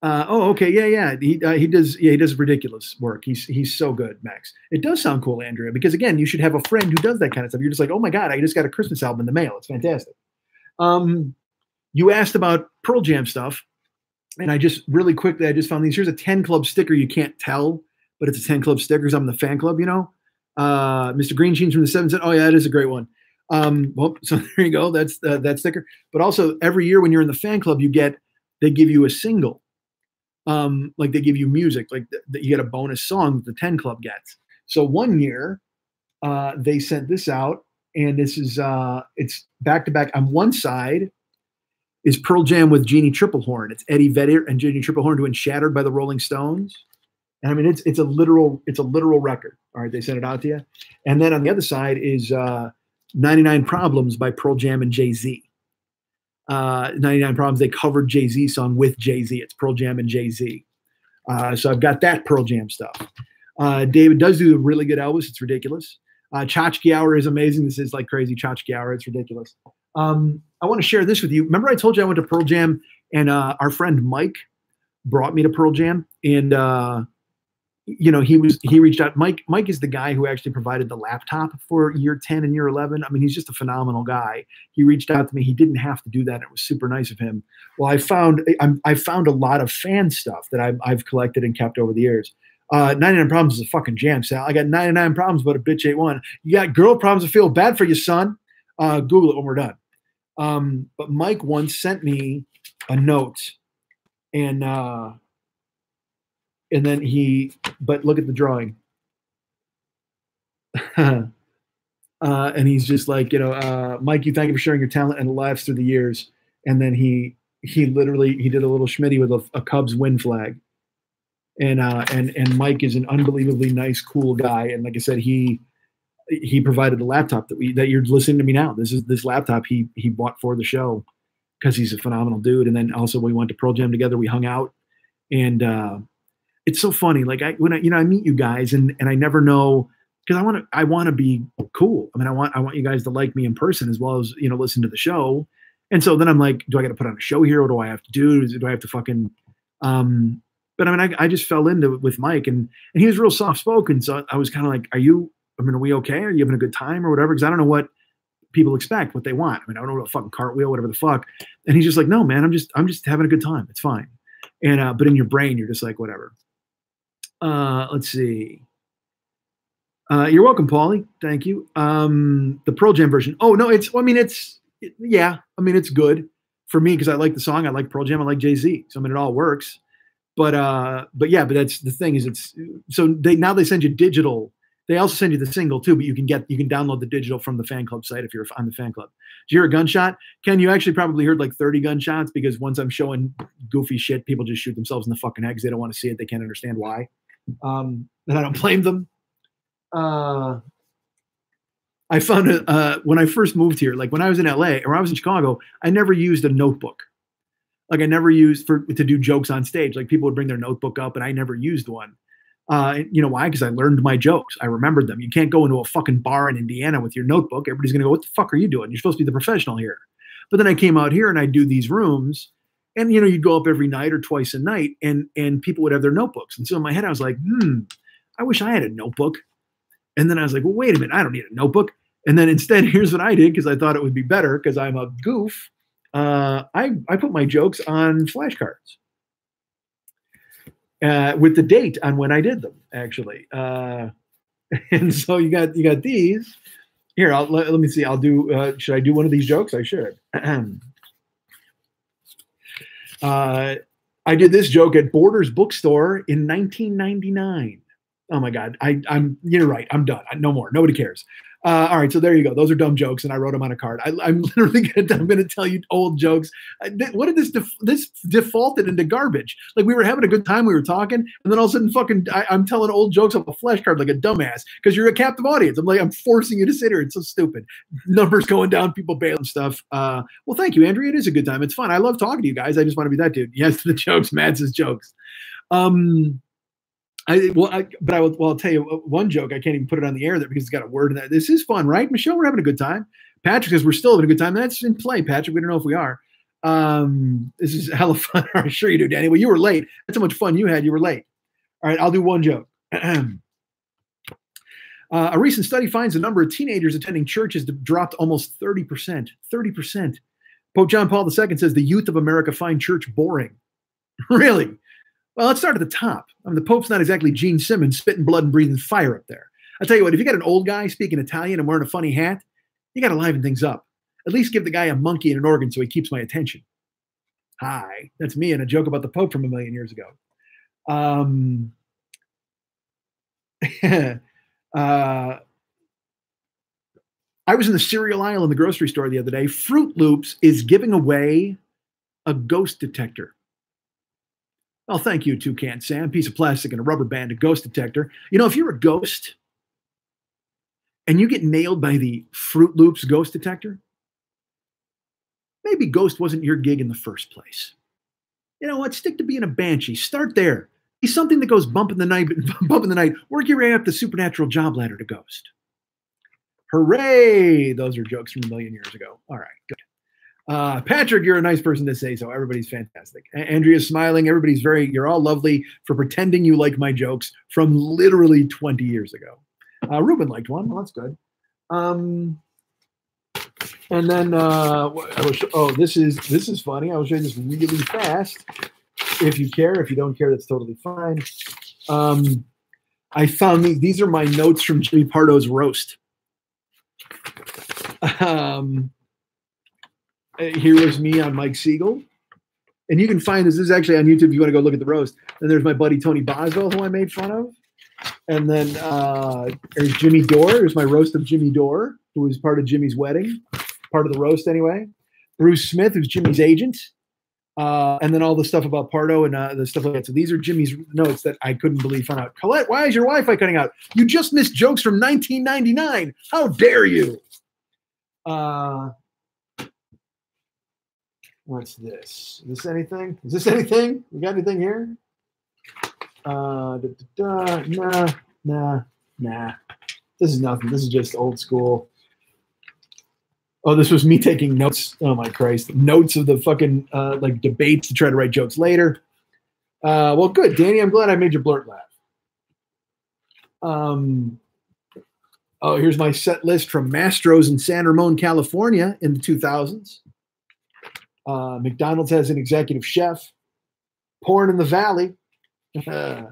okay. Yeah. He does ridiculous work. He's so good, Max. It does sound cool, Andrea, because again, you should have a friend who does that kind of stuff. You're just like, oh my God, I just got a Christmas album in the mail. It's fantastic. You asked about Pearl Jam stuff, and I just really quickly, I just found these. Here's a 10 Club sticker. You can't tell but it's a 10 Club stickers. I'm the fan club, you know. Mr. Green Jeans from the 7 said, oh yeah, that is a great one. Well, so there you go. That's that sticker. But also every year when you're in the fan club, they give you a single. Like they give you music, like you get a bonus song that the 10 Club gets. So one year, they sent this out, and this is it's back to back. On one side is Pearl Jam with Jeannie Triplehorn. It's Eddie Vedder and Jeannie Triplehorn doing "Shattered" by the Rolling Stones. And I mean, it's a literal record. All right, they sent it out to you. And then on the other side is 99 Problems by Pearl Jam and Jay-Z. 99 Problems, they covered Jay-Z song with Jay-Z. It's Pearl Jam and Jay-Z. So I've got that Pearl Jam stuff. David does do a really good Elvis. It's ridiculous. Tchotchke Hour is amazing. This is like crazy Tchotchke Hour. It's ridiculous. I want to share this with you. Remember I told you I went to Pearl Jam, and our friend Mike brought me to Pearl Jam, and you know, he reached out. Mike is the guy who actually provided the laptop for year 10 and year 11. I mean, he's just a phenomenal guy. He reached out to me. He didn't have to do that. It was super nice of him. Well, I found a lot of fan stuff that I've collected and kept over the years. 99 Problems is a fucking jam, Sal. I got 99 problems, but a bitch ain't one. You got girl problems. I feel bad for you, son. Google it when we're done. But Mike once sent me a note, and then but look at the drawing. And he's just like, you know, Mike, you thank you for sharing your talent and laughs through the years. And then he literally did a little schmitty with a Cubs win flag. And Mike is an unbelievably nice, cool guy. And like I said, he provided the laptop that you're listening to me now. This laptop he bought for the show because he's a phenomenal dude. And then also we went to Pearl Jam together. We hung out, and it's so funny. Like when I meet you guys, and I never know, because I want to be cool. I mean, I want you guys to like me in person as well as, you know, listen to the show. And so then I'm like, do I got to put on a show here? What do I have to do? Do I have to fucking, but I mean, I just fell into with Mike, and he was real soft spoken. So I was kind of like, are we okay? Are you having a good time or whatever? Because I don't know what people expect, what they want. I mean, I don't know what a fucking cartwheel, whatever the fuck. And he's just like, no, man, I'm just having a good time. It's fine. And, but in your brain, you're just like, whatever. Let's see. You're welcome, Paulie. Thank you. The Pearl Jam version. Oh no, it's good for me because I like the song. I like Pearl Jam. I like Jay-Z. So I mean, it all works. But that's the thing is now they send you digital. They also send you the single too, but you can download the digital from the fan club site if you're on the fan club. Did you hear a gunshot? Ken, you actually probably heard like 30 gunshots because once I'm showing goofy shit, people just shoot themselves in the fucking head because they don't want to see it. They can't understand why. And I don't blame them. I found when I first moved here, like when I was in LA or I was in Chicago, I never used a notebook. Like I never used to do jokes on stage. Like people would bring their notebook up and I never used one. You know why? Because I learned my jokes. I remembered them. You can't go into a fucking bar in Indiana with your notebook. Everybody's going to go, what the fuck are you doing? You're supposed to be the professional here. But then I came out here and I do these rooms and, you know, you'd go up every night or twice a night and people would have their notebooks. And so in my head, I was like, I wish I had a notebook. And then I was like, well, wait a minute. I don't need a notebook. And then instead, here's what I did because I thought it would be better because I'm a goof. I put my jokes on flashcards with the date on when I did them, actually. And so you got these. Here, let me see. I'll do. Should I do one of these jokes? I should. I did this joke at Borders Bookstore in 1999. Oh my God, you're right. I'm done. No more. Nobody cares. All right, so there you go. Those are dumb jokes, and I wrote them on a card. I'm literally going to tell you old jokes. What did this defaulted into garbage? Like we were having a good time, we were talking, and then all of a sudden, I'm telling old jokes off a flashcard like a dumbass because you're a captive audience. I'm forcing you to sit here. It's so stupid. Numbers going down, people bailing stuff. Well, thank you, Andrea. It is a good time. It's fun. I love talking to you guys. I just want to be that dude. Yes to the jokes. Mads' jokes. I'll tell you one joke. I can't even put it on the air there because it's got a word in that. This is fun, right? Michelle, we're having a good time. Patrick says we're still having a good time. That's in play, Patrick. We don't know if we are. This is hella fun. I'm sure you do, Danny. Well, you were late. That's how much fun you had. You were late. All right, I'll do one joke. A recent study finds the number of teenagers attending church has dropped almost 30%. 30%. Pope John Paul II says the youth of America find church boring. Really? Well, let's start at the top. I mean, the Pope's not exactly Gene Simmons spitting blood and breathing fire up there. I'll tell you what, if you got an old guy speaking Italian and wearing a funny hat, you got to liven things up. At least give the guy a monkey and an organ so he keeps my attention. Hi, that's me and a joke about the Pope from a million years ago. I was in the cereal aisle in the grocery store the other day. Fruit Loops is giving away a ghost detector. Well, thank you, Toucan Sam. Piece of plastic and a rubber band, a ghost detector. You know, if you're a ghost and you get nailed by the Fruit Loops ghost detector, maybe ghost wasn't your gig in the first place. You know what? Stick to being a banshee. Start there. Be something that goes bump in the night. Work your way up the supernatural job ladder to ghost. Hooray! Those are jokes from a million years ago. All right, good. Patrick, you're a nice person to say so. Everybody's fantastic. Andrea's smiling. You're all lovely for pretending you like my jokes from literally 20 years ago. Ruben liked one. Well, that's good. And then, this is funny. I will show you this really fast. If you care, if you don't care, that's totally fine. I found these are my notes from Jimmy Pardo's roast. Here is me on Mike Siegel. And you can find this is actually on YouTube if you want to go look at the roast. And there's my buddy Tony Boswell, who I made fun of. And then there's Jimmy Dore. There's my roast of Jimmy Dore, who was part of Jimmy's wedding, part of the roast anyway. Bruce Smith, who's Jimmy's agent. And then all the stuff about Pardo and the stuff like that. So these are Jimmy's notes that I couldn't believe found out. Colette, why is your Wi-Fi cutting out? You just missed jokes from 1999. How dare you? What's this? Is this anything? Is this anything? You got anything here? Nah. This is nothing. This is just old school. Oh, this was me taking notes. Oh my Christ. Notes of the fucking like debates to try to write jokes later. Well, good, Danny. I'm glad I made your blurt laugh. Oh, here's my set list from Mastro's in San Ramon, California in the 2000s. McDonald's has an executive chef. Porn in the Valley. Here's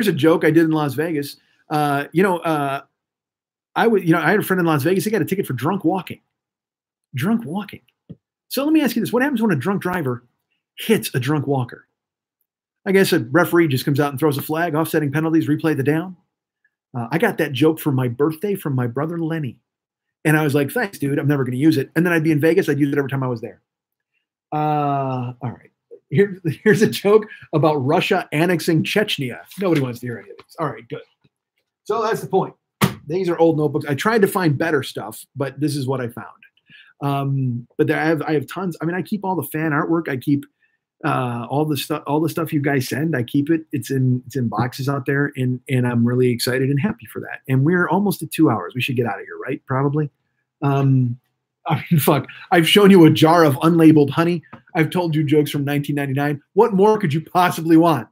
a joke I did in Las Vegas. I had a friend in Las Vegas. He got a ticket for drunk walking. Drunk walking. So let me ask you this. What happens when a drunk driver hits a drunk walker? I guess a referee just comes out and throws a flag, offsetting penalties, replay the down. I got that joke for my birthday from my brother Lenny. And I was like, thanks, dude. I'm never going to use it. And then I'd be in Vegas. I'd use it every time I was there. All right. Here's a joke about Russia annexing Chechnya. Nobody wants to hear any of these. All right, good. So that's the point. These are old notebooks. I tried to find better stuff, but this is what I found. But I have tons. I mean, I keep all the fan artwork. I keep all the stuff you guys send. I keep it. It's in boxes out there, and I'm really excited and happy for that. And we're almost at 2 hours. We should get out of here, right? Probably. I mean, fuck. I've shown you a jar of unlabeled honey. I've told you jokes from 1999. What more could you possibly want?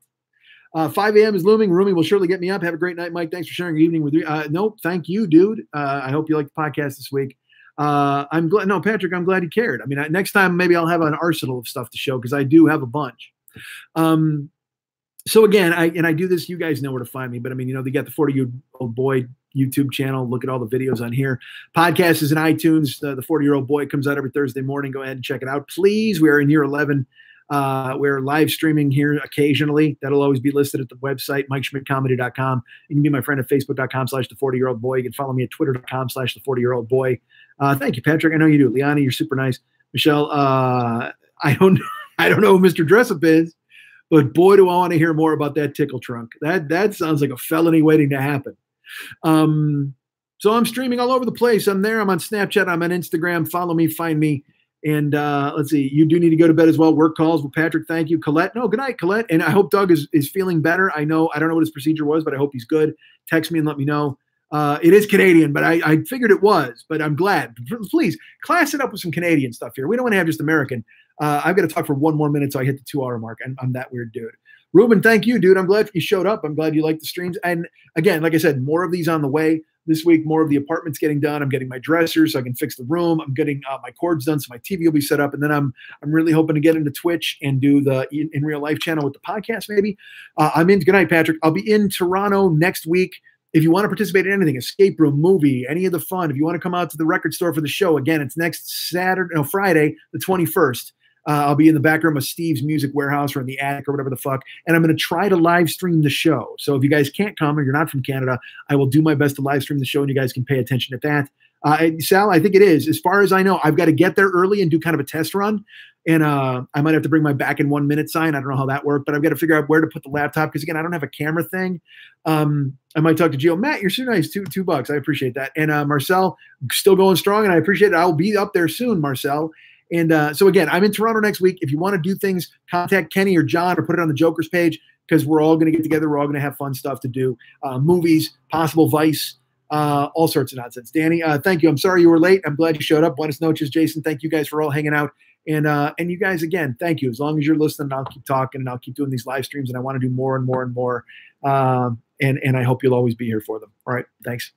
5 a.m. is looming. Rumi will surely get me up. Have a great night, Mike. Thanks for sharing your evening with me. Nope. Thank you, dude. I hope you liked the podcast this week. I'm glad. No, Patrick, I'm glad you cared. I mean, next time maybe I'll have an arsenal of stuff to show because I do have a bunch. So again, I do this. You guys know where to find me, but I mean, they got the 40-year-old boy YouTube channel. Look at all the videos on here. Podcast is in iTunes. The 40-year-old boy comes out every Thursday morning. Go ahead and check it out, please. We are in year 11. We're live streaming here occasionally. That'll always be listed at the website, MikeSchmidtComedy.com. You can be my friend at Facebook.com/the40year-old-boy. You can follow me at Twitter.com/the40year-old-boy. Thank you, Patrick. I know you do. Liana, you're super nice. Michelle, I don't know who Mr. Dressup is, but boy, do I want to hear more about that tickle trunk. That sounds like a felony waiting to happen. So I'm streaming all over the place. I'm there. I'm on Snapchat. I'm on Instagram. Follow me. Find me. And let's see. You do need to go to bed as well. Work calls with Patrick. Thank you, Colette. No, good night, Colette. And I hope Doug is feeling better. I don't know what his procedure was, but I hope he's good. Text me and let me know. It is Canadian, but I figured it was. But I'm glad. Please class it up with some Canadian stuff here. We don't want to have just American. I've got to talk for 1 more minute, so I hit the 2 hour mark. I'm that weird dude. Ruben, thank you, dude. I'm glad you showed up. I'm glad you liked the streams. And again, like I said, more of these on the way. This week, more of the apartment's getting done. I'm getting my dressers so I can fix the room. I'm getting my cords done so my TV will be set up. And then I'm really hoping to get into Twitch and do the in real life channel with the podcast maybe. I'm in. Good night, Patrick. I'll be in Toronto next week. If you want to participate in anything, escape room, movie, any of the fun, if you want to come out to the record store for the show, again, it's next Friday, the 21st. I'll be in the back room of Steve's Music Warehouse or in the attic or whatever the fuck. And I'm going to try to live stream the show. So if you guys can't come or you're not from Canada, I will do my best to live stream the show and you guys can pay attention to that. Sal, I think it is. As far as I know, I've got to get there early and do kind of a test run. And I might have to bring my back in 1 minute sign. I don't know how that worked, but I've got to figure out where to put the laptop. Because again, I don't have a camera thing. I might talk to Gio. Matt, you're so nice. $2. I appreciate that. And Marcel, still going strong. And I appreciate it. I'll be up there soon, Marcel. And so again, I'm in Toronto next week. If you want to do things, contact Kenny or John or put it on the Jokers page because we're all going to get together. We're all going to have fun stuff to do. Movies, possible Vice, all sorts of nonsense. Danny, thank you. I'm sorry you were late. I'm glad you showed up. Buenas noches, Jason. Thank you guys for all hanging out. And you guys, again, thank you. As long as you're listening, I'll keep talking and I'll keep doing these live streams. And I want to do more and more and more. And I hope you'll always be here for them. All right. Thanks.